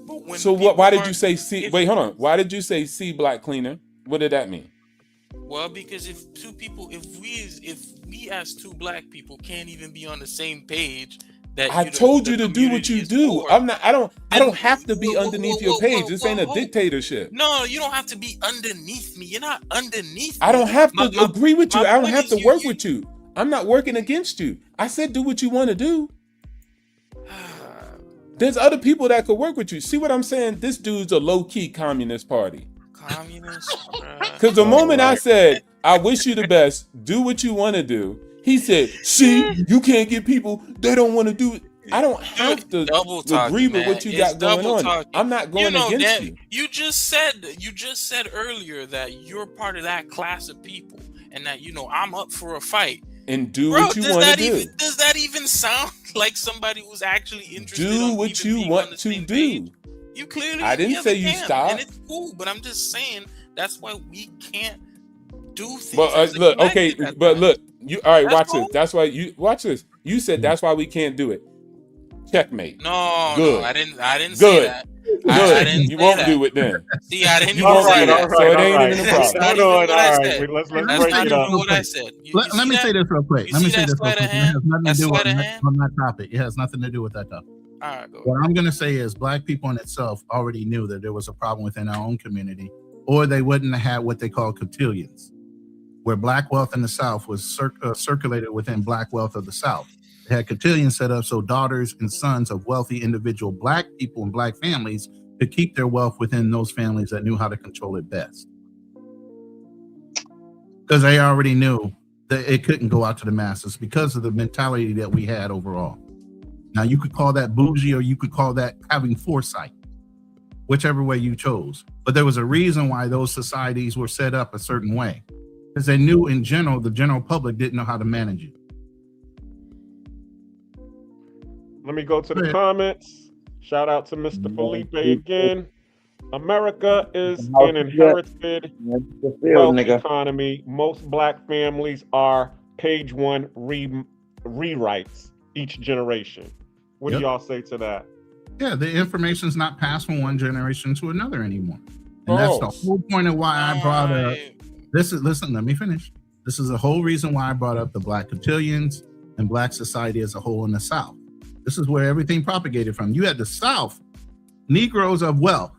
But when so what? Why did you say see? Wait, hold on. Why did you say see Black Cleaner? What did that mean? Well, because if we as two black people can't even be on the same page, that I told you to do what you do. I don't have to be underneath your page. This ain't a dictatorship. No, you don't have to be underneath me. You're not underneath me. I don't have to agree with you. I don't have to work with you. I'm not working against you. I said do what you want to do. There's other people that could work with you. See what I'm saying? This dude's a low-key communist party. Communist? Because the moment I said, I wish you the best, do what you want to do, he said, see, you can't get people, they don't want to do it. I don't have to agree with what you got going on. I'm not going against you. You just said earlier that you're part of that class of people and that, I'm up for a fight. And do what you want to do. Does that even sound like somebody who's actually interested? Do what you want to do. You clearly. I didn't say you stop. And it's cool, but I'm just saying that's why we can't do things. But look, okay, but look, you all right? Watch this. That's why you watch this. You said that's why we can't do it. Checkmate. No, good. No, I didn't say that. Good. You won't do it then. See, I didn't. You won't do that. So it ain't even a problem. Hold on. All right, let's break it up. What I said. Let me say this real quick. Let me say this real quick. It has nothing to do with on that topic. It has nothing to do with that topic. All right, go. What I'm going to say is black people in itself already knew that there was a problem within our own community, or they wouldn't have had what they call cotillions, where black wealth in the South was circulated within black wealth of the South. They had cotillions set up so daughters and sons of wealthy individual black people and black families could keep their wealth within those families that knew how to control it best. Because they already knew that it couldn't go out to the masses because of the mentality that we had overall. Now, you could call that bougie or you could call that having foresight, whichever way you chose. But there was a reason why those societies were set up a certain way, because they knew in general, the general public didn't know how to manage it. Let me go to the comments. Shout out to Mr. Felipe again. America is an inherited wealth economy. Most black families are page one rewrites each generation. What do y'all say to that? Yeah, the information's not passed from one generation to another anymore. And that's the whole point of why I brought up listen, let me finish. This is the whole reason why I brought up the black cotillions and black society as a whole in the South. This is where everything propagated from. You had the South, Negroes of wealth,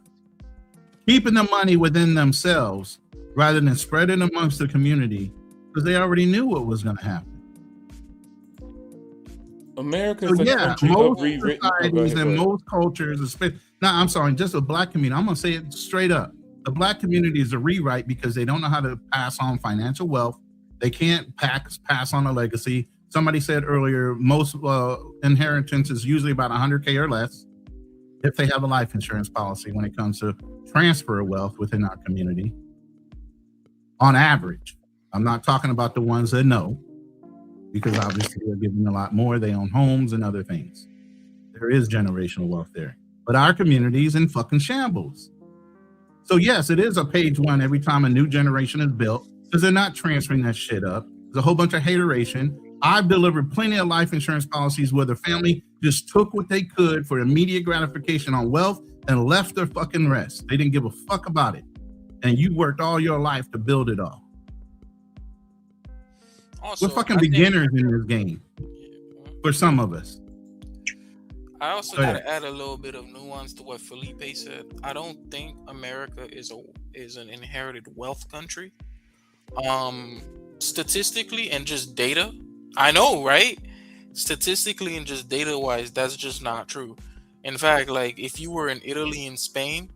keeping the money within themselves rather than spreading amongst the community because they already knew what was going to happen. America is a country most societies and most cultures, I'm sorry, just a black community. I'm going to say it straight up. The black community is a rewrite because they don't know how to pass on financial wealth. They can't pass on a legacy. Somebody said earlier, most inheritance is usually about 100K or less if they have a life insurance policy when it comes to transfer of wealth within our community. On average, I'm not talking about the ones that know, because obviously they're giving a lot more. They own homes and other things. There is generational wealth there. But our community is in fucking shambles. So yes, it is a page one every time a new generation is built because they're not transferring that shit up. There's a whole bunch of hateration. I've delivered plenty of life insurance policies where the family just took what they could for immediate gratification on wealth and left their fucking rest. They didn't give a fuck about it. And you worked all your life to build it all. Also, we're fucking beginners in this game for some of us. I also Go got ahead. to add a little bit of nuance to what Felipe said. I don't think America is an inherited wealth country. Um, Statistically and just data, I know, right? Statistically and just data wise, that's just not true. In fact, like if you were in Italy and Spain,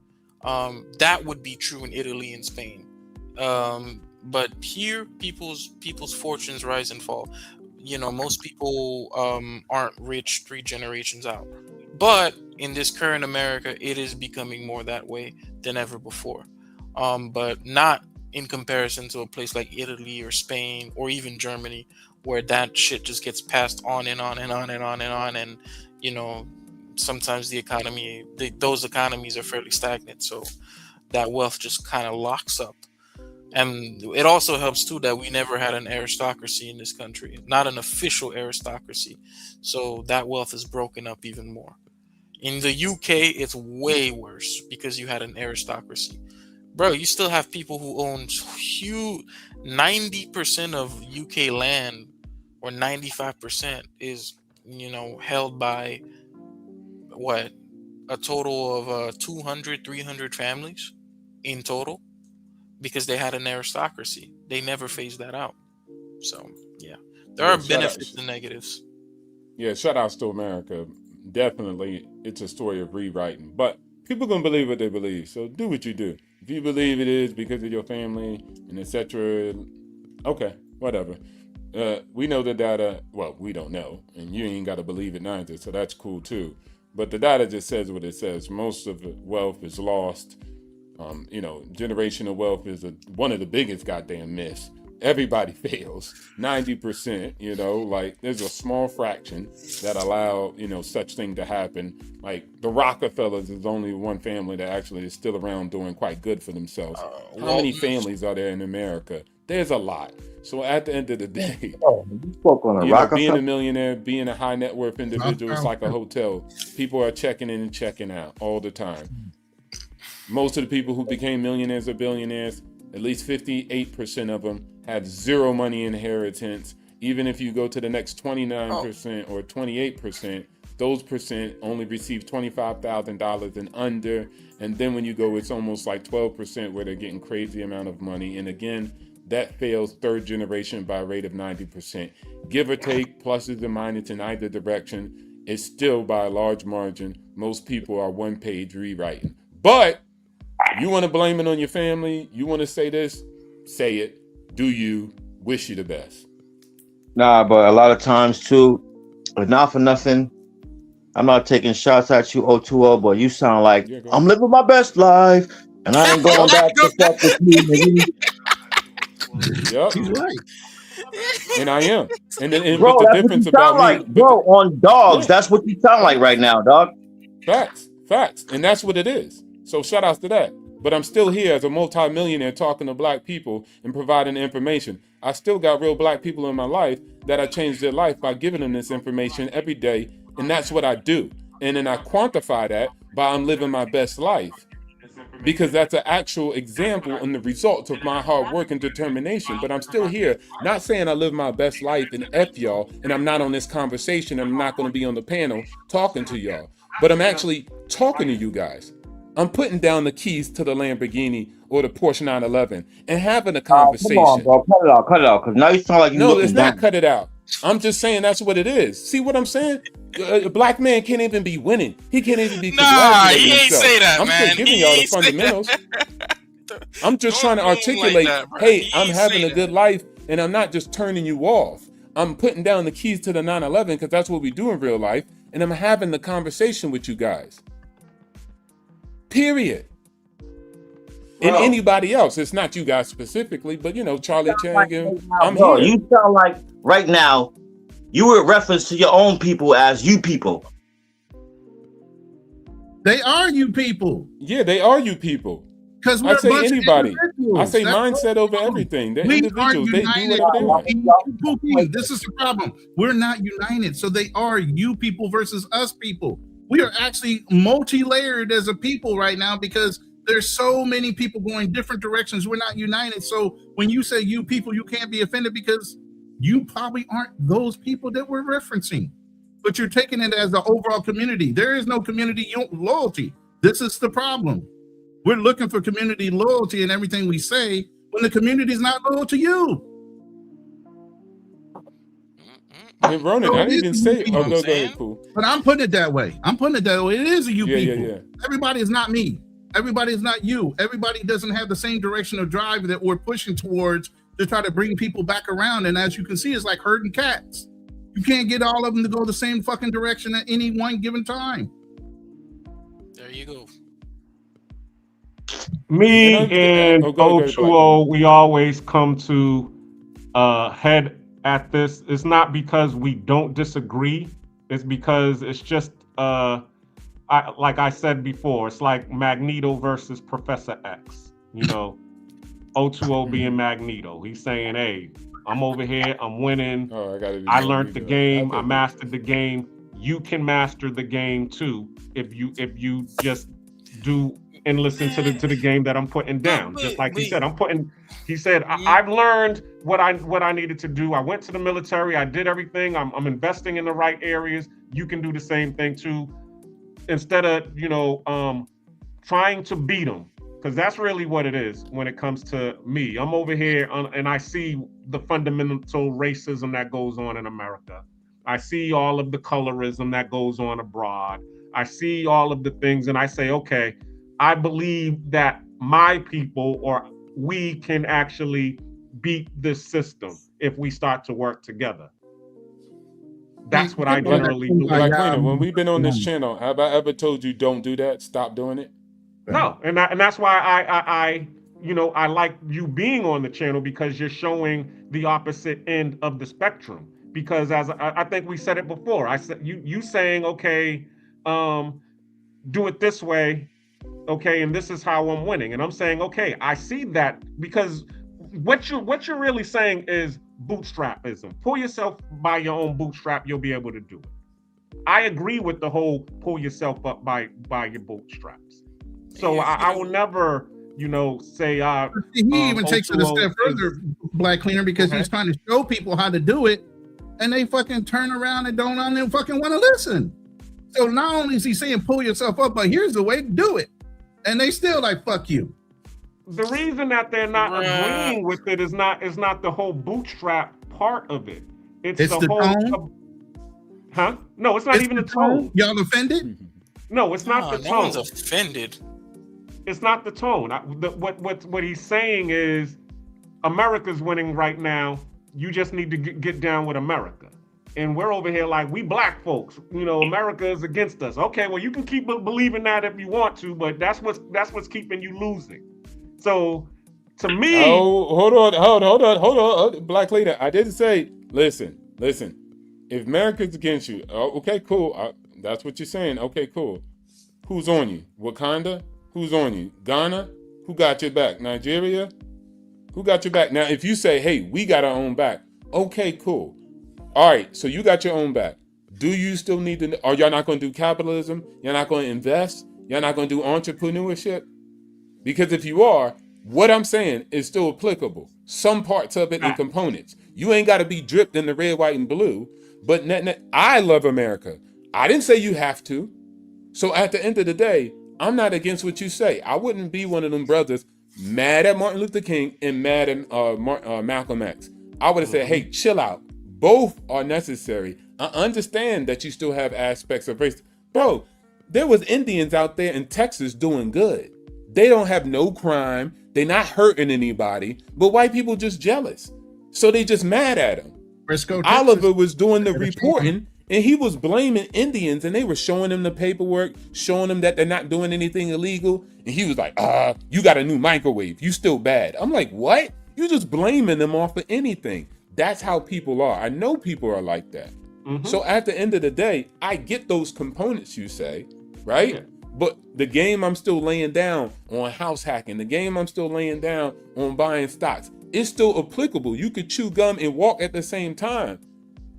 that would be true in Italy and Spain. But here, people's fortunes rise and fall. You know, most people aren't rich 3 generations out. But in this current America, it is becoming more that way than ever before. But not in comparison to a place like Italy or Spain or even Germany, where that shit just gets passed on and on and on and on and on. And, you know, sometimes those economies are fairly stagnant. So that wealth just kind of locks up. And it also helps too that we never had an aristocracy in this country, not an official aristocracy. So that wealth is broken up even more. In the UK, it's way worse because you had an aristocracy. Bro, you still have people who own huge 90% of UK land, or 95% is, you know, held by what, a total of 200, 300 families in total, because they had an aristocracy. They never phased that out. So, yeah, there are benefits and negatives. Yeah, shout outs to America. Definitely, it's a story of rewriting. But people gonna believe what they believe. So do what you do. If you believe it is because of your family and etc., okay, whatever. We know the data. Well, we don't know, and you ain't got to believe it neither. So that's cool too. But the data just says what it says. Most of the wealth is lost. You know, generational wealth is one of the biggest goddamn myths. Everybody fails. 90%, you know, like there's a small fraction that allow, you know, such thing to happen. Like the Rockefellers is only one family that actually is still around doing quite good for themselves. How many families are there in America? There's a lot. So at the end of the day, you spoke on a you know, being Rockefeller. a millionaire, being a high net worth individual, it's like a hotel. People are checking in and checking out all the time. Most of the people who became millionaires or billionaires, at least 58% of them had zero money inheritance. Even if you go to the next 29% or 28%, those percent only receive $25,000 and under. And then when you go, it's almost like 12% where they're getting crazy amount of money. And again, that fails third generation by a rate of 90%. Give or take, pluses and minuses in either direction, it's still by a large margin. Most people are one page rewriting. But you want to blame it on your family? You want to say this? Say it. Do you? Wish you the best. Nah, but a lot of times too, but not for nothing. I'm not taking shots at you, O2O, but you sound like I'm living my best life and I ain't going back to fuck with you. Yep. He's right. And I am. And then, Bro, but the that's what you difference sound about like, me, bro, on dogs. That's what you sound like right now, dog. Facts. And that's what it is. So shout outs to that. But I'm still here as a multi-millionaire talking to black people and providing information. I still got real black people in my life that I changed their life by giving them this information every day. And that's what I do. And then I quantify that by I'm living my best life. Because that's an actual example and the results of my hard work and determination. But I'm still here, not saying I live my best life and F y'all, and I'm not on this conversation, and I'm not going to be on the panel talking to y'all. But I'm actually talking to you guys. I'm putting down the keys to the Lamborghini or the Porsche 911 and having a conversation. Come on, bro. Cut it out. Because now you sound like you're No, looking it's down. not cut it out. I'm just saying that's what it is. See what I'm saying? A black man can't even be winning. He can't even be congratulating he ain't himself. say that, I'm man. still giving y'all the fundamentals. I'm just trying to articulate, hey, I'm having a good life, and I'm not just turning you off. I'm putting down the keys to the 911 because that's what we do in real life, and I'm having the conversation with you guys. Period. And anybody else. It's not you guys specifically, but, you know, Charlie Chang, and I'm Bro, here. you sound like right now you were reference to your own people as you people. They are you people. Yeah, they are you people. Because I say bunch anybody. of individuals. I say That's mindset over everything. They're we individuals. are They do united. whatever they want. This is the problem. We're not united. So they are you people versus us people. We are actually multi-layered as a people right now because there's so many people going different directions. We're not united. So when you say you people, you can't be offended because you probably aren't those people that we're referencing. but you're taking it as an overall community. There is no community loyalty. This is the problem. We're looking for community loyalty in everything we say when the community is not loyal to you. Hey, Ronin, I didn't even say. Oh, go ahead, cool. But I'm putting it that way. It is a you people. Yeah. Everybody is not me. Everybody is not you. Everybody doesn't have the same direction of drive that we're pushing towards to try to bring people back around. And as you can see, it's like herding cats. You can't get all of them to go the same fucking direction at any one given time. There you go. Me and O2O, we always come to head at this. It's not because we don't disagree. It's because it's just like I said before, it's like Magneto versus Professor X. You know, O2O being Magneto. He's saying, "Hey, I'm over here. I'm winning. I learned the game. I mastered the game. You can master the game too if you just do and listen to the game that I'm putting down." Just like he said, I've learned what I needed to do. I went to the military. I did everything. I'm investing in the right areas. You can do the same thing too. Instead of trying to beat them, because that's really what it is when it comes to me. I'm over here and I see the fundamental racism that goes on in America. I see all of the colorism that goes on abroad. I see all of the things and I say, okay, I believe that my people or we can actually beat this system if we start to work together. That's what I generally do. Like, when we've been on this channel, have I ever told you don't do that? Stop doing it? No, and that's why I like you being on the channel, because you're showing the opposite end of the spectrum. Because as I think we said it before, I said you saying, okay, do it this way, okay, and this is how I'm winning, and I'm saying, okay, I see that, because what you're really saying is bootstrapism. Pull yourself by your own bootstrap, you'll be able to do it. I agree with the whole pull yourself up by your bootstraps. So I will never, say. He even takes it a step further, Black Cleaner, because he's trying to show people how to do it, and they fucking turn around and don't fucking want to listen. So not only is he saying pull yourself up, but here's the way to do it, and they still like fuck you. The reason that they're not agreeing with it is not the whole bootstrap part of it. It's the whole tone. No, it's not even the tone. Y'all offended? No, it's not the tone. No one's offended. It's not the tone. What he's saying is America's winning right now. You just need to get down with America. And we're over here like, we black folks, America is against us. Okay, well, you can keep believing that if you want to, but that's what's keeping you losing. So, to me, hold on, Black Leader. I didn't say. Listen. If America's against you, okay, cool. That's what you're saying. Okay, cool. Who's on you? Wakanda? Who's on you? Ghana? Who got your back? Nigeria? Who got your back? Now, if you say, hey, we got our own back. Okay, cool. All right, so you got your own back. Do you still need to? Are y'all not going to do capitalism? You're not going to invest? You're not going to do entrepreneurship? Because if you are, what I'm saying is still applicable. Some parts of it and components. You ain't got to be dripped in the red, white, and blue. But I love America. I didn't say you have to. So at the end of the day, I'm not against what you say. I wouldn't be one of them brothers mad at Martin Luther King and mad at Malcolm X. I would have said, hey, chill out. Both are necessary. I understand that you still have aspects of race. Bro, there was Indians out there in Texas doing good. They don't have no crime. They're not hurting anybody. But white people just jealous. So they just mad at him. Oliver was doing the reporting, and he was blaming Indians, and they were showing him the paperwork, showing him that they're not doing anything illegal. And he was like, you got a new microwave. You still bad. I'm like, what? You just blaming them off of anything. That's how people are. I know people are like that. Mm-hmm. So at the end of the day, I get those components you say, right? Yeah. But the game I'm still laying down on house hacking, the game I'm still laying down on buying stocks, it's still applicable. You could chew gum and walk at the same time.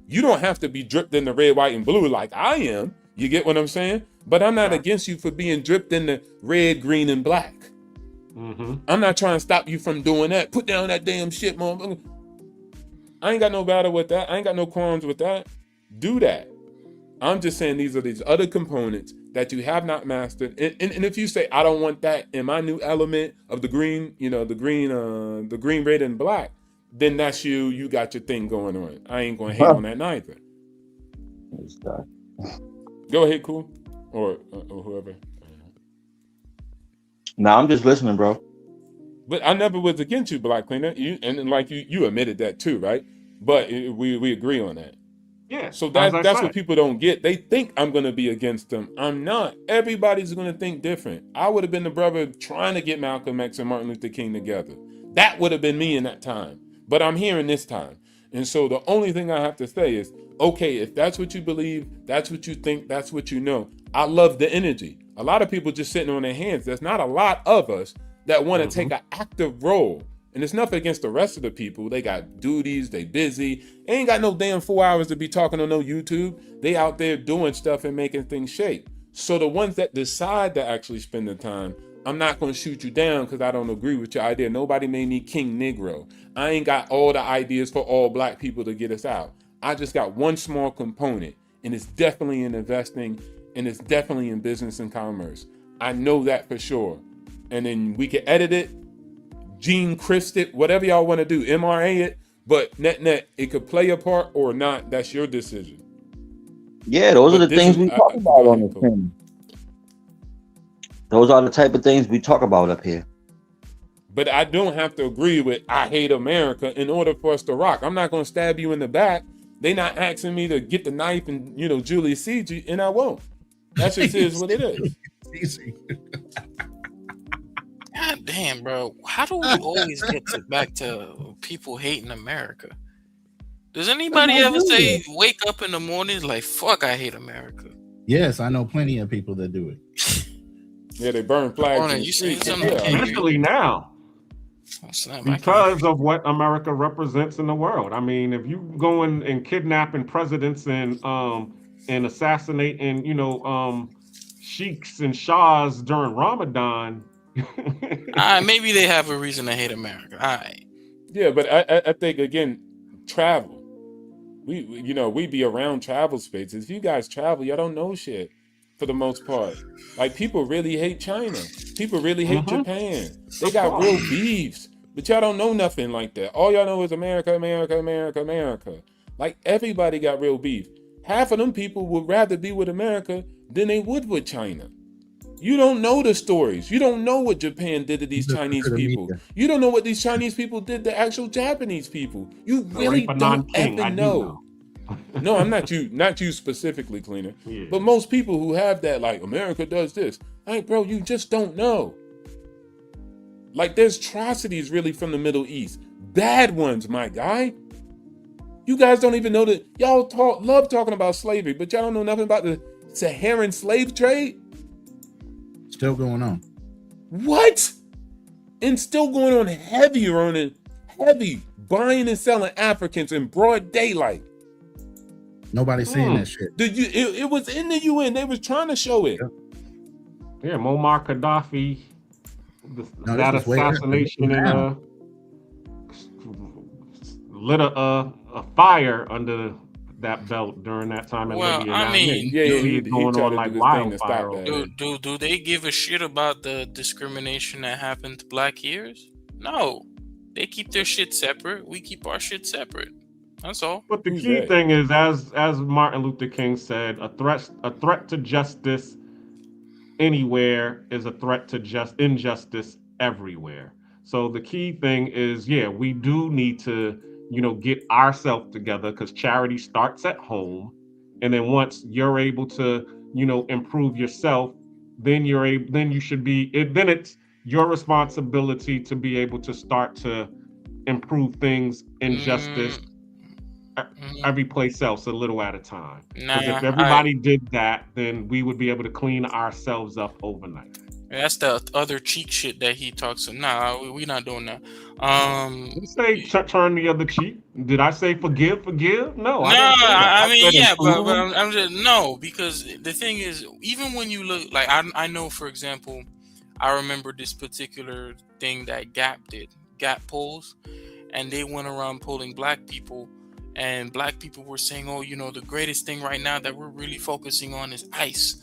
You don't have to be dripped in the red, white, and blue like I am. You get what I'm saying? But I'm not against you for being dripped in the red, green, and black. Mm-hmm. I'm not trying to stop you from doing that. Put down that damn shit, motherfucker. I ain't got no battle with that. I ain't got no qualms with that. Do that. I'm just saying these are these other components that you have not mastered. And if you say I don't want that in my new element of the green, the green, red, and black, then that's you. You got your thing going on. I ain't gonna hate on that neither. Go ahead, cool, or whoever. Nah, I'm just listening, bro. But I never was against you, Black Cleaner. You admitted that too, right? But we agree on that. Yeah. So as I that's said. what people don't get. They think I'm going to be against them. I'm not. Everybody's going to think different. I would have been the brother trying to get Malcolm X and Martin Luther King together. That would have been me in that time. But I'm here in this time. And so the only thing I have to say is, okay, if that's what you believe, that's what you think, that's what you know. I love the energy. A lot of people just sitting on their hands. There's not a lot of us that want to take an active role. And it's nothing against the rest of the people. They got duties, they busy. They ain't got no damn 4 hours to be talking on no YouTube. They out there doing stuff and making things shake. So the ones that decide to actually spend the time, I'm not going to shoot you down because I don't agree with your idea. Nobody made me King Negro. I ain't got all the ideas for all black people to get us out. I just got one small component, and it's definitely in investing, and it's definitely in business and commerce. I know that for sure. And then we can edit it, Gene Christ it, whatever y'all want to do, MRA it, but net, it could play a part or not. That's your decision. Yeah, those are the things we talk about on this thing. Those are the type of things we talk about up here. But I don't have to agree with I hate America in order for us to rock. I'm not going to stab you in the back. They not asking me to get the knife and, Julius Caesar, and I won't. That just is what it is. God damn, bro. How do we always get back to people hating America? Does anybody ever say, wake up in the mornings like, fuck, I hate America? Yes, I know plenty of people that do it. Yeah, they burn flags. Ronin, you saying something? Especially now. Because of what America represents in the world. I mean, if you going and kidnapping presidents and assassinating, sheiks and shahs during Ramadan. Maybe they have a reason to hate America. All right. Yeah, but I think again, travel. We be around travel spaces. If you guys travel, y'all don't know shit for the most part. Like people really hate China. People really hate Japan. They got real beefs, but y'all don't know nothing like that. All y'all know is America, America, America, America. Like everybody got real beef. Half of them people would rather be with America than they would with China. You don't know the stories. You don't know what Japan did to these Chinese people. You don't know what these Chinese people did to actual Japanese people. You really don't ever know. No, I'm not you specifically, Cleaner. Yeah. But most people who have that, like, America does this. Like, bro, you just don't know. Like, there's atrocities really from the Middle East. Bad ones, my guy. You guys don't even know that. Y'all love talking about slavery, but y'all don't know nothing about the Saharan slave trade. Still going on. What? And still going on heavy, Ronin. Heavy. Buying and selling Africans in broad daylight. Nobody's seeing that shit. It was in the UN. They was trying to show it. Yeah, Muammar Gaddafi. That assassination lit a fire under that belt during that time in Libya. I mean, he going on like wildfire. Do they give a shit about the discrimination that happened to black ears? No, they keep their shit separate. We keep our shit separate. That's all. But the key thing is, as Martin Luther King said, a threat to justice anywhere is a threat to injustice everywhere. So the key thing is, we do need to get ourselves together, because charity starts at home. And then once you're able to, improve yourself, then you should be, then it's your responsibility to be able to start to improve things in justice every place else a little at a time. Because if everybody did that, then we would be able to clean ourselves up overnight. That's the other cheek shit that he talks about. Nah, we're not doing that. Did say turn the other cheek? Did I say forgive? No. I mean, yeah, but I'm just no, because the thing is, even when you look, like I know, for example, I remember this particular thing that Gap did, Gap polls, and they went around polling black people, and black people were saying, oh, the greatest thing right now that we're really focusing on is ICE,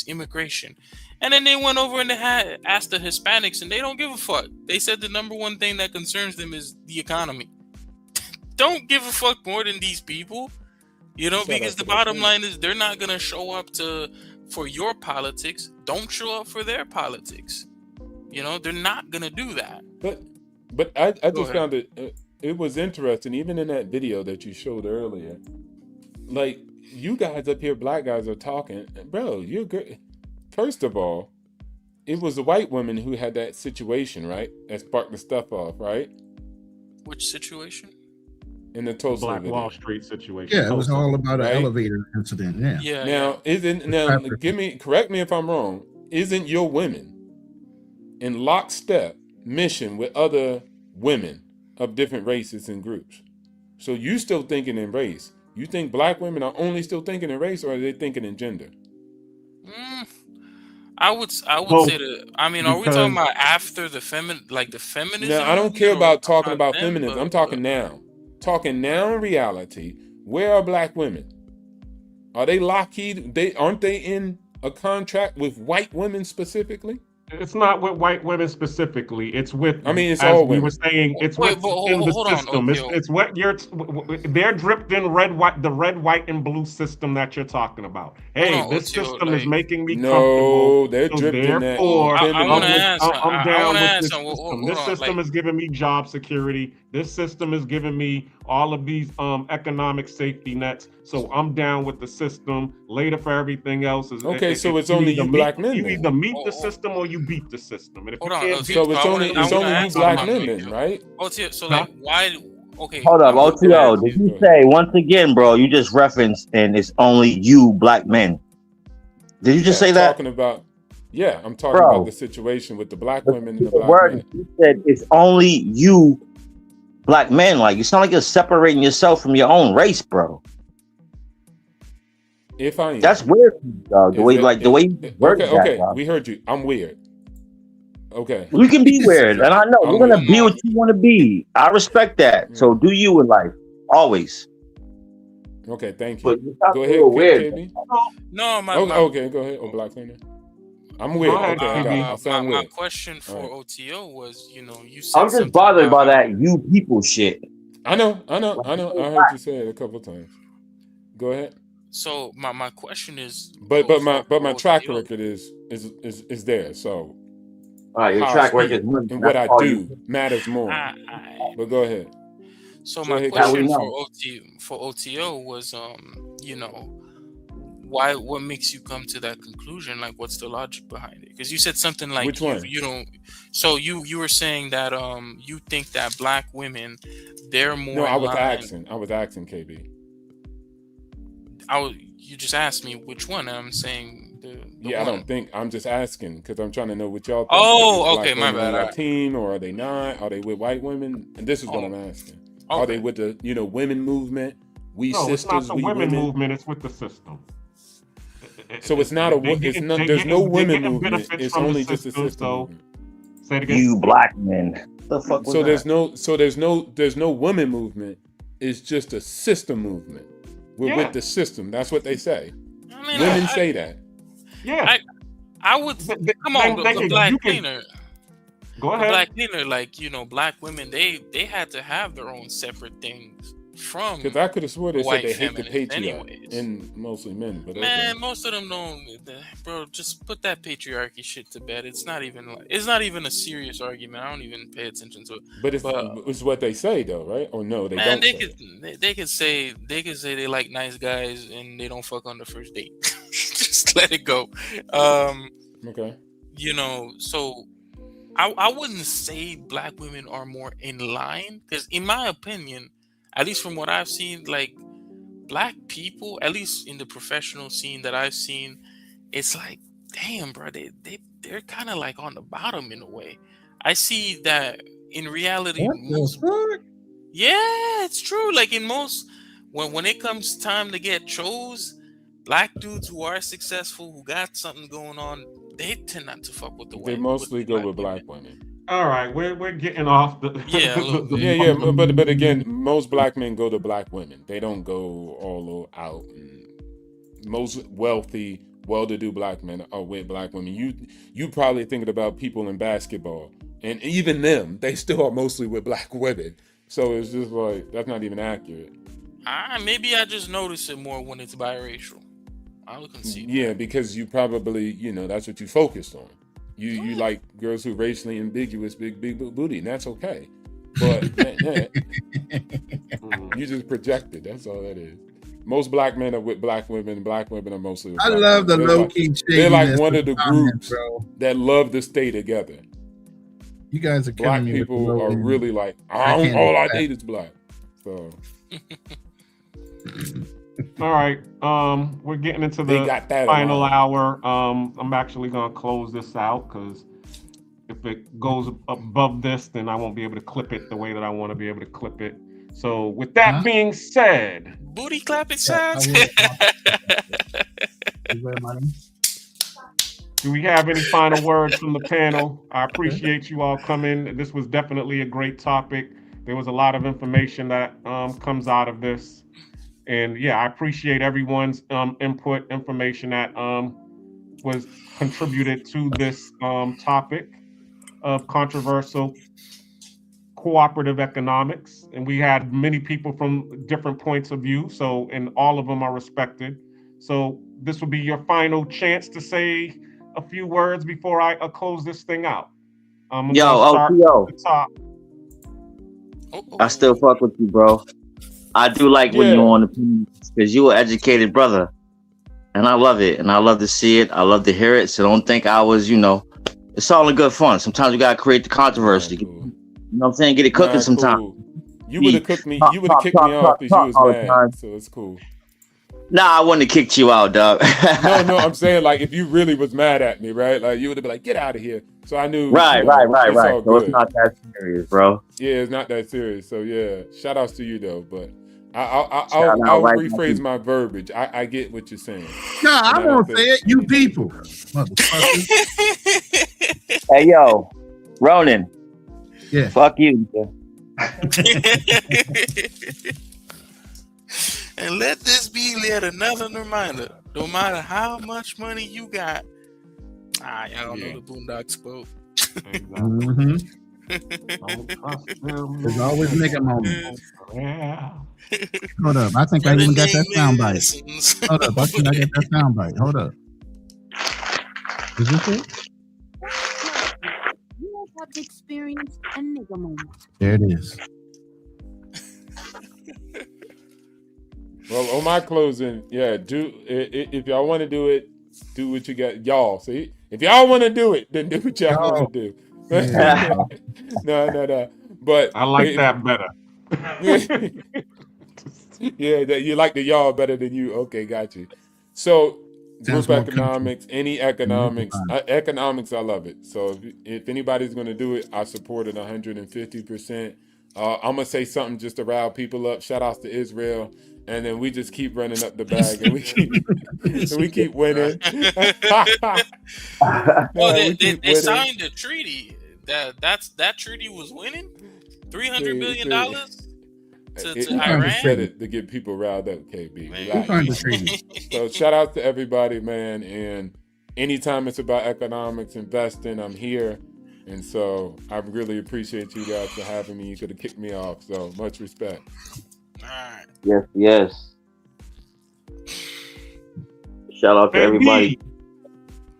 immigration. And then they went over and they had asked the Hispanics, and they don't give a fuck. They said the number one thing that concerns them is the economy. Don't give a fuck more than these people, because the bottom line is they're not gonna show up for your politics. Don't show up for their politics. They're not gonna do that. But I just found it was interesting, even in that video that you showed earlier. Like, you guys up here, black guys, are talking, bro. You're good. First of all, it was the white woman who had that situation, right? That sparked the stuff off, right? Which situation? In the Tulsa Black video. Wall Street situation. Yeah, it was all about an right? elevator incident. Yeah. Yeah. Correct me if I'm wrong. Isn't your women in lockstep mission with other women of different races and groups? So you still thinking in race? You think black women are only still thinking in race, or are they thinking in gender? I would say that. I mean, are we talking about after the feminism? No, I don't care about talking about feminism. I'm talking now. Talking now in reality. Where are black women? Are they lockheed? Aren't they in a contract with white women specifically? It's not with white women specifically. It's with. I mean, it's as all we women. were saying. It's within the system. It's what they're dripped in the red, white, and blue system that you're talking about. Hey, this system is making me comfortable. No, they're dripped in that. I'm down with this system. This system is giving me job security. This system is giving me all of these economic safety nets. So I'm down with the system. Later for everything else is okay. So it's only you black men. You either meet the system or you beat the system. And if you can't beat, so it's only you black men then, right? So like, why? Okay. Hold up, OTO. Did you say once again, bro? You just referenced, and it's only you black men. Did you just say that? I'm talking about the situation with the black women and the black men. You said it's only you black men. Like, you sound like you're separating yourself from your own race, bro. If I am. That's weird, dog. The way you word okay, that, we heard you. I'm weird. Okay. You can be weird, and I know you're gonna be what you want to be. I respect that. So do you in life, always. Okay, thank you. But go ahead, weird. KB. No, okay, go ahead. Oh, black cleaner. I'm weird. I sound weird. My question for OTO was, you said I'm just bothered by that you people shit. I know. I heard you say it a couple times. Go ahead. So my question is, but my track record is there. So your track record and what I do matters more. But go ahead. So my question for OTO was, why? What makes you come to that conclusion? Like, what's the logic behind it? Because you said something like, which one? You don't. So you were saying that you think that black women, they're more. No, I was asking KB. You just asked me which one, and I'm saying the I don't think. I'm just asking because I'm trying to know what y'all think. Oh, okay, my bad. Are team or are they not? Are they with white women? And this is what I'm asking. Okay. Are they with the women movement? No, sisters, it's not the we women movement. It's with the system. So it's not there's no women movement. It's only just a system movement. Say it again. You black men. The fuck was that? there's no women movement. It's just a system movement. We're with the system. That's what they say. I mean, women say that. Yeah. I would come on, the black cleaner. Go ahead. The black cleaner, like, black women, they had to have their own separate things from. Because I could have swore they said they hate the patriarch anyways. And mostly men, but man, most of them don't. Bro, just put that patriarchy shit to bed. It's not even a serious argument. I don't even pay attention to it. But it's what they say though, right? Or no, they don't. They could say they like nice guys and they don't fuck on the first date. Just let it go. Okay. So I wouldn't say black women are more in line, because in my opinion, at least from what I've seen, like, black people, at least in the professional scene that I've seen, it's like, damn, bro, they're kind of like on the bottom in a way. I see that in reality. Yeah, it's true. Like, in most, when it comes time to get chose, black dudes who are successful, who got something going on, they tend not to fuck with the white. They mostly go with black women. All right, we're getting off the Yeah, a little bit. Yeah, but again, most black men go to black women. They don't go all out. And most wealthy, well-to-do black men are with black women. You probably thinking about people in basketball, and even them, they still are mostly with black women. So it's just like that's not even accurate. Maybe I just notice it more when it's biracial. I'll concede. Yeah, because you probably, that's what you focused on. You like girls who racially ambiguous, big booty, and that's okay. But you just projected. That's all that is. Most black men are with black women. Black women are mostly with I black love the women. low key shadiness. They're like one of the comments, groups bro. that love to stay together. You guys are Black killing me with the people low are end. really like, I can't all I do that. date is black. So All right, we're getting into they the got that final aligned. hour. I'm actually gonna close this out because if it goes above this, then I won't be able to clip it the way that I want to be able to clip it. So with that being said, booty clapping sounds. Do we have any final words from the panel? I appreciate you all coming. This was definitely a great topic. There was a lot of information that comes out of this. And yeah, I appreciate everyone's input, information that was contributed to this topic of controversial cooperative economics. And we had many people from different points of view. So, and all of them are respected. So this will be your final chance to say a few words before I close this thing out. I'm gonna start yo. at the top. I still fuck with you, bro. I do like when you're on the panel because you're an educated brother. And I love it. And I love to see it. I love to hear it. So don't think I was, it's all in good fun. Sometimes you gotta create the controversy. Cool. You know what I'm saying? Get it cooking sometimes. Cool. You would have kicked me. You would have kicked me off because you was mad. So it's cool. Nah, I wouldn't have kicked you out, dog. No, I'm saying like if you really was mad at me, right? Like you would have been like, get out of here. So I knew. Right. So it's not that serious, bro. Yeah, it's not that serious. So yeah, shout outs to you though. But I'll rephrase my verbiage. I get what you're saying. No, I won't say it. You people, motherfuckers. Hey, yo, Ronin. Yeah. Fuck you. And let this be yet another reminder. No matter how much money you got, y'all know the Boondocks spoke. There's always nigga moments. Yeah. Hold up. I think I even got that soundbite. Hold up. I think I got that soundbite. Hold up. Is this it? You have experienced a nigga moment. There it is. Well, on my closing, if y'all want to do it, do what you got. Y'all, see? If y'all want to do it, then do what y'all want to do. Yeah. No. But I like that better. Yeah, you like the y'all better than you. Okay, got you. So, Sounds group more economics, any economics, economics, I love it. So if anybody's going to do it, I support it 150%. I'm going to say something just to rile people up. Shout outs to Israel. And then we just keep running up the bag and we keep winning. Well, they signed a treaty. That treaty was winning. $300 billion to Iran. I said it to get people riled up, KB. So shout out to everybody, man. And anytime it's about economics, investing, I'm here. And so I really appreciate you guys for having me. You could have kicked me off. So much respect. All right. Yes. Shout out to everybody.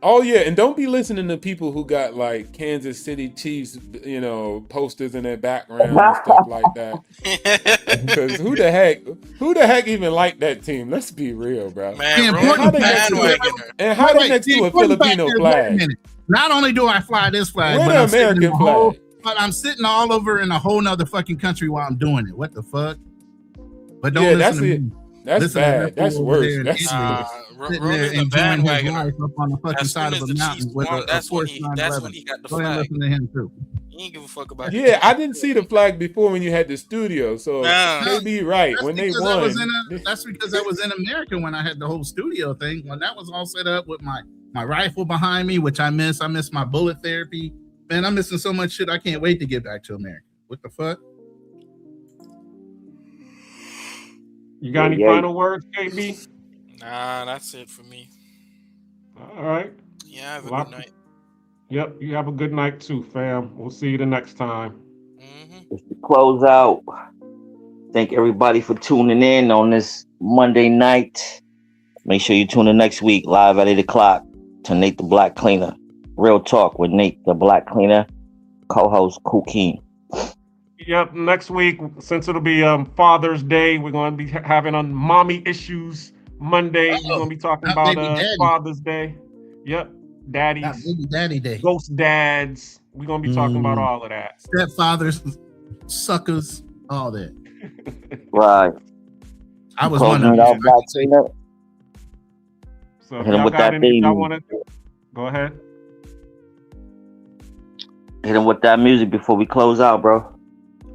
Oh yeah, and don't be listening to people who got like Kansas City Chiefs, posters in their background and stuff like that. Because who the heck even like that team? Let's be real, bro. Man, how they next to a Filipino flag? Not only do I fly this flag, We're but the I'm American flag. but I'm sitting all over in a whole nother fucking country while I'm doing it. What the fuck? But don't listen to me. That's bad. That's worse. That's Ronin the bandwagoner. Up on the fucking side of a mountain with that's when he got the flag. Listen to him too. He ain't give a fuck about Yeah, I didn't see the flag before when you had the studio, so maybe right That's when they because won. That's because I was in America when I had the whole studio thing. When that was all set up with my rifle behind me, which I miss. I miss my bullet therapy Man, I'm missing so much shit. I can't wait to get back to America. What the fuck? You got any final words, KB? Nah, that's it for me. All right. Yeah, have a Well, good night. Yep, you have a good night too, fam. We'll see you the next time. Just to close out, thank everybody for tuning in on this Monday night. Make sure you tune in next week, live at 8 o'clock, to Nate the Black Cleaner. Real Talk with Nate the Black Cleaner, co-host Keen. Yep, next week, since it'll be Father's Day, we're going to be having on Mommy Issues Monday. We're going to be talking about Father's Day. Yep, daddies, Daddy Day, ghost dads. We're going to be talking about all of that. Stepfathers, suckers, all that. Right. I was wondering. So if y'all got any, y'all want to go ahead. Hit him with that music before we close out, bro.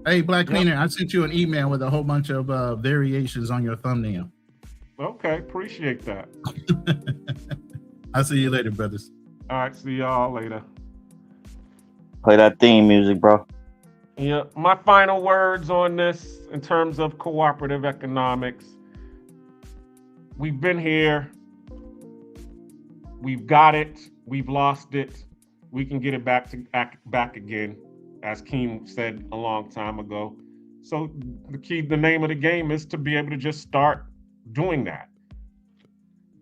Hey, Black Cleaner, I sent you an email with a whole bunch of variations on your thumbnail. Okay, appreciate that. I'll see you later, brothers. All right, see y'all later. Play that theme music, bro. Yeah, my final words on this in terms of cooperative economics. We've been here. We've got it. We've lost it. We can get it back again, as Keem said a long time ago. So the name of the game is to be able to just start doing that.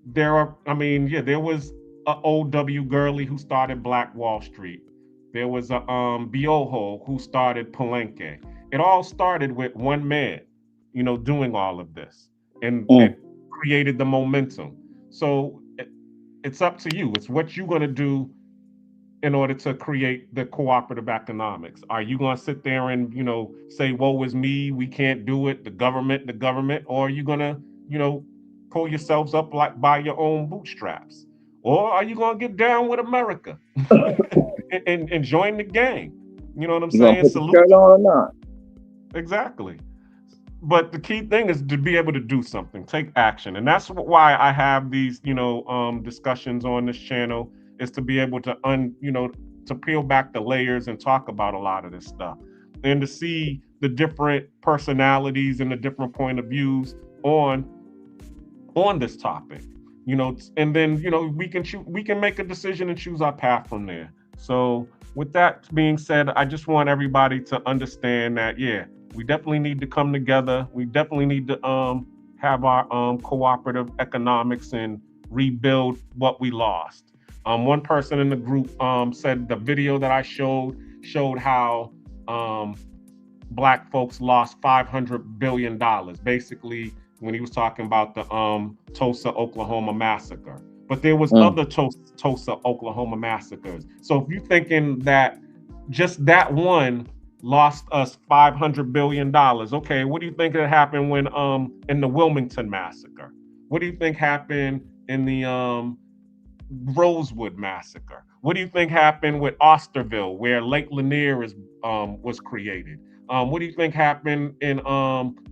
There was a O.W. Gurley who started Black Wall Street. There was a Bioho who started Palenque. It all started with one man, doing all of this, and it created the momentum. So it's up to you. It's what you're going to do in order to create the cooperative economics. Are you going to sit there and, say, woe is me, we can't do it, the government, or are you going to, pull yourselves up like by your own bootstraps? Or are you going to get down with America and join the gang? You know what I'm saying? Put the shirt on or not? Exactly. But the key thing is to be able to do something, take action. And that's why I have these, discussions on this channel, is to be able to to peel back the layers and talk about a lot of this stuff, and to see the different personalities and the different point of views on this topic, and then we can make a decision and choose our path from there. So with that being said, I just want everybody to understand that we definitely need to come together. We definitely need to have our cooperative economics and rebuild what we lost. One person in the group said the video that I showed how Black folks lost $500 billion, basically, when he was talking about the Tulsa, Oklahoma massacre. But there was other Tulsa, Oklahoma massacres. So if you're thinking that just that one lost us $500 billion, okay, what do you think that happened when in the Wilmington massacre? What do you think happened in the Rosewood massacre? What do you think happened with Osterville, where Lake Lanier was created? What do you think happened in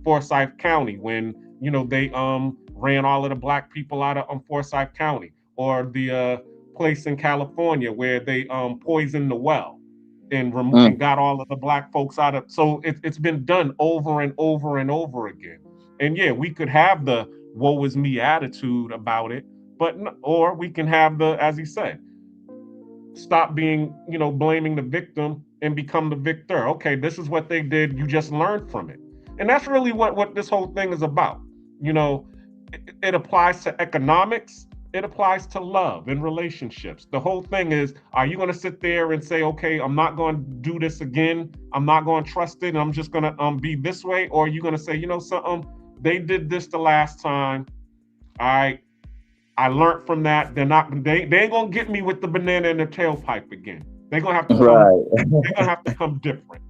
Forsyth County when they ran all of the Black people out of Forsyth County, or the place in California where they poisoned the well and got all of the Black folks out of? So it's been done over and over and over again. And we could have the woe is me attitude about it, or we can have the, as he said, stop being, blaming the victim and become the victor. Okay, this is what they did. You just learn from it. And that's really what this whole thing is about. It applies to economics. It applies to love and relationships. The whole thing is, are you going to sit there and say, okay, I'm not going to do this again. I'm not going to trust it. And I'm just going to be this way. Or are you going to say, something, they did this the last time. I learned from that. They ain't gonna get me with the banana in the tailpipe again. They're gonna have to come, they're gonna have to come different.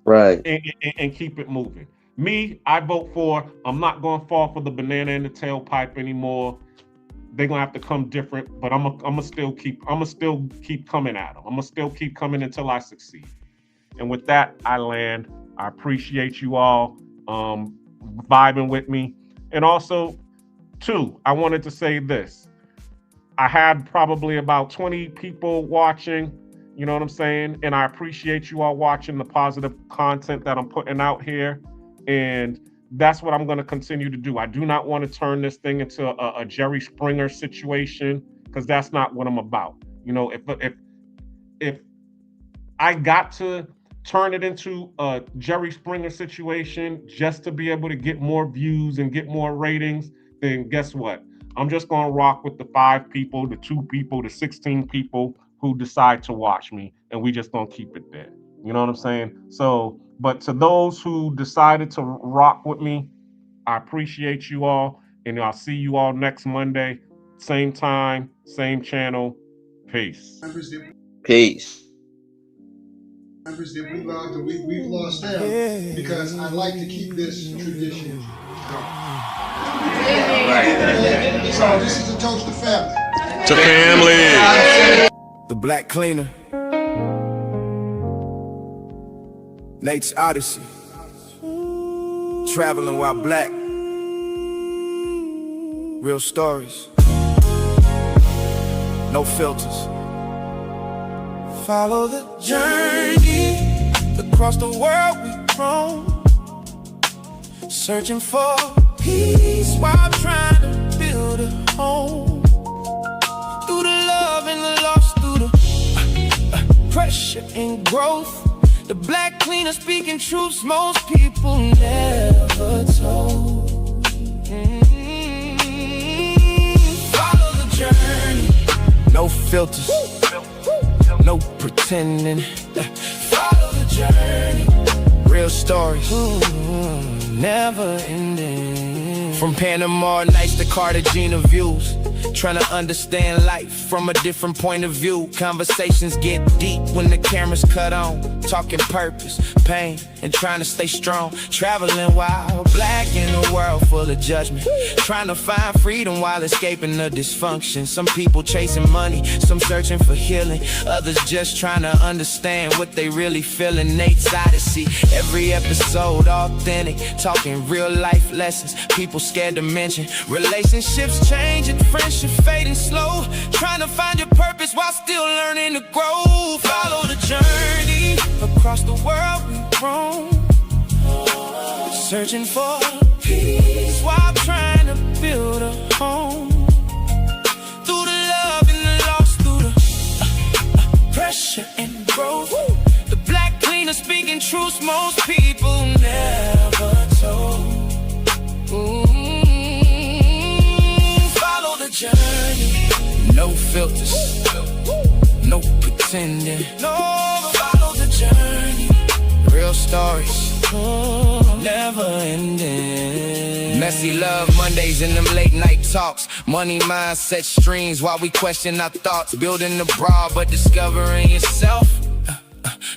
Right. And keep it moving. Me, I vote for, I'm not gonna fall for the banana in the tailpipe anymore. They're gonna have to come different, but I'm gonna still keep coming at them. I'm gonna still keep coming until I succeed. And with that, I land. I appreciate you all vibing with me. And also, two, I wanted to say this. I had probably about 20 people watching, You know what I'm saying? And I appreciate you all watching the positive content that I'm putting out here. And that's what I'm going to continue to do. I do not want to turn this thing into a Jerry Springer situation, because that's not what I'm about. You know, if I got to turn it into a Jerry Springer situation just to be able to get more views and get more ratings, then guess what? I'm just going to rock with the 5 people, the 2 people, the 16 people who decide to watch me, and we just going to keep it there. You know what I'm saying? So, but to those who decided to rock with me, I appreciate you all, and I'll see you all next Monday, same time, same channel. Peace. Peace. Members that we love, that we've lost them, because I like to keep this tradition going. So this is a toast to family. To family. The Black Cleaner. Nate's Odyssey. Traveling while black. Real stories. No filters. Follow the journey. Across the world we've roam. Searching for peace while trying to build a home. Through the love and the loss, through the pressure and growth. The Black Cleaner speaking truths most people never told. Follow the journey. No filters, no pretending. Follow the journey. Real stories, never ending. From Panama nights to Cartagena views. Trying to understand life from a different point of view. Conversations get deep when the camera's cut on. Talking purpose, pain, and trying to stay strong. Traveling while black in a world full of judgment. Trying to find freedom while escaping the dysfunction. Some people chasing money, some searching for healing. Others just trying to understand what they really feeling. Nate's Odyssey, every episode authentic. Talking real life lessons, people scared to mention. Relationships changing, friendships fading slow. Trying to find your purpose while still learning to grow. Follow the journey. Across the world we roam. Searching for peace while trying to build a home. Through the love and the loss, through the pressure and growth. The Black Cleaner speaking truths most people never told. Follow the journey. No filters, no pretending. No, follow the journey. Real stories, never ending. Messy love Mondays and them late night talks. Money mindset streams while we question our thoughts. Building abroad but discovering yourself.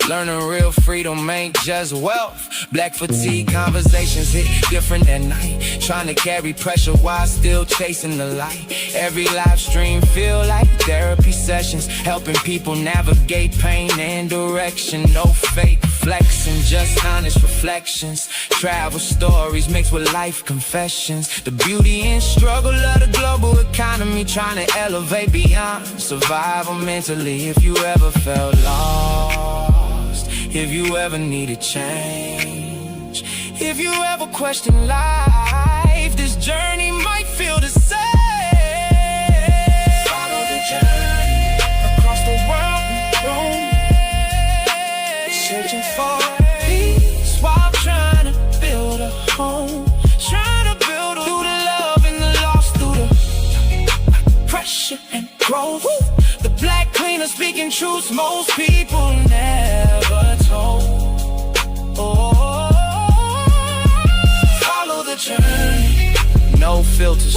Learning real freedom ain't just wealth. Black fatigue conversations hit different at night. Trying to carry pressure while still chasing the light. Every live stream feel like therapy sessions. Helping people navigate pain and direction. No fake flexing, just honest reflections. Travel stories mixed with life confessions. The beauty and struggle of the global economy. Trying to elevate beyond survival mentally. If you ever felt lost, if you ever needed change, if you ever question life, this journey might feel the same. Follow the journey. Across the world we roam. Searching for peace while trying to build a home. Trying to build through the love and the loss, through the pressure and growth. The Black Cleaner speaking truths most people never told. Follow the journey. No filters,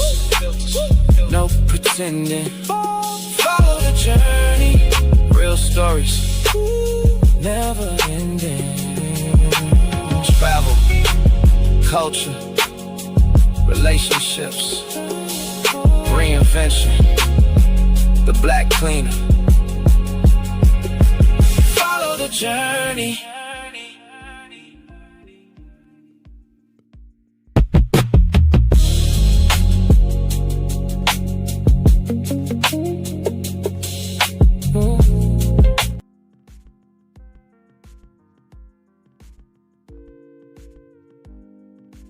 no pretending. Follow the journey. Real stories, never ending. Travel, culture, relationships, reinvention. The Black Cleaner. Follow the journey.